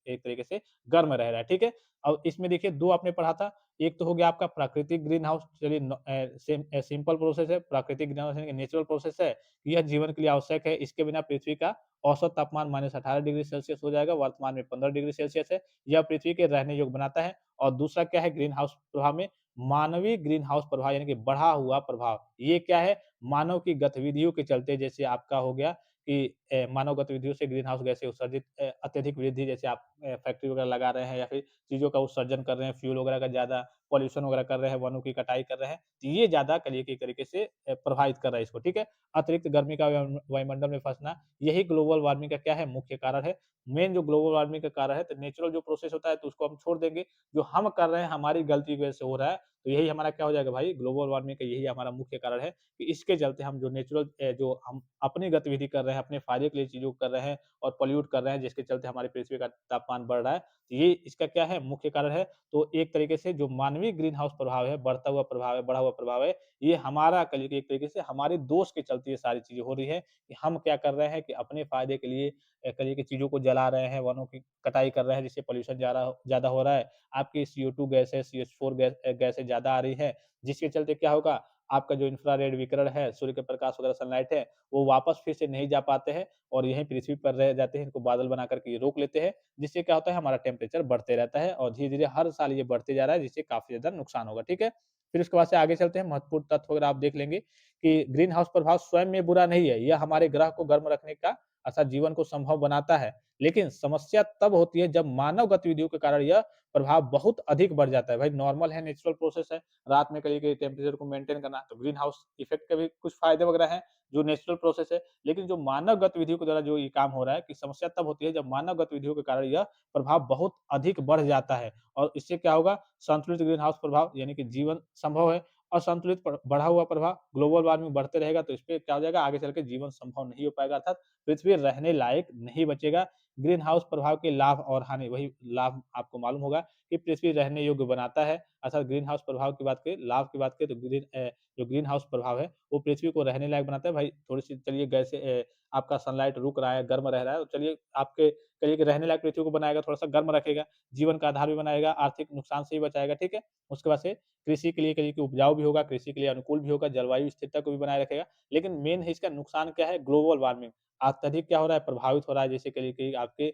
A: एक तरीके से गर्म रह रहा है, ठीक है? अब इसमें देखिए 2 आपने पढ़ा था, एक तो हो गया आपका प्राकृतिक ग्रीन हाउस, चलिए सिंपल प्रोसेस है, प्राकृतिक ग्रीन हाउस यानी कि नेचुरल प्रोसेस है, यह जीवन के लिए आवश्यक है, इसके बिना पृथ्वी का औसत तापमान -18 डिग्री सेल्सियस हो जाएगा, वर्तमान में 15 डिग्री सेल्सियस है, यह पृथ्वी के रहने योग्य बनाता है। और दूसरा क्या है ग्रीन हाउस प्रभाव में? मानवीय ग्रीन हाउस प्रभाव यानी कि बढ़ा हुआ प्रभाव। ये क्या है? मानव की गतिविधियों के चलते, जैसे आपका हो गया कि मानव गतिविधियों से ग्रीन हाउस गैसें उत्सर्जित अत्यधिक वृद्धि, जैसे आप फैक्ट्री वगैरह लगा रहे हैं या फिर चीज़ों का उत्सर्जन कर रहे हैं, फ्यूल वगैरह का ज़्यादा पॉल्यूशन वगैरह कर रहे हैं, वनों की कटाई कर रहे हैं, तो ये ज़्यादा करिए कि एक तरीके से प्रभावित कर रहा है इसको, ठीक है? अतिरिक्त गर्मी का वायुमंडल में फँसना, यही ग्लोबल वार्मिंग का क्या है, मुख्य कारण है। मेन जो ग्लोबल वार्मिंग का कारण है, तो नेचुरल जो प्रोसेस होता है तो उसको हम छोड़ देंगे, जो हम कर रहे हैं हमारी गलती की वजह से हो रहा है, तो यही हमारा क्या हो जाएगा भाई, ग्लोबल वार्मिंग का यही हमारा मुख्य कारण है कि इसके चलते हम जो नेचुरल जो हम अपनी गतिविधि कर रहे हैं, अपने फ़ायदे के लिए चीज़ों को कर रहे हैं और पॉल्यूट कर रहे हैं, जिसके चलते हमारी पृथ्वी का तापमान बढ़ रहा है। तो ये इसका क्या है, मुख्य कारण है। तो एक तरीके से जो मानवीय ग्रीन हाउस प्रभाव है, बढ़ता हुआ प्रभाव है, बढ़ा हुआ प्रभाव है, ये हमारा कहिए कि एक तरीके से हमारे दोष के चलते ये सारी चीज़ें हो रही हैं कि हम क्या कर रहे हैं कि अपने फ़ायदे के लिए कहिए कि चीज़ों को जला रहे हैं, वनों की कटाई कर रहे हैं, जिससे पॉल्यूशन ज़्यादा हो रहा है। आपकी CO2 गैस है, CH4 गैसें ज़्यादा आ रही हैं, जिसके चलते क्या होगा, आपका जो इंफ्रारेड विकिरण है, सूर्य के प्रकाश वगैरह सनलाइट है, वो वापस फिर से नहीं जा पाते हैं और यहीं पृथ्वी पर रह जाते हैं, इनको बादल बना कर के ये रोक लेते हैं, जिससे क्या होता है, हमारा टेम्परेचर बढ़ते रहता है और धीरे-धीरे हर साल ये बढ़ते जा रहा है, जिससे काफ़ी ज़्यादा नुकसान होगा, ठीक है? फिर उसके बाद से आगे चलते हैं, महत्वपूर्ण तत्व वगैरह आप देख लेंगे कि ग्रीन हाउस प्रभाव स्वयं में बुरा नहीं है, यह हमारे ग्रह को गर्म रखने का अर्थात जीवन को संभव बनाता है। लेकिन समस्या तब होती है जब मानव गतिविधियों के कारण यह प्रभाव बहुत अधिक बढ़ जाता है। भाई नॉर्मल है, नेचुरल प्रोसेस है, रात में कहीं-कहीं टेम्परेचर को मेंटेन करना, तो ग्रीन हाउस इफ़ेक्ट के भी कुछ फ़ायदे वगैरह हैं, जो नेचुरल प्रोसेस है। लेकिन जो मानव गतिविधियों के द्वारा जो ये काम हो रहा है कि समस्या तब होती है जब मानव गतिविधियों के कारण यह प्रभाव बहुत अधिक बढ़ जाता है और इससे क्या होगा, संतुलित ग्रीन हाउस प्रभाव यानी कि जीवन संभव है। असंतुलित बढ़ा हुआ प्रभाव, ग्लोबल वार्मिंग बढ़ते रहेगा तो इसपे क्या हो जाएगा, आगे चल के जीवन संभव नहीं हो पाएगा, अर्थात पृथ्वी रहने लायक नहीं बचेगा। ग्रीन हाउस प्रभाव के लाभ और हानि, वही लाभ आपको मालूम होगा कि पृथ्वी रहने योग्य बनाता है, अर्थात ग्रीन हाउस प्रभाव की बात करें, लाभ की बात करें तो जो ग्रीन हाउस प्रभाव है वो पृथ्वी को रहने लायक बनाता है। भाई थोड़ी-सी चलिए गैसें आपका सनलाइट रुक रहा है, गर्म रह रहा है, तो चलिए आपके कहिए कि रहने लायक पृथ्वी को बनाएगा, थोड़ा-सा गर्म रखेगा, जीवन का आधार भी बनाएगा, आर्थिक नुकसान से भी बचाएगा, ठीक है? उसके बाद से कृषि के लिए कहिए कि उपजाऊ भी होगा, कृषि के लिए अनुकूल भी होगा, जलवायु स्थिरता को भी बनाए रखेगा। लेकिन मेन है इसका नुकसान क्या है, ग्लोबल वार्मिंग। अत्यधिक क्या हो रहा है, प्रभावित हो रहा है, जैसे कहिए कि आपके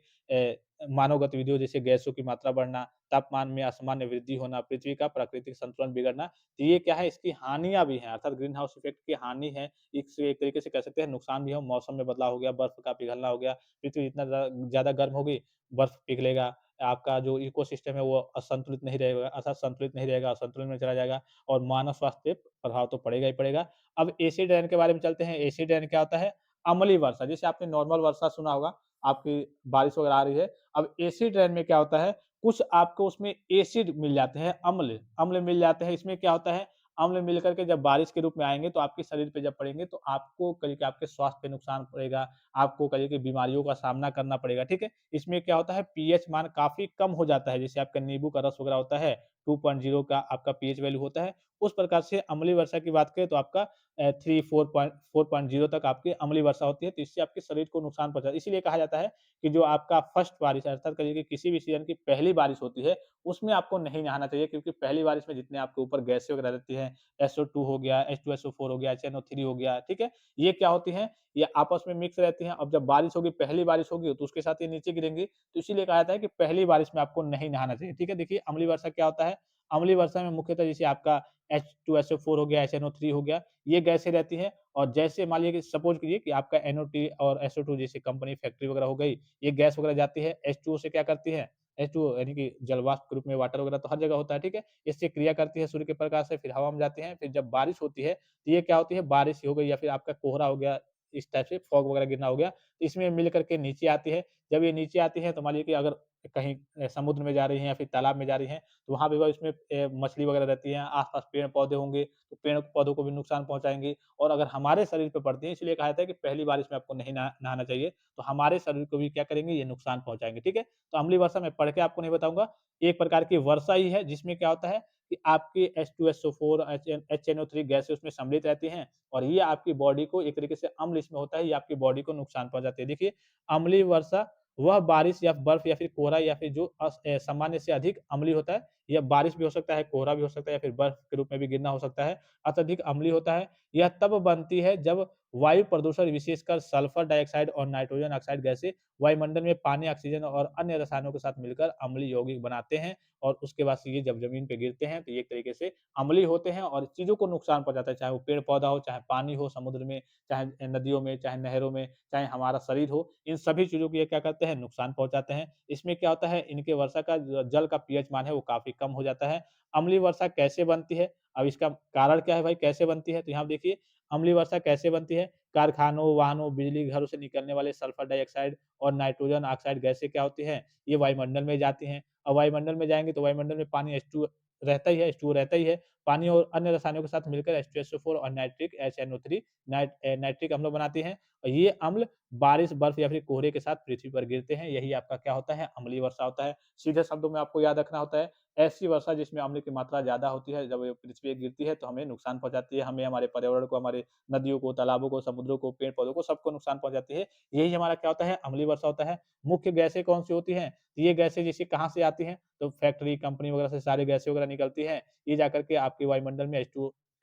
A: मानव गतिविधियों जैसे गैसों की मात्रा बढ़ना, तापमान में असामान्य वृद्धि होना, पृथ्वी का प्राकृतिक संतुलन बिगड़ना, तो ये क्या है, इसकी हानियाँ भी हैं, अर्थात ग्रीन हाउस इफ़ेक्ट की हानि है। इससे एक तरीके से कह सकते हैं नुकसान भी है, मौसम में बदलाव हो गया, बर्फ का पिघलना हो गया, पृथ्वी इतना ज़्यादा गर्म हो गई, बर्फ पिघलेगा, आपका जो इकोसिस्टम है वो असंतुलित नहीं रहेगा, अर्थात संतुलित नहीं रहेगा, असंतुलन में चला जाएगा और मानव स्वास्थ्य पे प्रभाव तो पड़ेगा ही पड़ेगा। अब एसिड रेन के बारे में चलते हैं, एसिड रेन क्या होता है? अम्लीय वर्षा, जैसे आपने नॉर्मल वर्षा सुना होगा, आपकी बारिश वगैरह आ रही है। अब एसिड रेन में क्या होता है, कुछ आपको उसमें एसिड मिल जाते हैं, अम्ल अम्ल मिल जाते हैं। इसमें क्या होता है, अम्ल मिल कर के जब बारिश के रूप में आएँगे तो आपके शरीर पे जब पड़ेंगे तो आपको कहिए कि आपके स्वास्थ्य पे नुकसान पड़ेगा, आपको कहिए कि बीमारियों का सामना करना पड़ेगा, ठीक है? इसमें क्या होता है, पीएच मान काफ़ी कम हो जाता है, जैसे आपका नींबू का रस वगैरह होता है, 2.0 का आपका पीएच वैल्यू होता है। उस प्रकार से अम्लीय वर्षा की बात करें तो आपका 3 4.0 तक आपकी अम्लीय वर्षा होती है, तो इससे आपके शरीर को नुकसान पहुँचा है। इसीलिए कहा जाता है कि जो आपका फर्स्ट बारिश है, अर्थात कहिए कि किसी भी सीज़न की पहली बारिश होती है, उसमें आपको नहीं नहाना चाहिए, क्योंकि पहली बारिश में जितने आपके ऊपर गैसें वगैरह रहती हैं, SO2 हो गया, H2SO4 हो गया, HNO3 हो गया, ठीक है? ये क्या होती हैं, ये आपस में मिक्स रहती हैं। अब जब बारिश होगी, पहली बारिश होगी, तो उसके साथ ये नीचे गिरेंगी, तो इसीलिए कहा जाता है कि पहली बारिश में आपको नहीं नहाना चाहिए, ठीक है? देखिए अम्लीय वर्षा क्या होता है, अम्लीय वर्षा में मुख्यतः जैसे आपका H2SO4 हो गया, HNO3 हो गया, ये गैसें रहती हैं और जैसे मान लीजिए कि सपोज़ कीजिए कि आपका NO3 और SO2 जैसे कंपनी फैक्ट्री वगैरह हो गई, ये गैस वगैरह जाती है, H2O से क्या करती है, H2O यानी कि जल वाष्प के रूप में वाटर वगैरह तो हर जगह होता है, ठीक है? इससे क्रिया करती है सूर्य के प्रकाश से, फिर हवा में जाती हैं, फिर जब बारिश होती है, तो ये क्या होती है, बारिश हो गई या फिर आपका कोहरा हो गया, इस टाइप से फॉग वगैरह गिरना हो गया, तो इसमें मिल कर के नीचे आती है। जब ये नीचे आती है तो मान लीजिए कि अगर कहीं समुद्र में जा रही हैं या फिर तालाब में जा रही हैं, तो वहाँ पे वो इसमें मछली वगैरह रहती हैं, आस-पास पेड़-पौधे होंगे, तो पेड़-पौधों को भी नुकसान पहुँचाएँगी और अगर हमारे शरीर पे पड़ती हैं, इसलिए कहा जाता है कि पहली बारिश में आपको नहीं नहाना चाहिए, तो हमारे शरीर को भी क्या करेंगे, ये नुकसान पहुँचाएँगे, ठीक है? तो अम्लीय वर्षा मैं पढ़ के आपको नहीं बताऊँगा, एक प्रकार की वर्षा ही है जिसमें क्या होता है कि आपकी H2SO4, HNO3 गैसें उसमें सम्मिलित रहती हैं और ये आपकी बॉडी को एक तरीके से अम्ल इसमें होता है, ये आपकी बॉडी को नुकसान पहुँचाती है। देखिए, अम्लीय वर्षा वह बारिश या बर्फ या फिर कोहरा या फिर जो सामान्य से अधिक अम्लीय होता है, या बारिश भी हो सकता है, कोहरा भी हो सकता है या फिर बर्फ के रूप में भी गिरना हो सकता है, अत्यधिक अम्लीय होता है। यह तब बनती है जब वायु प्रदूषण विशेषकर सल्फर डाइऑक्साइड और नाइट्रोजन ऑक्साइड गैसें वायुमंडल में पानी, ऑक्सीजन और अन्य रसायनों के साथ मिलकर अम्लीय यौगिक बनाते हैं और उसके बाद से ये जब ज़मीन पे गिरते हैं तो ये एक तरीके से अम्लीय होते हैं और चीज़ों को नुकसान पहुँचाता है, चाहे वो पेड़-पौधा हो, चाहे पानी हो समुद्र में, चाहे नदियों में, चाहे नहरों में, चाहे हमारा शरीर हो, इन सभी चीज़ों को ये क्या करते हैं, नुकसान पहुँचाते हैं। इसमें क्या होता है, इनके वर्षा का ज जल का पीएच मान है वो काफ़ी कम हो जाता है। अम्लीय वर्षा कैसे बनती है? अब इसका कारण क्या है भाई, कैसे बनती है? तो यहाँ देखिए अम्लीय वर्षा कैसे बनती है? कारखानों, वाहनों, बिजली घरों से निकलने वाले सल्फर डाइऑक्साइड और नाइट्रोजन ऑक्साइड गैसें क्या होती हैं, ये वायुमंडल में जाती हैं। और वायुमंडल में जाएँगी तो वायुमंडल में पानी H2 रहता ही है, H2O रहता ही है। पानी और अन्य रसायनों के साथ मिलकर H2SO4 और नाइट्रिक HNO3 नाइट्रिक अम्ल बनाती हैं और ये अम्ल बारिश, बर्फ या फिर कोहरे के साथ पृथ्वी पर गिरते हैं। यही आपका क्या होता है, अम्लीय वर्षा होता है। सीधे शब्दों में आपको याद रखना होता है, ऐसी वर्षा जिसमें अम्ल की मात्रा ज़्यादा होती है, जब ये पृथ्वी पे गिरती है तो हमें नुकसान पहुँचाती है, हमें, हमारे पर्यावरण को, हमारे नदियों को, तालाबों को, समुद्रों को, पेड़-पौधों को, सबको नुकसान पहुँचाती है। यही हमारा क्या होता है, अम्लीय वर्षा होता है। मुख्य गैसें कौन-सी होती हैं? ये गैसें जैसे कहाँ से आती हैं? तो फैक्ट्री, कंपनी वगैरह से सारी गैसें वगैरह निकलती हैं। ये जाकर के आपके वायुमंडल में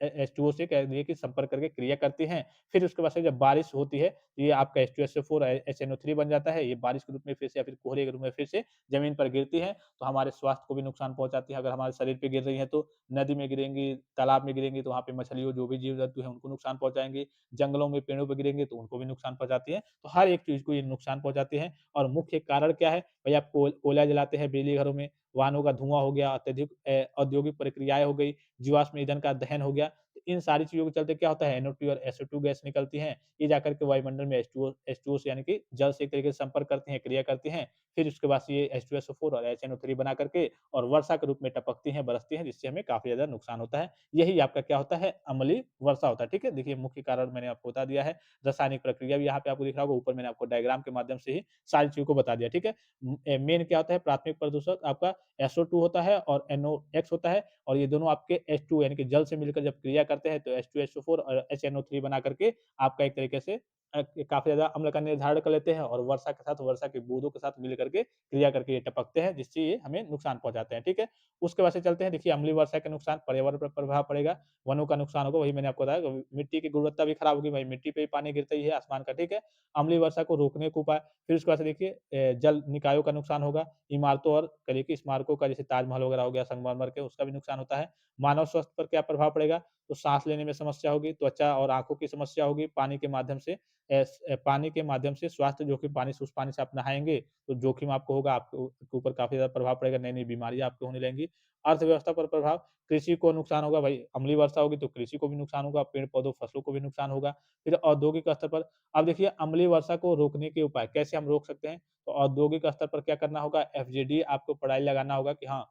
A: H2O से कह लीजिए कि संपर्क करके क्रिया करती हैं। फिर उसके बाद से जब बारिश होती है, तो ये आपका H2SO4 HNO3 बन जाता है। ये बारिश के रूप में फिर से या फिर कोहरे के रूप में फिर से ज़मीन पर गिरती हैं, तो हमारे स्वास्थ्य को भी नुकसान पहुँचाती है। अगर हमारे शरीर पे गिर रही हैं, तो नदी में गिरेंगी, तालाब में गिरेंगी, तो वहाँ पे मछलियों, जो भी जीव-जंतु हैं, उनको नुकसान पहुँचाएँगी। जंगलों में, पेड़ों पे गिरेंगे, तो उनको भी नुकसान पहुँचाती हैं। तो हर एक चीज़ को ये नुकसान पहुँचाती हैं और मुख्य कारण क्या है? भई आप कोयला जलाते हैं बिजली घरों में, वाहनों का धुआँ हो गया, अत्यधिक औद्योगिक प्रक्रियाएँ हो गई, जीवाश्म ईंधन का दहन हो गया। तो इन सारी चीज़ों के चलते क्या होता है, NO2 और SO2 गैस निकलती हैं। ये जाकर के वायुमंडल में H2O से यानी कि जल से एक तरीके से संपर्क करती हैं, क्रिया करती हैं। फिर उसके बाद से ये H2SO4 और HNO3 बना करके और वर्षा के रूप में टपकती हैं, बरसती हैं, जिससे हमें काफ़ी ज़्यादा नुकसान होता है। यही आपका क्या होता है, अम्लीय वर्षा होता है, ठीक है? देखिए मुख्य कारण मैंने आपको बता दिया है। रासायनिक प्रक्रिया भी यहाँ पे आपको दिख रहा होगा, ऊपर मैंने आपको डायग्राम के माध्यम से ही सारी चीज़ों को बता दिया, ठीक है? मेन क्या होता है, प्राथमिक प्रदूषक आपका SO2 होता है और NOx होता है और ये दोनों आपके H2 यानी कि जल से मिलकर जब क्रिया करते हैं तो H2SO4 और HNO3 बना करके आपका एक तरीके से काफ़ी ज़्यादा अम्ल का निर्धारण कर लेते हैं और वर्षा के साथ, वर्षा की बूँदों के साथ मिल करके क्रिया करके ये टपकते हैं, जिससे ये हमें नुकसान पहुँचाते हैं, ठीक है? उसके बाद से चलते हैं, देखिए अम्लीय वर्षा के नुकसान पर्यावरण पर प्रभाव पड़ेगा, वनों का नुकसान होगा, वही मैंने आपको बताया मिट्टी की गुणवत्ता भी खराब होगी, भाई मिट्टी पे ही पानी गिरता ही है आसमान का, ठीक है? अम्लीय वर्षा को रोकने के उपाय, फिर उसके बाद से देखिए जल निकायों का नुकसान होगा, इमारतों और कह लीजिए कि स्मारकों का, जैसे ताजमहल वगैरह हो गया, संगमरमर के, उसका भी नुकसान होता है। मानव स्वास्थ्य पर क्या प्रभाव पड़ेगा? तो साँस लेने में समस्या होगी, त्वचा और आँखों की समस्या होगी, पानी के माध्यम से पानी के माध्यम से स्वास्थ्य जोखिम, पानी से, उस पानी से आप नहाएँगे, तो जोखिम आपको होगा, आपके ऊपर काफ़ी ज़्यादा प्रभाव पड़ेगा, नई-नई बीमारियाँ आपको होने लगेंगी। अर्थव्यवस्था पर प्रभाव, कृषि को नुकसान होगा भाई, अम्लीय वर्षा होगी तो कृषि को भी नुकसान होगा, पेड़-पौधों, फसलों को भी नुकसान होगा। फिर औद्योगिक स्तर पर, अब देखिए अम्लीय वर्षा को रोकने के उपाय, कैसे हम रोक सकते हैं? तो औद्योगिक स्तर पर क्या करना होगा, एफजेडी आपको प्रणाली लगाना होगा कि हाँ,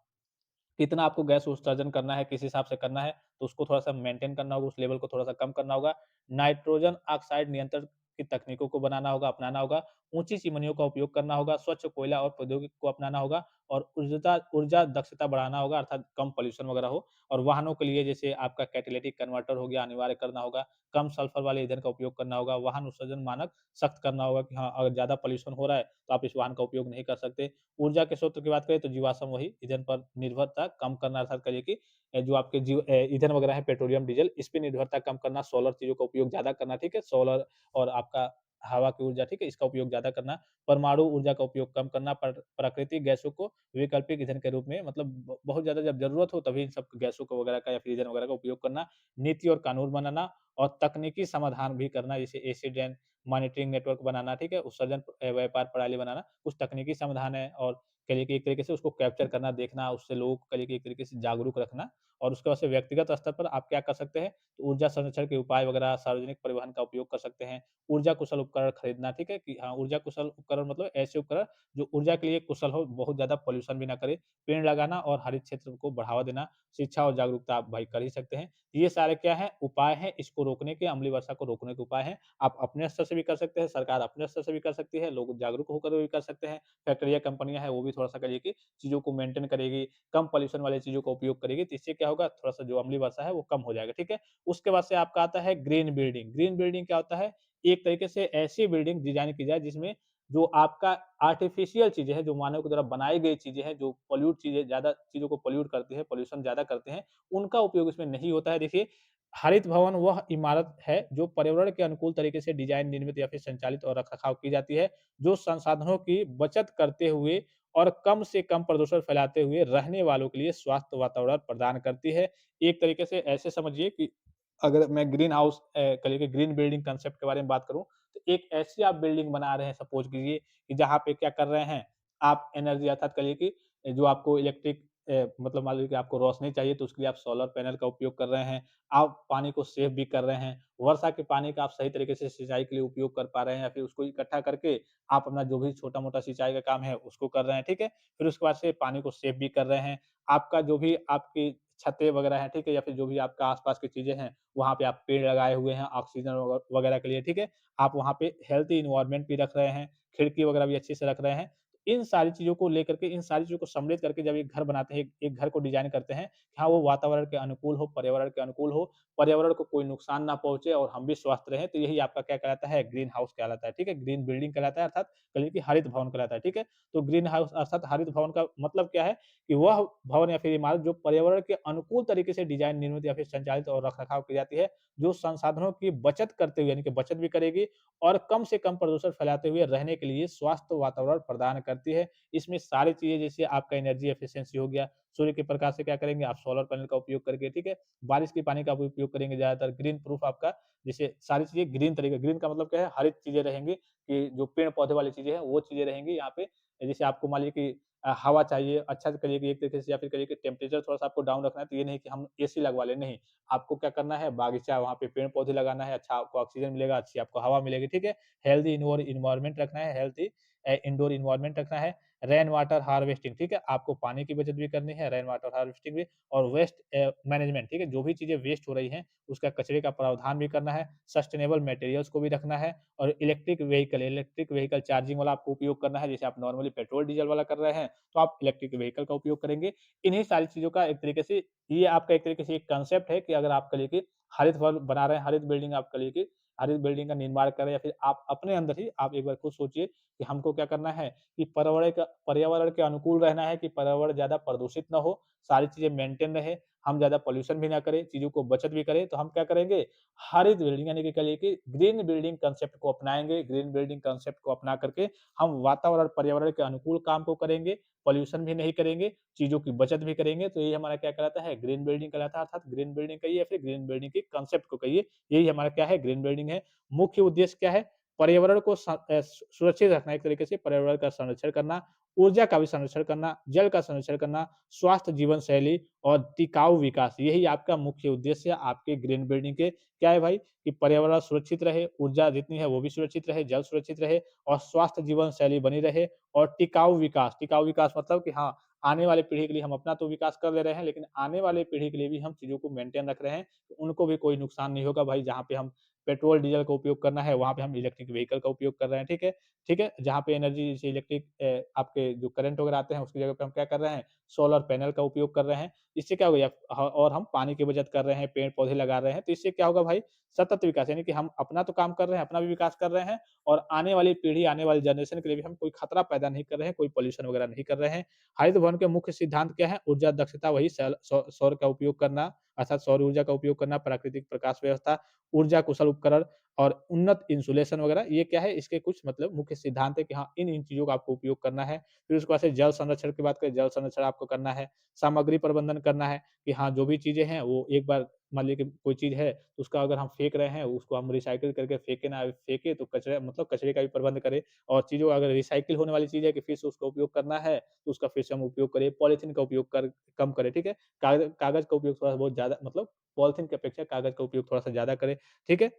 A: कितना आपको गैस उत्सर्जन करना है, किस हिसाब से करना है, तो उसको थोड़ा-सा मेंटेन करना होगा, उस लेवल को थोड़ा-सा कम करना होगा। नाइट्रोजन ऑक्साइड नियंत्रण की तकनीकों को बनाना होगा, अपनाना होगा, ऊँची चिमनियों का उपयोग करना होगा, स्वच्छ कोयला और प्रौद्योगिकी को अपनाना होगा और ऊर्जा ऊर्जा दक्षता बढ़ाना होगा, अर्थात कम पॉल्यूशन वगैरह हो और वाहनों के लिए जैसे आपका कैटालिटिक कन्वर्टर हो गया, अनिवार्य करना होगा, कम सल्फर वाले ईंधन का उपयोग करना होगा, वाहन उत्सर्जन मानक सख्त करना होगा कि हाँ, अगर ज़्यादा पॉल्यूशन हो रहा है, तो आप इस वाहन का उपयोग नहीं कर सकते। ऊर्जा के स्रोत की बात करें तो जीवाश्म वही ईंधन पर निर्भरता कम करना, अर्थात कहिए कि जो आपके ईंधन वगैरह है, पेट्रोलियम, डीज़ल, इस पे निर्भरता कम करना, सोलर चीज़ों का उपयोग ज़्यादा करना, ठीक है? सोलर और आपका हवा की ऊर्जा, ठीक है? इसका उपयोग ज़्यादा करना, परमाणु ऊर्जा का उपयोग कम करना, प्राकृतिक गैसों को वैकल्पिक ईंधन के रूप में, मतलब बहुत ज़्यादा जब ज़रूरत हो तभी इन सब गैसों को वगैरह का या फिर ईंधन वगैरह का उपयोग करना, नीति और कानून बनाना और तकनीकी समाधान भी करना, जैसे एसिड रेन मॉनिटरिंग नेटवर्क बनाना, ठीक है? उत्सर्जन व्यापार प्रणाली बनाना, कुछ तकनीकी समाधान है और कहिए कि एक तरीके से उसको कैप्चर करना, देखना, उससे लोगों को कहिए कि एक तरीके से जागरूक रखना और उसके बाद से व्यक्तिगत स्तर पर आप क्या कर सकते हैं, तो ऊर्जा संरक्षण के उपाय वगैरह, सार्वजनिक परिवहन का उपयोग कर सकते हैं, ऊर्जा कुशल उपकरण खरीदना, ठीक है? कि हाँ, ऊर्जा कुशल उपकरण मतलब ऐसे उपकरण जो ऊर्जा के लिए कुशल हो, बहुत ज़्यादा पॉल्यूशन भी ना करे, पेड़ लगाना और हरित क्षेत्र को बढ़ावा देना, शिक्षा और जागरूकता आप भाई कर ही सकते हैं। ये सारे क्या हैं, उपाय हैं, इसको रोकने के, अम्लीय वर्षा को रोकने के उपाय हैं। आप अपने स्तर से भी कर सकते हैं, सरकार अपने स्तर से भी कर सकती है, लोग जागरूक होकर भी कर सकते हैं, फैक्ट्रियाँ, कंपनियाँ हैं, वो भी थोड़ा-सा कहिए कि चीज़ों को मेंटेन करेगी, कम पॉल्यूशन वाली चीज़ों का उपयोग करेगी, तो इससे क्या होगा, थोड़ा-सा जो अम्लीय वर्षा है, वो कम हो जाएगा, ठीक है? उसके बाद से आपका आता है ग्रीन बिल्डिंग। ग्रीन बिल्डिंग क्या होता है? एक तरीके से ऐसी बिल्डिंग डिज़ाइन की जाए जिसमें जो आपका आर्टिफ़िशियल चीज़ें हैं, जो मानव के द्वारा बनाई गई चीज़ें हैं, जो पॉल्यूट चीज़ें ज़्यादा चीज़ों को पॉल्यूट करती हैं, पॉल्यूशन ज़्यादा करते हैं, उनका उपयोग इसमें नहीं होता है। देखिए, हरित भवन वह इमारत है जो पर्यावरण के अनुकूल तरीके से डिजाइन, निर्मित या फिर संचालित और रखरखाव की जाती है, जो संसाधनों की बचत करते हुए और कम से कम प्रदूषण फैलाते हुए रहने वालों के लिए स्वास्थ्य वातावरण प्रदान करती है। एक तरीके से ऐसे समझिए कि अगर मैं ग्रीन हाउस कहिए कि ग्रीन बिल्डिंग कांसेप्ट के बारे में बात करूँ, तो एक ऐसी आप बिल्डिंग बना रहे हैं सपोज़ कीजिए कि जहाँ पे क्या कर रहे हैं, आप एनर्जी अर्थात कहिए कि जो आपको इलेक्ट्रिक मतलब मान लीजिए कि आपको रोशनी चाहिए तो उसके लिए आप सोलर पैनल का उपयोग कर रहे हैं। आप पानी को सेव भी कर रहे हैं। वर्षा के पानी का आप सही तरीके से सिंचाई के लिए उपयोग कर पा रहे हैं या फिर उसको इकट्ठा करके आप अपना जो भी छोटा-मोटा सिंचाई का काम है उसको कर रहे हैं, ठीक है? फिर उसके बाद से पानी को सेव भी कर रहे हैं। आपका जो भी आपकी छतें वगैरह हैं, ठीक है? या फिर जो भी आपका आस-पास की चीज़ें हैं, वहाँ पे आप पेड़ लगाए हुए हैं ऑक्सीजन वगैरह के लिए, ठीक है? आप वहाँ पे हेल्थी एनवायरनमेंट भी रख रहे हैं, खिड़की वगैरह भी अच्छे से रख रहे हैं। इन सारी चीज़ों को लेकर के, इन सारी चीज़ों को सम्मिलित करके जब एक घर बनाते हैं, एक एक घर को डिज़ाइन करते हैं, हाँ, वो वातावरण के अनुकूल हो, पर्यावरण के अनुकूल हो, पर्यावरण को कोई नुकसान ना पहुँचे और हम भी स्वस्थ रहें, तो यही आपका क्या कहलाता है, ग्रीन हाउस कहलाता है, ठीक है? ग्रीन बिल्डिंग कहलाता है अर्थात कहिए कि हरित भवन कहलाता है, ठीक है? तो ग्रीन हाउस अर्थात हरित भवन का मतलब क्या है कि वह भवन या फिर इमारत जो पर्यावरण के अनुकूल तरीके से डिज़ाइन, निर्मित या फिर संचालित और रख-रखाव की जाती है, जो संसाधनों की बचत करते हुए यानी कि बचत भी करेगी और कम से कम प्रदूषण फैलाते हुए रहने के लिए स्वास्थ्य वातावरण प्रदान करती है। इसमें सारी चीज़ें जैसे आपका एनर्जी एफिशिएंसी हो गया, सूर्य के प्रकाश से क्या करेंगे आप सोलर पैनल का उपयोग करके, ठीक है? बारिश के पानी का भी उपयोग करेंगे ज़्यादातर, ग्रीन प्रूफ आपका जैसे सारी चीज़ें ग्रीन तरीके ग्रीन का मतलब क्या है हरित चीज़ें रहेंगी कि जो पेड़-पौधे वाली चीज़ें हैं, वो चीज़ें रहेंगी यहाँ पे। जैसे आपको मान लीजिए कि हवा चाहिए, अच्छा से करिए कि एक तरीके से या फिर करिए कि टेम्परेचर थोड़ा-सा आपको डाउन रखना है, तो ये नहीं कि हम एसी लगवा लें, नहीं। आपको क्या करना है, बागीचा वहाँ पे पेड़-पौधे लगाना है, अच्छा आपको ऑक्सीजन मिलेगा, अच्छी आपको हवा मिलेगी, ठीक है? हेल्दी एनवायरनमेंट रखना है, हेल्दी इंडोर एनवायरनमेंट रखना है, रेन वाटर हार्वेस्टिंग, ठीक है? आपको पानी की बचत भी करनी है, रेन वाटर हार्वेस्टिंग भी और वेस्ट मैनेजमेंट, ठीक है? जो भी चीज़ें वेस्ट हो रही हैं, उसका कचरे का प्रावधान भी करना है, सस्टेनेबल मटेरियल्स को भी रखना है और इलेक्ट्रिक व्हीकल चार्जिंग वाला आपको उपयोग करना है। जैसे आप नॉर्मली पेट्रोल, डीज़ल वाला कर रहे हैं, तो आप इलेक्ट्रिक व्हीकल का उपयोग करेंगे। इन्हीं सारी चीज़ों का एक तरीके से ये आपका एक तरीके से एक कांसेप्ट है कि अगर आप कहिए कि हरित भवन बना रहे हैं, हरित बिल्डिंग आप कहिए कि हरित बिल्डिंग का निर्माण करें या फिर आप अपने अंदर ही आप एक बार खुद सोचिए कि हमको क्या करना है कि पर्यावरण के अनुकूल रहना है कि पर्यावरण ज़्यादा प्रदूषित ना हो, सारी चीज़ें मेंटेन रहे, हम ज़्यादा पॉल्यूशन भी ना करें, चीज़ों को बचत भी करें, तो हम क्या करेंगे, हरित बिल्डिंग यानी कि कहिए कि ग्रीन बिल्डिंग कांसेप्ट को अपनाएँगे। ग्रीन बिल्डिंग कांसेप्ट को अपना करके हम वातावरण, पर्यावरण के अनुकूल काम को करेंगे, पॉल्यूशन भी नहीं करेंगे, चीज़ों की बचत भी करेंगे, तो यही हमारा क्या कहलाता है, ग्रीन बिल्डिंग कहलाता है अर्थात ग्रीन बिल्डिंग कहिए या फिर ग्रीन बिल्डिंग के कांसेप्ट को कहिए, यही हमारा क्या है, ग्रीन बिल्डिंग है। मुख्य उद्देश्य क्या है, पर्यावरण को सुरक्षित रखना, एक तरीके से पर्यावरण का संरक्षण करना, ऊर्जा का भी संरक्षण करना, जल का संरक्षण करना, स्वास्थ्य जीवन शैली और टिकाऊ विकास, यही आपका मुख्य उद्देश्य है आपके ग्रीन बिल्डिंग के। क्या है भाई कि पर्यावरण सुरक्षित रहे, ऊर्जा जितनी है वो भी सुरक्षित रहे, जल सुरक्षित रहे और स्वास्थ्य जीवन शैली बनी रहे और टिकाऊ विकास मतलब कि हाँ, आने वाली पीढ़ी के लिए हम अपना तो विकास कर ले रहे हैं, लेकिन आने वाली पीढ़ी के लिए भी हम चीज़ों को मेंटेन रख रहे हैं, तो उनको भी कोई नुकसान नहीं होगा भाई। जहाँ पे हम पेट्रोल, डीज़ल का उपयोग करना है, वहाँ पे हम इलेक्ट्रिक व्हीकल का उपयोग कर रहे हैं, ठीक है? ठीक है? जहाँ पे एनर्जी जैसे इलेक्ट्रिक आपके जो करंट वगैरह आते हैं, उसकी जगह पे हम क्या कर रहे हैं, सोलर पैनल का उपयोग कर रहे हैं। इससे क्या हो गया और हम पानी की बचत कर रहे हैं, पेड़-पौधे लगा रहे हैं, तो इससे क्या होगा भाई, सतत विकास यानी कि हम अपना तो काम कर रहे हैं, अपना भी विकास कर रहे हैं और आने वाली पीढ़ी, आने वाली जनरेशन के लिए भी हम कोई खतरा पैदा नहीं कर रहे हैं, कोई पॉल्यूशन वगैरह नहीं कर रहे हैं। हरित भवन के मुख्य सिद्धांत क्या है? ऊर्जा दक्षता वही सौर का उपयोग करना अर्थात सौर ऊर्जा का उपयोग करना, प्राकृतिक प्रकाश व्यवस्था, ऊर्जा कुशल उपकरण और उन्नत इंसुलेशन वगैरह, ये क्या है? इसके कुछ मतलब मुख्य सिद्धांत है कि हाँ, इन चीज़ों का आपको उपयोग करना है। फिर उसके बाद से जल संरक्षण की बात करें, जल संरक्षण आपको करना है, सामग्री प्रबंधन करना है कि हाँ, जो भी चीज़ें हैं वो एक बार मान लीजिए कि कोई चीज़ है, तो उसका अगर हम फेंक रहे हैं, उसको हम रिसाइकिल करके फेंके तो कचरा मतलब कचरे का भी प्रबंध करें और चीज़ों अगर रिसाइकिल होने वाली चीज़ है कि फिर से उसका उपयोग करना है, तो उसका फिर से हम उपयोग करें। पॉलीथीन का उपयोग कर कम करें, ठीक है? कागज़ का उपयोग थोड़ा बहुत ज़्यादा मतलब पॉलीथीन की अपेक्षा कागज़ का उपयोग थोड़ा-सा ज़्यादा करें, ठीक है?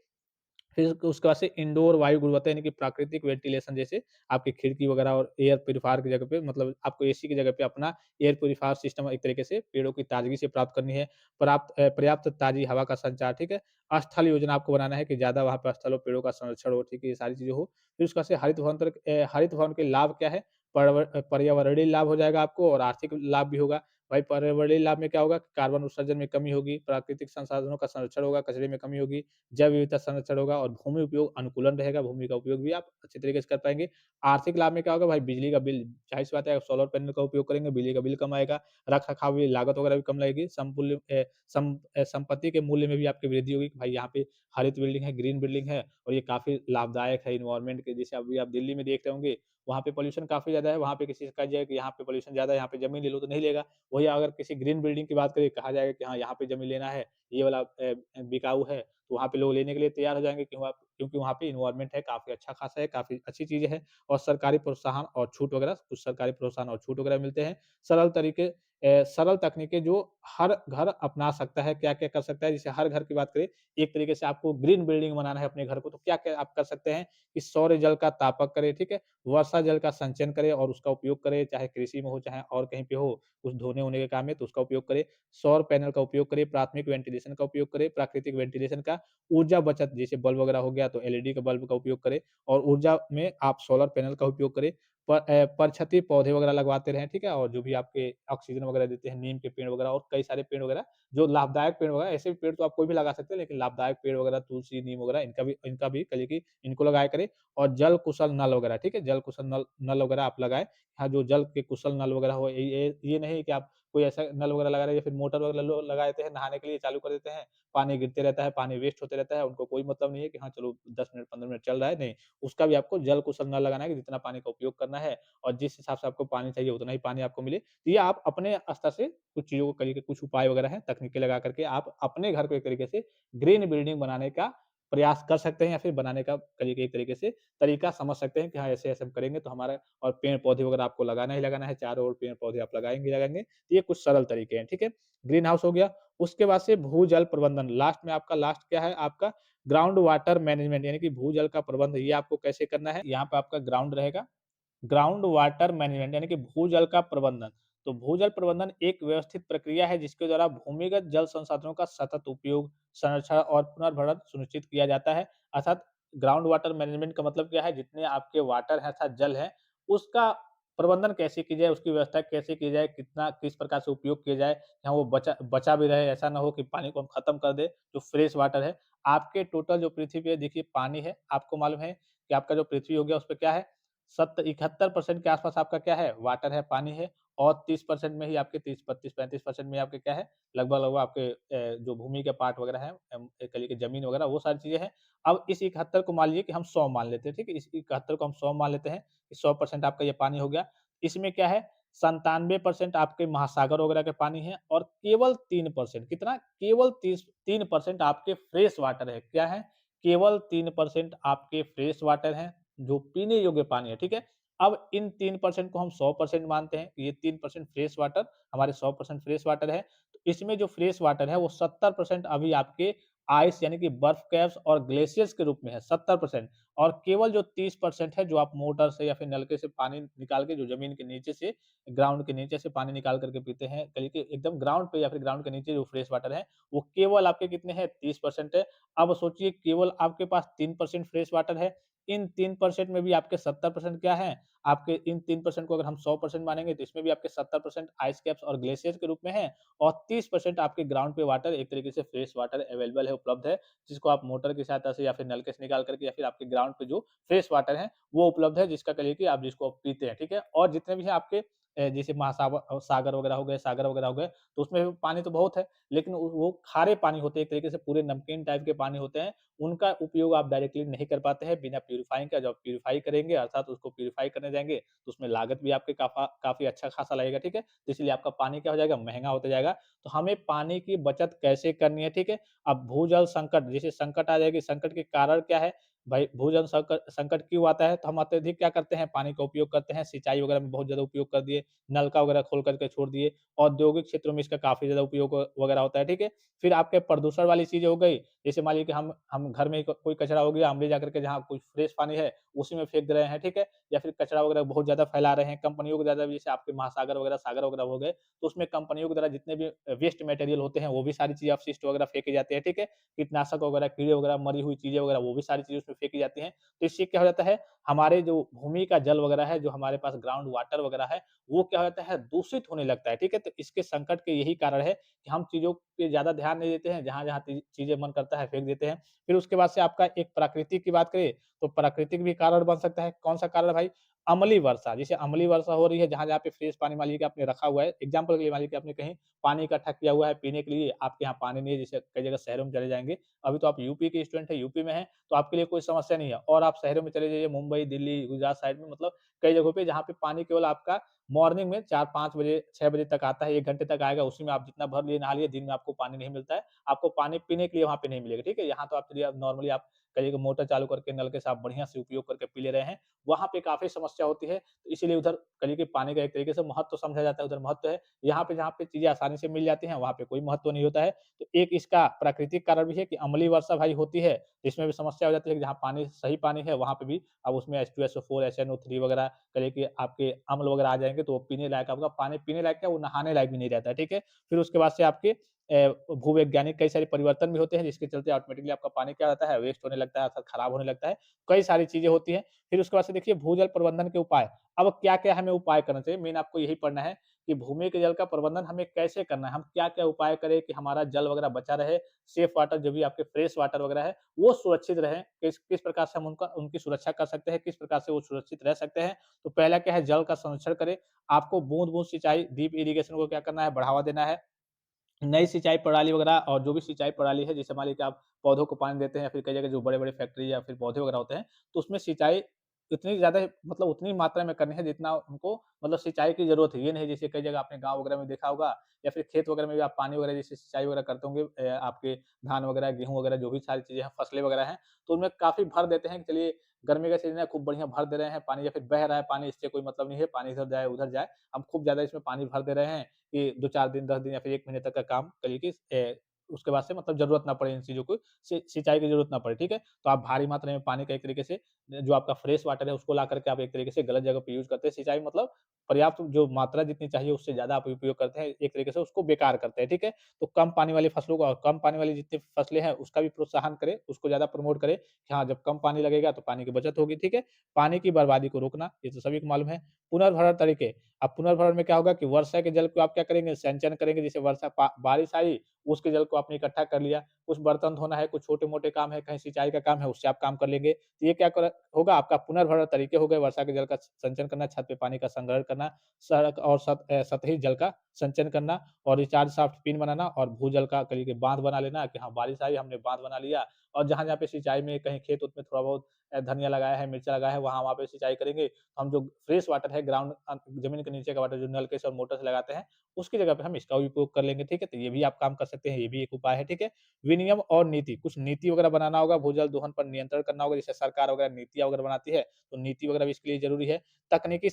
A: फिर उसके बाद से इंडोर वायु गुणवत्ता यानी कि प्राकृतिक वेंटिलेशन जैसे आपकी खिड़की वगैरह और एयर प्यूरीफायर की जगह पे मतलब आपको एसी की जगह पे अपना एयर प्यूरीफायर सिस्टम एक तरीके से पेड़ों की ताज़गी से प्राप्त करनी है। पर्याप्त ताज़ी हवा का संचार, ठीक है? स्थल योजना आपको बनाना है कि ज़्यादा वहाँ पे स्थल हो, पेड़ों का संरक्षण हो, ठीक है? ये सारी चीज़ें हो। फिर उसके बाद से हरित भवन के लाभ क्या है? पर्यावरणीय लाभ हो जाएगा आपको और आर्थिक लाभ भी होगा। भाई पर्यावरणीय लाभ में क्या होगा कि कार्बन उत्सर्जन में कमी होगी, प्राकृतिक संसाधनों का संरक्षण होगा, कचरे में कमी होगी, जैव विविधता संरक्षण होगा और भूमि उपयोग अनुकूलन रहेगा, भूमि का उपयोग भी आप अच्छे तरीके से कर पाएँगे। आर्थिक लाभ में क्या होगा भाई बिजली का बिल ज़ाहिर-सी बात है सोलर पैनल का उपयोग करेंगे, बिजली का बिल कम आएगा, रख-रखाव में लागत वगैरह भी कम लगेगी, संपत्ति के मूल्य में भी आपकी वृद्धि होगी कि भाई यहाँ पे हरित बिल्डिंग है, ग्रीन बिल्डिंग है और ये काफ़ी लाभदायक है एनवायरनमेंट के जैसे अभी आप दिल्ली में देख रहे होंगे, वहाँ पे पॉल्यूशन काफ़ी ज़्यादा है, वहाँ पे किसी से कहा जाए कि यहाँ पे पॉल्यूशन ज़्यादा है, यहाँ पे ज़मीन ले लो तो नहीं लेगा। वही अगर किसी ग्रीन बिल्डिंग की बात करें, कहा जाएगा कि हाँ, यहाँ पे ज़मीन लेना है, ये वाला बिकाऊ है, तो वहाँ पे लोग लेने के लिए तैयार हो जाएँगे क्योंकि वहाँ पे एनवायरनमेंट है, काफ़ी अच्छा खासा है, काफ़ी अच्छी चीज़ें हैं और सरकारी प्रोत्साहन और छूट वगैरह कुछ सरकारी प्रोत्साहन और छूट वगैरह मिलते हैं। सरल तरीके सरल तकनीकें जो हर घर अपना सकता है, क्या-क्या कर सकता है, जैसे हर घर की बात करें, एक तरीके से आपको ग्रीन बिल्डिंग बनाना है अपने घर को, तो क्या-क्या आप कर सकते हैं कि सौर जल का तापक करें, ठीक है? वर्षा जल का संचयन करें और उसका उपयोग करें, चाहे कृषि में हो, चाहे और कहीं पे हो, कुछ धोने-वोने के काम में तो उसका उपयोग करें। सौर पैनल का उपयोग करें, प्राथमिक वेंटिलेशन का उपयोग करें, प्राकृतिक वेंटिलेशन का, ऊर्जा बचत जैसे बल्ब वगैरह हो गया तो एलईडी का बल्ब का उपयोग करें और ऊर्जा में आप सोलर पैनल का उपयोग करें। परछत्ती पौधे वगैरह लगवाते रहें, ठीक है? और जो भी आपके ऑक्सीजन वगैरह देते हैं, नीम के पेड़ वगैरह और कई सारे पेड़ वगैरह, जो लाभदायक पेड़ वगैरह ऐसे पेड़ तो आप कोई भी लगा सकते हैं, लेकिन लाभदायक पेड़ वगैरह तुलसी, नीम वगैरह इनका भी कहिए कि इनको लगाया करें और जल कुशल नल वगैरह, ठीक है? जल कुशल नल नल वगैरह आप लगाएँ। हाँ, जो जल के कुशल नल वगैरह हो ये नहीं कि आप कोई ऐसा नल वगैरह लगा रहे हैं या फिर मोटर वगैरह लगा देते हैं, नहाने के लिए चालू कर देते हैं, पानी गिरते रहता है, पानी वेस्ट होते रहता है, उनको कोई मतलब नहीं है कि हाँ, चलो 10 मिनट, 15 मिनट चल रहा है, नहीं। उसका भी आपको जल कुशल नल लगाना है कि जितना पानी का उपयोग करना है और जिस हिसाब से आपको पानी चाहिए उतना ही पानी आपको मिले। तो ये आप अपने स्तर से कुछ चीज़ों को करिए कि कुछ उपाय वगैरह हैं, तकनीकें लगा कर के आप अपने घर को एक तरीके से ग्रीन बिल्डिंग बनाने का प्रयास कर सकते हैं या फिर बनाने का करिए कि एक तरीके से तरीका समझ सकते हैं कि हाँ, ऐसे-ऐसे हम करेंगे तो हमारा और पेड़-पौधे वगैरह आपको लगाना ही लगाना है, चारों ओर पेड़-पौधे आप लगाएँगे ही लगाएँगे। तो ये कुछ सरल तरीके हैं, ठीक है? ग्रीन हाउस हो गया, उसके बाद से भू-जल प्रबंधन, लास्ट क्या है आपका ग्राउंड वाटर मैनेजमेंट यानी कि भू-जल का प्रबंध ये आपको कैसे करना है? यहाँ पे आपका ग्राउंड रहेगा ग्राउंड वाटर मैनेजमेंट यानी कि भूजल का प्रबंधन। तो भूजल प्रबंधन एक व्यवस्थित प्रक्रिया है जिसके द्वारा भूमिगत जल संसाधनों का सतत उपयोग, संरक्षण और पुनर्भरण सुनिश्चित किया जाता है। अर्थात ग्राउंड वाटर मैनेजमेंट का मतलब क्या है? जितने आपके वाटर हैं अर्थात जल है, उसका प्रबंधन कैसे की जाए, उसकी व्यवस्था कैसे की जाए, कितना किस प्रकार से उपयोग किया जाए, जहाँ वो बचा बचा भी रहे, ऐसा ना हो कि पानी को हम खत्म कर दें, जो फ्रेश वाटर है। आपके टोटल जो पृथ्वी पे देखिए पानी है, आपको मालूम है कि आपका जो पृथ्वी हो गया उस पे क्या है? 71% के आस-पास आपका क्या है? वाटर है, पानी है और 30% में ही आपके 30 32 35% में आपके क्या है? लगभग-लगभग आपके जो भूमि के पार्ट वगैरह हैं कहिए कि ज़मीन वगैरह वो सारी चीज़ें हैं। अब इस 71 को मान लीजिए कि हम 100 मान लेते हैं, ठीक है? इस 71 को हम 100 मान लेते हैं कि 100% आपका ये पानी हो गया। इसमें क्या है? 97% आपके महासागर वगैरह के पानी है और केवल 3% कितना? केवल 3% आपके फ्रेश वाटर है। क्या है? केवल 3% आपके फ्रेश वाटर हैं। जो पीने योग्य पानी है, ठीक है? अब इन 3% को हम 100% मानते हैं, ये 3% फ्रेश वाटर हमारे 100% फ्रेश वाटर है। तो इसमें जो फ्रेश वाटर है वो 70% अभी आपके आइस यानी कि बर्फ कैप्स और ग्लेशियर्स के रूप में है 70% और केवल जो 30% है जो आप मोटर से या फिर नलके से पानी निकाल के जो ज़मीन के नीचे से ग्राउंड के नीचे से पानी निकाल कर के पीते हैं, कहिए कि एकदम ग्राउंड पे या फिर ग्राउंड के नीचे जो फ्रेश वाटर है, वो केवल आपके कितने हैं 30% है। अब सोचिए केवल आपके पास 3% फ्रेश वाटर है इन 3% में भी आपके 70% क्या हैं? आपके इन 3% को अगर हम 100% मानेंगे तो इसमें भी आपके 70% आइस कैप्स और ग्लेशियर के रूप में हैं और 30% आपके ग्राउंड पे वाटर एक तरीके से फ्रेश वाटर अवेलेबल है, उपलब्ध है, जिसको आप मोटर की सहायता से या फिर नलके से निकाल करके या फिर आपके ग्राउंड पे जो फ्रेश वाटर है, वो उपलब्ध है जिसका कहिए कि आप जिसको आप पीते हैं, ठीक है? और जितने भी हैं आपके जैसे सागर वगैरह हो गए, सागर वगैरह हो गए, तो उसमें पानी तो बहुत है, लेकिन वो खारे पानी होते हैं, एक तरीके से पूरे नमकीन टाइप के पानी होते हैं। उनका उपयोग आप डायरेक्टली नहीं कर पाते हैं बिना प्यूरीफाइंग का, जब आप प्यूरीफाई करेंगे अर्थात उसको प्यूरीफाई करने जाएँगे, तो उसमें लागत भी आपके काफ़ी अच्छा खासा लगेगा, ठीक है? तो इसलिए आपका पानी क्या हो जाएगा, महँगा होता जाएगा। तो हमें पानी की बचत कैसे करनी है, ठीक है? अब भूजल संकट जैसे संकट आ जाएगी, संकट के कारण क्या है? भाई भूजल संकट क्यों आता है? तो हम अत्यधिक क्या करते हैं, पानी का उपयोग करते हैं, सिंचाई वगैरह में बहुत ज़्यादा उपयोग कर दिए, नलका वगैरह खोल कर के छोड़ दिए, औद्योगिक क्षेत्रों में इसका काफ़ी ज़्यादा उपयोग वगैरह होता है, ठीक है? फिर आपके प्रदूषण वाली चीज़ें हो गई, जैसे मान लीजिए कि हम घर में ही कोई कचरा हो गया, हम ले जाकर के जहाँ कोई फ्रेश पानी है, उसी में फेंक दे रहे हैं, ठीक है? या फिर कचरा वगैरह बहुत ज़्यादा फैला रहे हैं, कंपनियों के द्वारा जैसे आपके महासागर वगैरह, सागर वगैरह हो गए, तो उसमें कंपनियों के द्वारा जितने भी वेस्ट मटेरियल होते हैं, वो भी सारी चीज़ें अपशिष्ट वगैरह फेंके जाते हैं, ठीक है? कीटनाशक वगैरह, कीड़े वगैरह, मरी हुई चीज़ें वगैरह, वो भी सारी चीज़ें उसमें फेंकी जाती हैं। तो इससे क्या हो जाता है, हमारे जो भूमि का जल वगैरह है, जो हमारे पास ग्राउंड वाटर वगैरह है, वो क्या हो जाता है, दूषित होने लगता है, ठीक है? तो इसके संकट के यही कारण है कि हम चीज़ों पे ज़्यादा ध्यान नहीं देते हैं, जहाँ-जहाँ चीज़ें मन करता है फेंक देते हैं। फिर उसके बाद से आपका एक प्राकृतिक की बात करें, तो प्राकृतिक भी कारण बन सकता है। कौन-सा कारण भाई? अम्लीय वर्षा, जैसे अम्लीय वर्षा हो रही है जहाँ-जहाँ पे फ्रेश पानी मान लीजिए कि आपने रखा हुआ है, एग्ज़ाम्पल के लिए मान लीजिए कि आपने कहीं पानी इकट्ठा किया हुआ है पीने के लिए, आपके यहाँ पानी नहीं है, जैसे कई जगह शहरों में चले जाएँगे, अभी तो आप यूपी के स्टूडेंट हैं, यूपी में हैं, तो आपके लिए कोई समस्या नहीं है और आप शहरों में चले जाइए, मुंबई, दिल्ली, गुजरात साइड में मतलब कई जगहों पे जहाँ पे पानी केवल आपका मॉर्निंग में 4-5 बजे, 6 बजे तक आता है, 1 घंटे तक आएगा, उसी में आप जितना भर लिए, नहा लिए, दिन में आपको पानी नहीं मिलता है, आपको पानी पीने के लिए वहाँ पे नहीं मिलेगा, ठीक है? यहाँ तो आप चलिए अब नॉर्मली आप कहिए कि मोटर चालू करके नल के साथ बढ़िया से उपयोग करके पी ले रहे हैं, वहाँ पे काफ़ी समस्या होती है, तो इसीलिए उधर कहिए कि पानी का एक तरीके से महत्व समझा जाता है, उधर महत्व है। यहाँ पे जहाँ पे चीज़ें आसानी से मिल जाती हैं, वहाँ पे कोई महत्व नहीं होता है। तो एक इसका प्राकृतिक कारण भी है कि अम्लीय वर्षा भाई होती है, इसमें भी समस्या हो जाती है कि जहाँ पानी सही पानी है, वहाँ पे भी अब उसमें H2SO4, SnO3 वगैरह कहिए कि आपके अम्ल वगैरह आ जाएँगे, तो वो पीने लायक आपका पानी पीने लायक क्या, वो नहाने लायक भी नहीं रहता है, ठीक है? फिर उसके बाद से आपके भूवैज्ञानिक कई सारे परिवर्तन भी होते हैं, जिसके चलते ऑटोमेटिकली आपका पानी क्या होता है, वेस्ट होने लगता है, अर्थात खराब होने लगता है। कई सारी चीज़ें होती हैं। फिर उसके बाद से देखिए भूजल प्रबंधन के उपाय। अब क्या-क्या हमें उपाय करना चाहिए? मेन आपको यही पढ़ना है कि भूमि के जल का प्रबंधन हमें कैसे करना है? हम क्या-क्या उपाय करें कि हमारा जल वगैरह बचा रहे, सेफ वाटर जो भी आपके फ्रेश वाटर वगैरह है, वो सुरक्षित रहें। किस किस प्रकार से हम उनका उनकी सुरक्षा कर सकते हैं, किस प्रकार से वो सुरक्षित रह सकते हैं? तो पहला क्या है, जल का संरक्षण करें। आपको बूँद-बूँद सिंचाई, ड्रिप इरिगेशन को क्या करना है, बढ़ावा देना है। नई सिंचाई प्रणाली वगैरह और जो भी सिंचाई प्रणाली है, जैसे मान लीजिए कि आप पौधों को पानी देते हैं, फिर कई जगह जो बड़े-बड़े फैक्ट्री या फिर पौधे वगैरह होते हैं, तो उसमें सिंचाई इतनी ज़्यादा मतलब उतनी मात्रा में करनी है जितना उनको मतलब सिंचाई की ज़रूरत है। ये नहीं जैसे कई जगह आपने गाँव वगैरह में देखा होगा या फिर खेत वगैरह में भी आप पानी वगैरह जैसे सिंचाई वगैरह करते होंगे आपके धान वगैरह, गेहूँ वगैरह जो भी सारी चीज़ें हैं, फसलें वगैरह हैं, तो उनमें काफ़ी भर देते हैं कि चलिए गर्मी का सीज़न है, खूब बढ़िया भर दे रहे हैं पानी या फिर बह रहा है पानी, इससे कोई मतलब नहीं है, पानी इधर जाए, उधर जाए। हम खूब ज़्यादा इसमें पानी भर दे रहे हैं कि 2-4 दिन, 10 दिन या फिर 1 महीने तक का काम करिए कि उसके बाद से मतलब ज़रूरत ना पड़े इन चीज़ों को सिंचाई की ज़रूरत ना पड़े, ठीक है? तो आप भारी मात्रा में पानी का एक तरीके से जो आपका फ्रेश वाटर है उसको ला करके आप एक तरीके से गलत जगह पे यूज़ करते हैं। सिंचाई मतलब पर्याप्त जो मात्रा जितनी चाहिए उससे ज़्यादा आप उपयोग करते हैं, एक तरीके से उसको बेकार करते हैं, ठीक है? तो कम पानी वाली फसलों का और कम पानी वाली जितनी फसलें हैं उसका भी प्रोत्साहन करें, उसको ज़्यादा प्रमोट करें कि हाँ, जब कम पानी लगेगा तो पानी की बचत होगी, ठीक है? पानी की बर्बादी को रोकना, ये तो सभी को मालूम है। पुनर्भरण तरीके, अब पुनर्भरण में क्या होगा कि वर्षा के जल को आप क्या करेंगे, संचयन करेंगे, जैसे वर्षा पा बारिश आई, उसके जल को आपने इकट्ठा कर लिया, कुछ बर्तन धोना है, कुछ छोटे-मोटे काम है, कहीं सिंचाई का काम है, उससे आप काम कर लेंगे। तो ये क्या कर होगा आपका पुनर्भरण तरीके हो गए वर्षा के जल का संचयन करना, छत पे पानी का संग्रहण करना, सड़क और सतही जल का संचयन करना और रिचार्ज शाफ्ट पिन बनाना और भूजल का कहिए कि बाँध बना लेना कि हाँ, बारिश आई हमने बाँध बना लिया और जहाँ-जहाँ पे सिंचाई में कहीं खेत-उत में थोड़ा बहुत धनिया लगाया है, मिर्चा लगाया है, वहाँ-वहाँ पे सिंचाई करेंगे। हम जो फ्रेश वाटर है ग्राउंड ज़मीन के नीचे का वाटर जो नलके से और मोटर से लगाते हैं, उसकी जगह पे हम इसका भी उपयोग कर लेंगे, ठीक है? तो ये भी आप काम कर सकते हैं, ये भी एक उपाय है, ठीक है? विनियम और नीति, कुछ नीति वगैरह बनाना होगा, भूजल दोहन पर नियंत्रण करना होगा, जैसे सरकार वगैरह नीतियाँ वगैरह बनाती है, तो नीति वगैरह भी इसके लिए ज़रूरी है। तकनीकी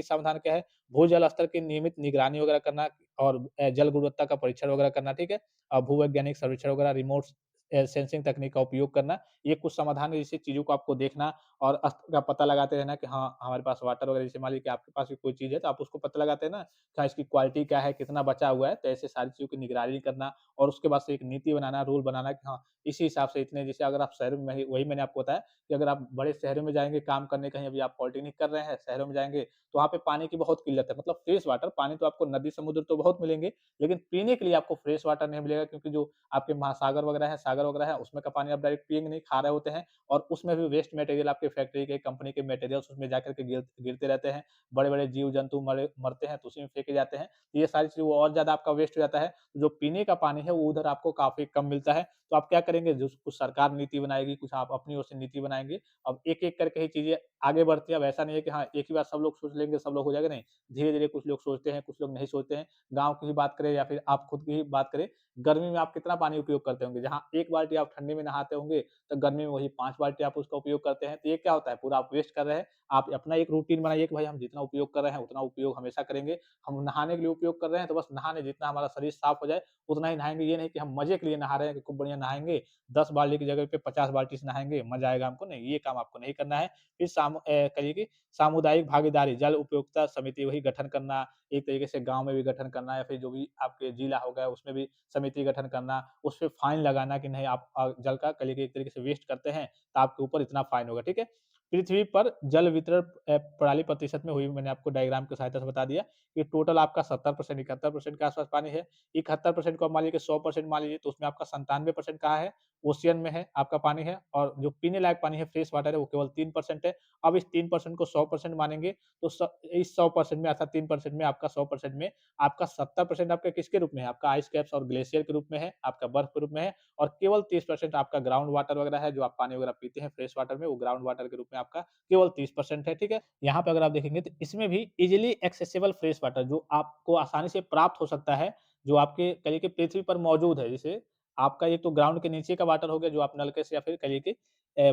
A: समाधान क्या है? भूजल स्तर की नियमित निगरानी वगैरह करना और जल गुणवत्ता का परीक्षण वगैरह करना, ठीक है? भूवैज्ञानिक सर्वेक्षण वगैरह, रिमोट सेंसिंग तकनीक का उपयोग करना, ये कुछ समाधान है, जैसे चीज़ों को आपको देखना और स्तर का पता लगाते रहना कि हाँ, हमारे पास वाटर वगैरह जैसे मान लीजिए कि आपके पास भी कोई चीज़ है, तो आप उसको पता लगाते हैं ना, क्या इसकी क्वालिटी क्या है, कितना बचा हुआ है, तो ऐसे सारी चीज़ों की निगरानी करना और उसके बाद से एक नीति बनाना, रूल बनाना कि हाँ, इसी हिसाब से इतने जैसे अगर आप शहर में ही वही मैंने आपको बताया कि अगर आप बड़े शहरों में जाएँगे काम करने कहीं अभी आप पॉलिटेक्निक कर रहे हैं, शहरों में जाएँगे, तो वहाँ पे पानी की बहुत किल्लत है। मतलब फ्रेश वाटर पानी तो आपको नदी, समुद्र तो बहुत मिलेंगे, लेकिन पीने के लिए आपको फ्रेश वाटर नहीं मिलेगा क्योंकि जो आपके महासागर वगैरह है, सागर वगैरह है, उसमें का पानी आप डायरेक्ट पिएँगे नहीं, खा रहे होते हैं और उसमें भी वेस्ट मटेरियल आपके फैक्ट्री के, कंपनी के मटेरियल्स उसमें जाकर के गिरते रहते हैं। बड़े-बड़े जीव-जंतु मरते हैं, तो उसी में फेंके जाते हैं। ये सारी चीज़ें वो और ज़्यादा आपका वेस्ट हो जाता है। जो पीने का पानी है, वो उधर आपको काफ़ी कम मिलता है। तो आप क्या करेंगे, जो कुछ सरकार नीति बनाएगी, कुछ आप अपनी ओर से नीति बनाएँगे। अब एक-एक करके ही चीज़ें आगे बढ़ती है। अब ऐसा नहीं है कि हाँ, एक ही बार सब लोग सोच लेंगे, सब लोग हो जाएगा, नहीं। धीरे-धीरे कुछ लोग सोचते हैं, कुछ लोग नहीं सोचते हैं। गाँव की ही बात करें या फिर आप खुद की ही बात करें, गर्मी में आप कितना पानी उपयोग करते होंगे? जहाँ 1 बाल्टी आप ठंडी में नहाते होंगे, तो गर्मी में वही 5 बाल्टी आप उसका उपयोग करते हैं। तो ये क्या होता है, पूरा आप वेस्ट कर रहे हैं। आप अपना एक रूटीन बनाइए कि भाई हम जितना उपयोग कर रहे हैं, उतना उपयोग हमेशा करेंगे। हम नहाने के लिए उपयोग कर रहे हैं, तो बस नहाने जितना हमारा शरीर साफ हो जाए, उतना ही नहाएँगे। ये नहीं कि हम मज़े के लिए नहा रहे हैं कि खूब बढ़िया नहाएँगे, 10 बाल्टी की जगह पे 50 बाल्टी से नहाएँगे, मज़ा आएगा हमको, नहीं, ये काम आपको नहीं करना है। फिर कहिए कि सामुदायिक भागीदारी, जल उपयोगिता समिति वही गठन करना, एक तरीके से गाँव में भी गठन करना या फिर जो भी आपके जिला हो गया, उसमें भी समिति गठन करना, उसपे फाइन लगाना कि नहीं आप जल का कहिए कि एक तरीके से वेस्ट करते हैं, तो आपके ऊपर इतना फाइन होगा, ठीक है? पृथ्वी पर जल वितरण प्रणाली प्रतिशत में हुई, मैंने आपको डायग्राम की सहायता से बता दिया कि टोटल आपका 70% 71% के आस-पास पानी है। 71% को आप मान लीजिए कि 100% मान लीजिए, तो उसमें आपका 97% कहाँ है? ओशियन में है, आपका पानी है, और जो पीने लायक पानी है, फ्रेश वाटर है, वो केवल 3% है। अब इस 3% को 100% मानेंगे, तो इस 100% में अर्थात 3% में आपका 100% में आपका 70% आपका किसके रूप में है? आपका आइस कैप्स और ग्लेशियर के रूप में है, आपका बर्फ के रूप में है, और केवल 30% आपका ग्राउंड वाटर वगैरह है, जो आप पानी वगैरह पीते हैं फ्रेश वाटर में, वो ग्राउंड वाटर के रूप में आपका केवल 30% है, ठीक है? यहाँ पे अगर आप देखेंगे तो इसमें भी ईज़िली एक्सेसिबल फ्रेश वाटर जो आपको आसानी से प्राप्त हो सकता है, जो आपके कहिए कि पृथ्वी पर मौजूद है, जैसे आपका एक तो ग्राउंड के नीचे का वाटर हो गया, जो आप नलके से या फिर कहिए कि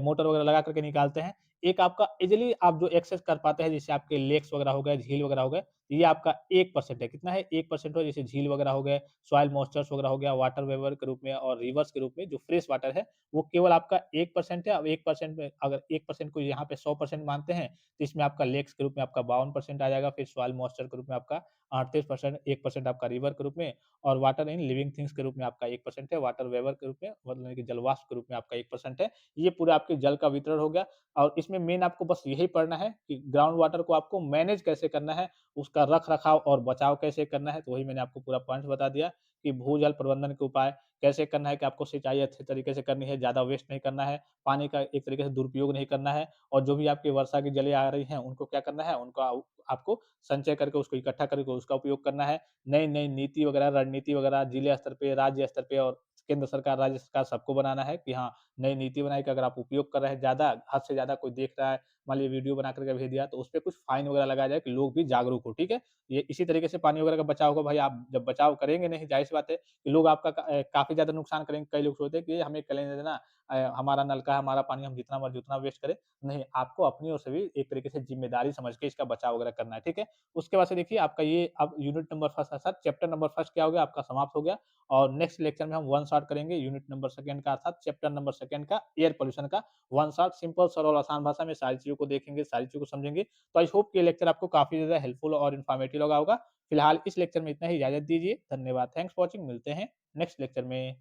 A: मोटर वगैरह लगा कर के निकालते हैं। एक आपका ईज़िली आप जो एक्सेस कर पाते हैं, जैसे आपके लेक्स वगैरह हो गए, झील वगैरह हो गए, ये आपका 1% है। कितना है? 1% हो, जैसे झील वगैरह हो गए, सॉइल मॉइस्चर्स वगैरह हो गया, वाटर वेपर के रूप में और रिवर्स के रूप में जो फ्रेश वाटर है, वो केवल आपका 1% है। अब 1% में अगर 1% को यहाँ पे 100% मानते हैं, तो इसमें आपका लेक्स के रूप में आपका 52% आ जाएगा, फिर सॉइल मॉइस्चर के रूप में आपका 38%, 1% आपका रिवर के रूप में, और वाटर इन लिविंग थिंग्स के रूप में आपका 1% है, वाटर वेपर के रूप में मतलब कि जलवाष्प के रूप में आपका 1% है। ये पूरा आपके जल का वितरण हो गया, और इसमें मेन आपको बस यही पढ़ना है कि ग्राउंड वाटर को आपको मैनेज कैसे करना है, उसका रख-रखाव और बचाव कैसे करना है, तो वही मैंने आपको पूरा पॉइंट्स बता दिया कि भूजल प्रबंधन के उपाय कैसे करना है, कि आपको सिंचाई अच्छे तरीके से करनी है, ज़्यादा वेस्ट नहीं करना है, पानी का एक तरीके से दुरुपयोग नहीं करना है, और जो भी आपकी वर्षा की जलें आ रही हैं, उनको क्या करना है, उनका आपको संचय करके उसको इकट्ठा करके उसका उपयोग करना है। नई-नई नीति वगैरह, रणनीति वगैरह जिले स्तर पे, राज्य स्तर पे और केंद्र सरकार, राज्य सरकार सबको बनाना है कि हाँ, नई नीति बनाई कि अगर आप उपयोग कर रहे हैं ज़्यादा, हद से ज़्यादा कोई देख रहा है, मान लीजिए वीडियो बना कर के भेज दिया, तो उसपे कुछ फाइन वगैरह लगाया जाए कि लोग भी जागरूक हो, ठीक है? ये इसी तरीके से पानी वगैरह का बचाव होगा। भाई आप जब बचाव करेंगे नहीं, ज़ाहिर-सी बात है कि लोग आपका काफ़ी ज़्यादा नुकसान करेंगे। कई लोग सोचते हैं कि हमें कर लेने देना, हमारा नल का है, हमारा पानी, हम जितना मर्ज़ी उतना वेस्ट करें। नहीं, आपको अपनी ओर से भी एक तरीके से ज़िम्मेदारी समझ के इसका बचाव वगैरह करना है, ठीक है? उसके बाद से देखिए आपका ये अब यूनिट नंबर फर्स्ट के साथ चैप्टर नंबर फर्स्ट क्या हो गया, आपका समाप्त हो गया, और नेक्स्ट लेक्चर में हम वन शॉट करेंगे यूनिट नंबर सेकंड का, अर्थात चैप्टर नंबर सेकंड का एयर पॉल्यूशन का वन शॉट, सिंपल सरल और आसान भाषा में सारी चीज़ों को देखेंगे, सारी चीज़ों को समझेंगे। तो आई होप कि ये लेक्चर आपको काफ़ी ज़्यादा हेल्पफुल और इन्फॉर्मेटिव लगा होगा। फिलहाल इस लेक्चर में इतना ही, इजाज़त दीजिए। धन्यवाद। Thanks for watching. मिलते हैं नेक्स्ट लेक्चर में।